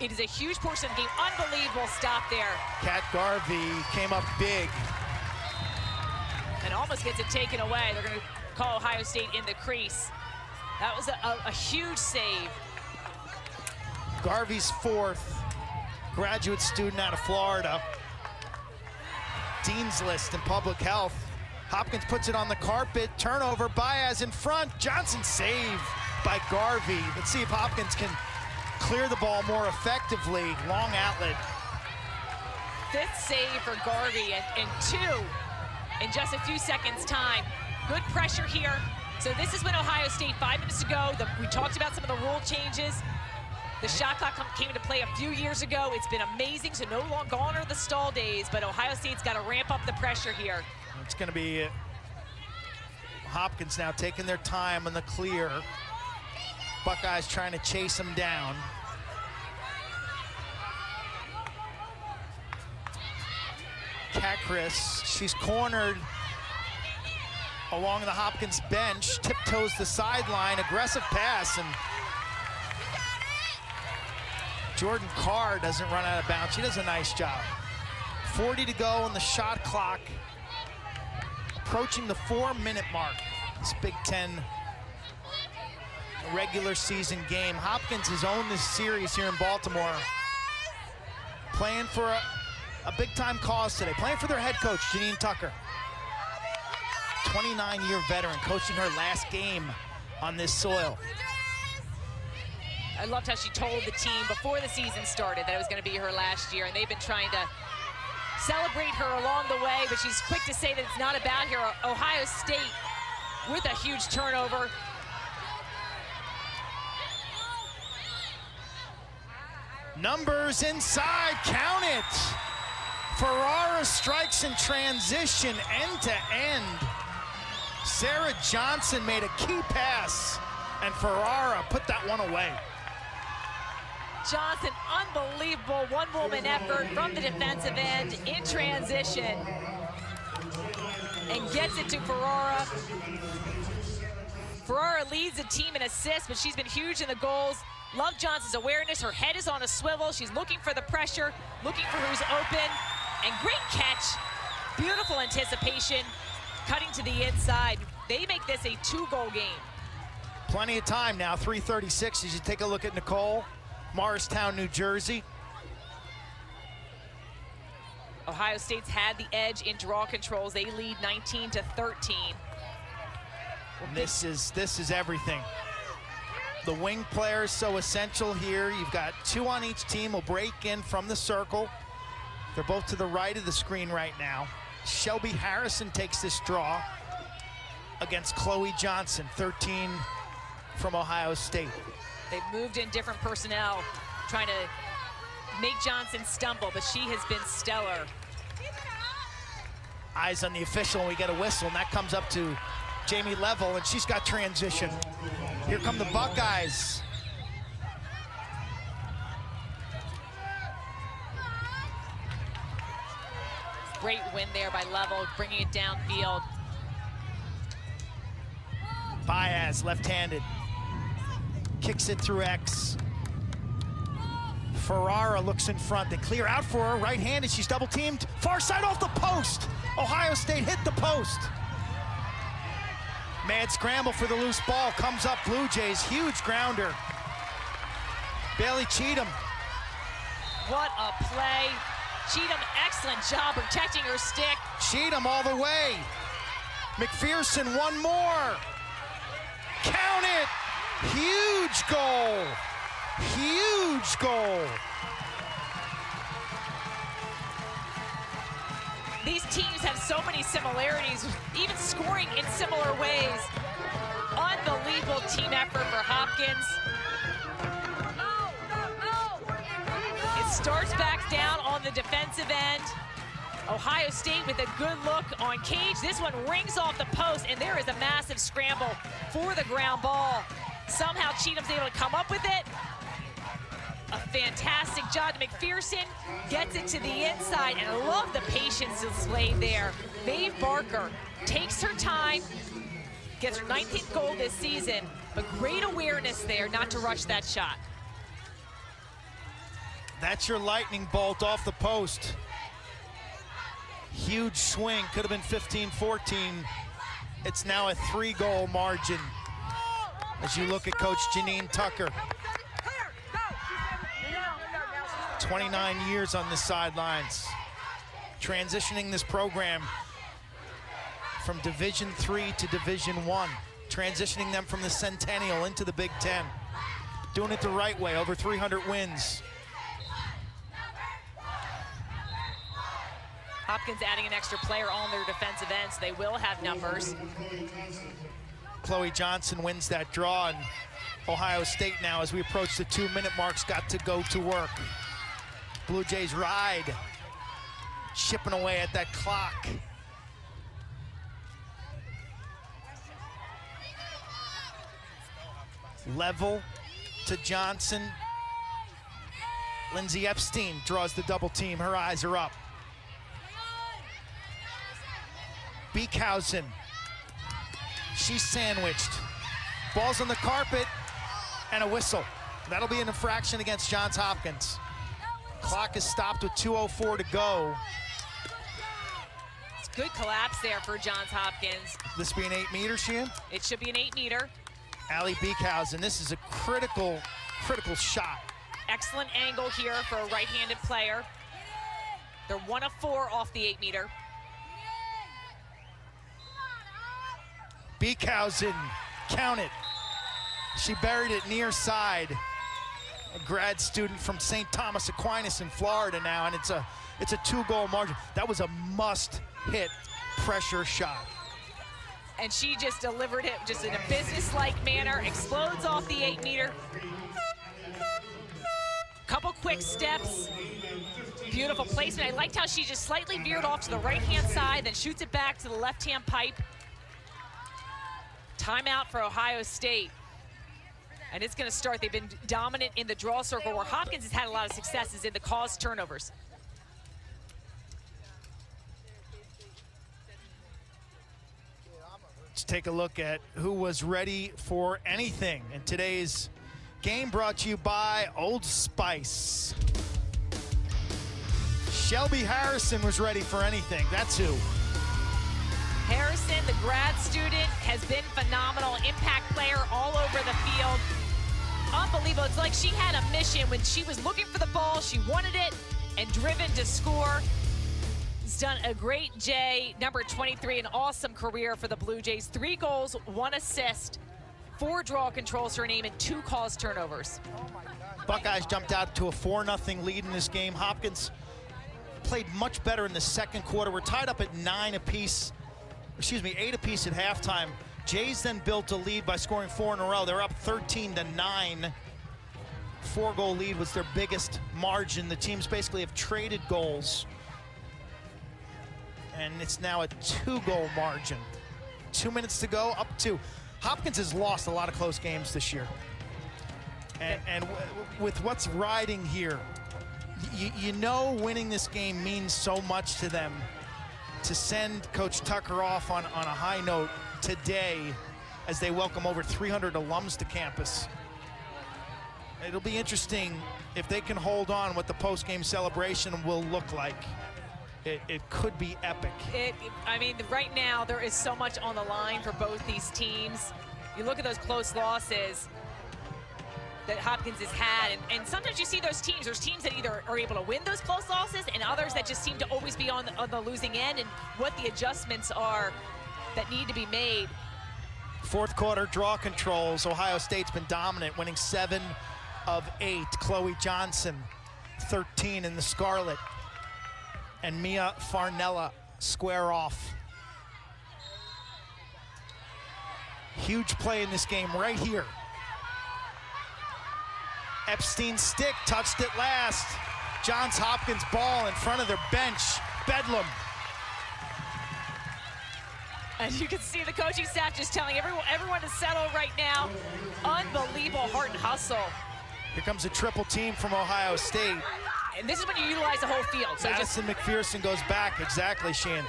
S2: It is a huge portion of the game. Unbelievable stop there.
S1: Kat Garvey came up big.
S2: And almost gets it taken away. They're going to call Ohio State in the crease. That was a huge save.
S1: Garvey's 4th, graduate student out of Florida. Dean's List in public health. Hopkins puts it on the carpet, turnover, Baez in front. Johnson save by Garvey. Let's see if Hopkins can clear the ball more effectively. Long outlet.
S2: 5th save for Garvey and 2 in just a few seconds time. Good pressure here. So this is when Ohio State, 5 minutes to go. We talked about some of the rule changes. The shot clock came into play a few years ago. It's been amazing, so no longer gone are the stall days, but Ohio State's got to ramp up the pressure here.
S1: It's going to be Hopkins now taking their time on the clear. Buckeyes trying to chase them down. Kakris, she's cornered along the Hopkins bench, tiptoes the sideline, aggressive pass, and Jordan Carr doesn't run out of bounds. She does a nice job. 40 to go on the shot clock, approaching the 4-minute mark. This Big Ten regular season game. Hopkins has owned this series here in Baltimore, playing for a big-time cause today, playing for their head coach, Janine Tucker. 29-year veteran, coaching her last game on this soil.
S2: I loved how she told the team before the season started that it was going to be her last year, and they've been trying to celebrate her along the way, but she's quick to say that it's not about her. Ohio State with a huge turnover.
S1: Numbers inside, count it. Ferrara strikes in transition, end to end. Sarah Johnson made a key pass, and Ferrara put that one away.
S2: Johnson, unbelievable one-woman effort from the defensive end in transition, and gets it to Ferrara. Ferrara leads the team in assists, but she's been huge in the goals. Love Johnson's awareness. Her head is on a swivel. She's looking for the pressure, looking for who's open, and great catch. Beautiful anticipation, cutting to the inside. They make this a 2-goal game.
S1: Plenty of time now, 3:36 as you take a look at Nicole. Morristown, New Jersey.
S2: Ohio State's had the edge in draw controls. They lead 19-13.
S1: This is everything. The wing player is so essential here. You've got 2 on each team will break in from the circle. They're both to the right of the screen right now. Shelby Harrison takes this draw against Chloe Johnson, 13 from Ohio State.
S2: They've moved in different personnel, trying to make Johnson stumble, but she has been stellar.
S1: Eyes on the official, and we get a whistle, and that comes up to Jamie Level, and she's got transition. Here come the Buckeyes.
S2: Great win there by Level, bringing it downfield.
S1: Baez, left-handed. Kicks it through X. Ferrara looks in front. They clear out for her, right-handed. She's double-teamed. Far side off the post. Ohio State hit the post. Mad scramble for the loose ball. Comes up Blue Jays, huge grounder. Bailey Cheatham.
S2: What a play. Cheatham, excellent job protecting her stick.
S1: Cheatham all the way. McPherson, one more. Count it. Huge goal. Huge goal.
S2: These teams have so many similarities, even scoring in similar ways. Unbelievable team effort for Hopkins. It starts back down on the defensive end. Ohio State with a good look on Cage. This one rings off the post, and there is a massive scramble for the ground ball. Somehow Cheatham's able to come up with it. A fantastic job. McPherson gets it to the inside, and I love the patience displayed there. Maeve Barker takes her time, gets her 19th goal this season, but great awareness there not to rush that shot.
S1: That's your lightning bolt off the post. Huge swing, could have been 15-14. It's now a 3-goal margin as you look at Coach Janine Tucker. 29 years on the sidelines, transitioning this program from Division III to Division I, transitioning them from the Centennial into the Big Ten. Doing it the right way, over 300 wins.
S2: Hopkins adding an extra player on their defensive end, so they will have numbers.
S1: Chloe Johnson wins that draw, and Ohio State now, as we approach the 2-minute marks, got to go to work. Blue Jays ride, chipping away at that clock. Level to Johnson. Lindsay Epstein draws the double team. Her eyes are up. Beekhausen. She's sandwiched. Ball's on the carpet and a whistle. That'll be an infraction against Johns Hopkins. Clock is stopped with 2:04 to go.
S2: It's good collapse there for Johns Hopkins.
S1: This be an 8-meter, Sheehan?
S2: It should be an 8-meter.
S1: Allie Beekhausen, this is a critical shot.
S2: Excellent angle here for a right-handed player. They're 1 of 4 off the 8-meter.
S1: Beekhausen, count it. She buried it near side. A grad student from St. Thomas Aquinas in Florida now, and it's a 2-goal margin. That was a must-hit pressure shot.
S2: And she just delivered it just in a business-like manner, explodes off the 8-meter. Couple quick steps, beautiful placement. I liked how she just slightly veered off to the right-hand side, then shoots it back to the left-hand pipe. Timeout for Ohio State. And it's gonna start, they've been dominant in the draw circle, where Hopkins has had a lot of successes in the caused turnovers.
S1: Let's take a look at who was ready for anything in today's game, brought to you by Old Spice. Shelby Harrison was ready for anything, that's who.
S2: Harrison, the grad student, has been phenomenal, impact player all over the field. Unbelievable, it's like she had a mission. When she was looking for the ball, she wanted it and driven to score. He's done a great J, number 23, an awesome career for the Blue Jays. 3 goals, 1 assist, 4 draw controls to her name, and 2 caused turnovers.
S1: Buckeyes jumped out to a 4-0 lead in this game. Hopkins played much better in the second quarter. We're tied up at 8 apiece at halftime. Jays then built a lead by scoring 4 in a row. They're up 13-9. 4-goal lead was their biggest margin. The teams basically have traded goals. And it's now a 2-goal margin. 2 minutes to go, up 2. Hopkins has lost a lot of close games this year. And with what's riding here, you know winning this game means so much to them. To send Coach Tucker off on a high note today as they welcome over 300 alums to campus. It'll be interesting if they can hold on what the post-game celebration will look like. It could be epic.
S2: I mean, right now there is so much on the line for both these teams. You look at those close losses that Hopkins has had, and sometimes you see those teams. There's teams that either are able to win those close losses, and others that just seem to always be on the losing end, and what the adjustments are that need to be made.
S1: Fourth quarter draw controls. Ohio State's been dominant, winning 7 of 8. Chloe Johnson, 13 in the Scarlet. And Mia Farnella square off. Huge play in this game right here. Epstein's stick touched it last. Johns Hopkins ball in front of their bench. Bedlam.
S2: And you can see the coaching staff just telling everyone to settle right now. Unbelievable heart and hustle.
S1: Here comes a triple team from Ohio State.
S2: And this is when you utilize the whole field. So
S1: Madison McPherson goes back, exactly, Sheehan.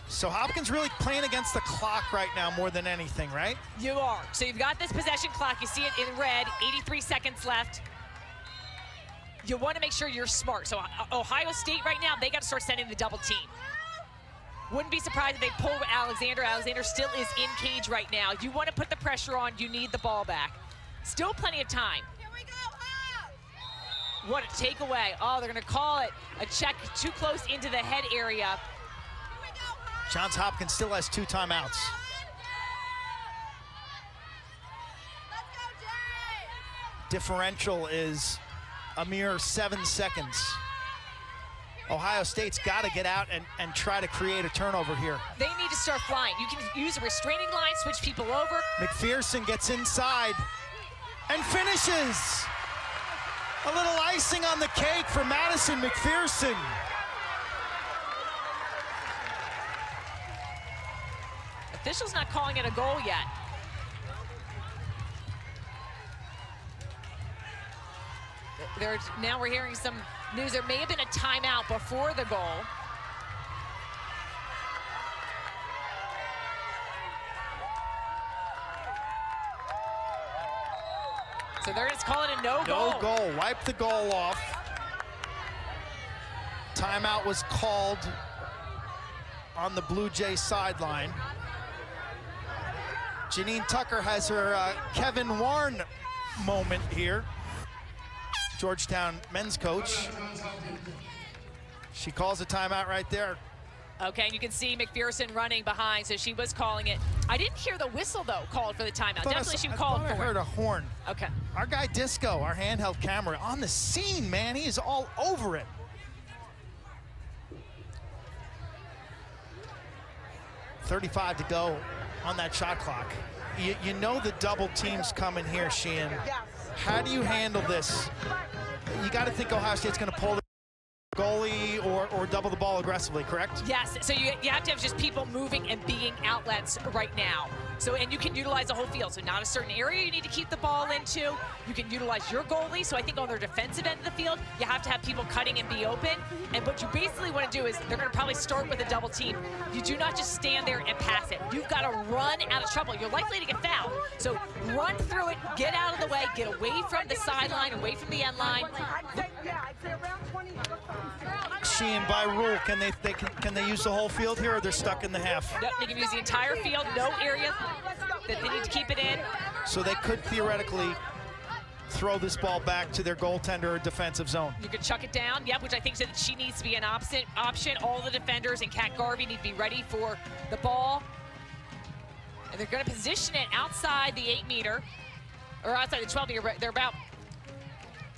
S1: So Hopkins really playing against the clock right now more than anything, right?
S2: You are. So you've got this possession clock. You see it in red, 83 seconds left. You want to make sure you're smart. So Ohio State right now, they got to start sending the double team. Wouldn't be surprised if they pull Alexander. Alexander still is in cage right now. You want to put the pressure on. You need the ball back. Still plenty of time. What a takeaway. Oh, they're going to call it a check too close into the head area.
S1: Johns Hopkins still has 2 timeouts. Differential is a mere 7 seconds. Ohio State's got to get out and try to create a turnover here.
S2: They need to start flying. You can use a restraining line, switch people over.
S1: McPherson gets inside and finishes. A little icing on the cake for Madison McPherson.
S2: Officials not calling it a goal yet. Now we're hearing some news. There may have been a timeout before the goal. So they're just calling it no goal.
S1: No goal. Wipe the goal off. Timeout was called on the Blue Jays sideline. Janine Tucker has her Kevin Warren moment here. Georgetown men's coach. She calls a timeout right there.
S2: Okay, and you can see McPherson running behind, so she was calling it. I didn't hear the whistle, though, called for the timeout. Definitely she called for it.
S1: I heard a horn.
S2: Okay.
S1: Our guy Disco, our handheld camera, on the scene, man. He is all over it. .35 to go on that shot clock. You know the double team's coming here, Sheehan. How do you handle this? You got to think Ohio State's going to pull the goalie or double the ball aggressively, correct?
S2: Yes, so you have to have just people moving and being outlets right now. So, and you can utilize the whole field. So not a certain area you need to keep the ball into. You can utilize your goalie. So I think on their defensive end of the field, you have to have people cutting and be open. And what you basically want to do is they're going to probably start with a double team. You do not just stand there and pass it. You've got to run out of trouble. You're likely to get fouled. So run through it, get out of the way, get away from the sideline, away from the end line.
S1: Sheehan, by rule, can they use the whole field here, or they're stuck in the half?
S2: No, they can use the entire field, no area that they need to keep it in.
S1: So they could theoretically throw this ball back to their goaltender or defensive zone.
S2: You could chuck it down, yep, which I think that she needs to be an option. All the defenders and Kat Garvey need to be ready for the ball. And they're going to position it outside the 8-meter, or outside the 12-meter. They're about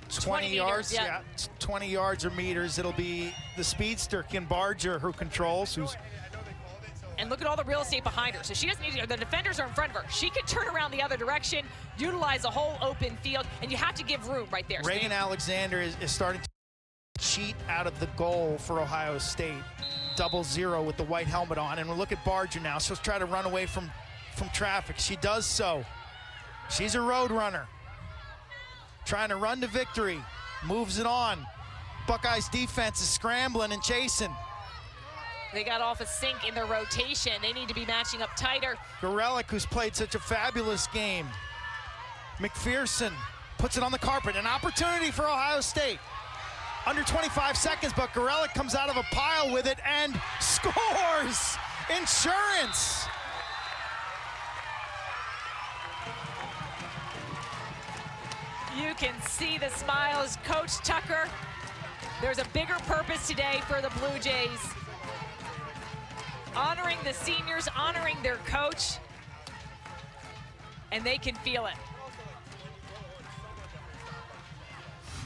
S1: 20 yards, yeah, 20 yards or meters. It'll be the speedster, Kim Barger, who controls,
S2: and look at all the real estate behind her. So she doesn't need to, the defenders are in front of her. She can turn around the other direction, utilize a whole open field, and you have to give room right there.
S1: Reagan Alexander is starting to cheat out of the goal for Ohio State. 0-0 with the white helmet on. And we'll look at Barger now. She'll try to run away from traffic. She does so. She's a road runner. Trying to run to victory. Moves it on. Buckeyes defense is scrambling and chasing.
S2: They got off a sync in their rotation. They need to be matching up tighter.
S1: Gorelick, who's played such a fabulous game. McPherson puts it on the carpet. An opportunity for Ohio State. Under 25 seconds, but Gorelick comes out of a pile with it and scores! Insurance!
S2: You can see the smiles. Coach Tucker, there's a bigger purpose today for the Blue Jays. Honoring the seniors, honoring their coach, and they can feel it.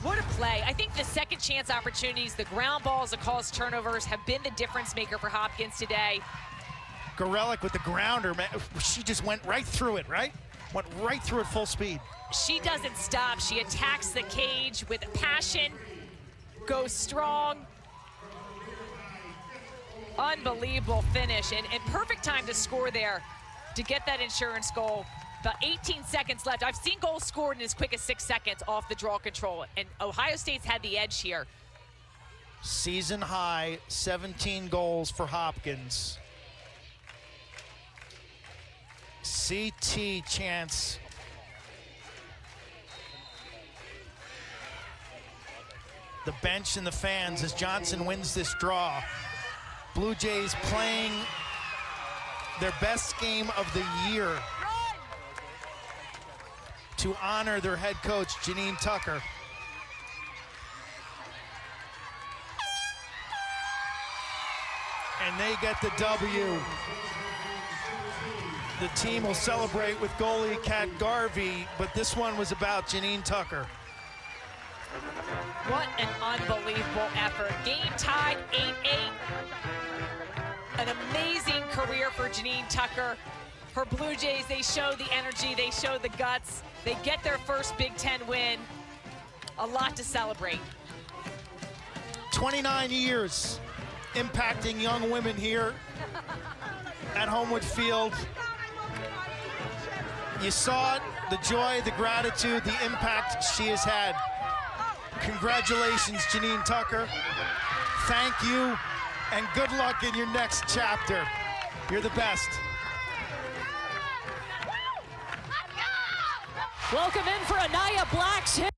S2: What a play. I think the second chance opportunities, the ground balls, the calls, turnovers have been the difference maker for Hopkins today.
S1: Gorelick with the grounder, man, she just went right through it, right? Went right through it full speed.
S2: She doesn't stop. She attacks the cage with passion, goes strong. Unbelievable finish, and perfect time to score there to get that insurance goal. About 18 seconds left. I've seen goals scored in as quick as 6 seconds off the draw control, and Ohio State's had the edge here.
S1: Season high, 17 goals for Hopkins. CT chance. The bench and the fans as Johnson wins this draw. Blue Jays playing their best game of the year to honor their head coach, Janine Tucker. And they get the W. The team will celebrate with goalie Kat Garvey, but this one was about Janine Tucker.
S2: What an unbelievable effort. Game tied 8-8. An amazing career for Janine Tucker. Her Blue Jays, they show the energy, they show the guts. They get their first Big Ten win. A lot to celebrate.
S1: 29 years impacting young women here at Homewood Field. You saw it, the joy, the gratitude, the impact she has had. Congratulations, Janine Tucker. Thank you, and good luck in your next chapter. You're the best.
S12: Welcome in for Anaya Black's hit.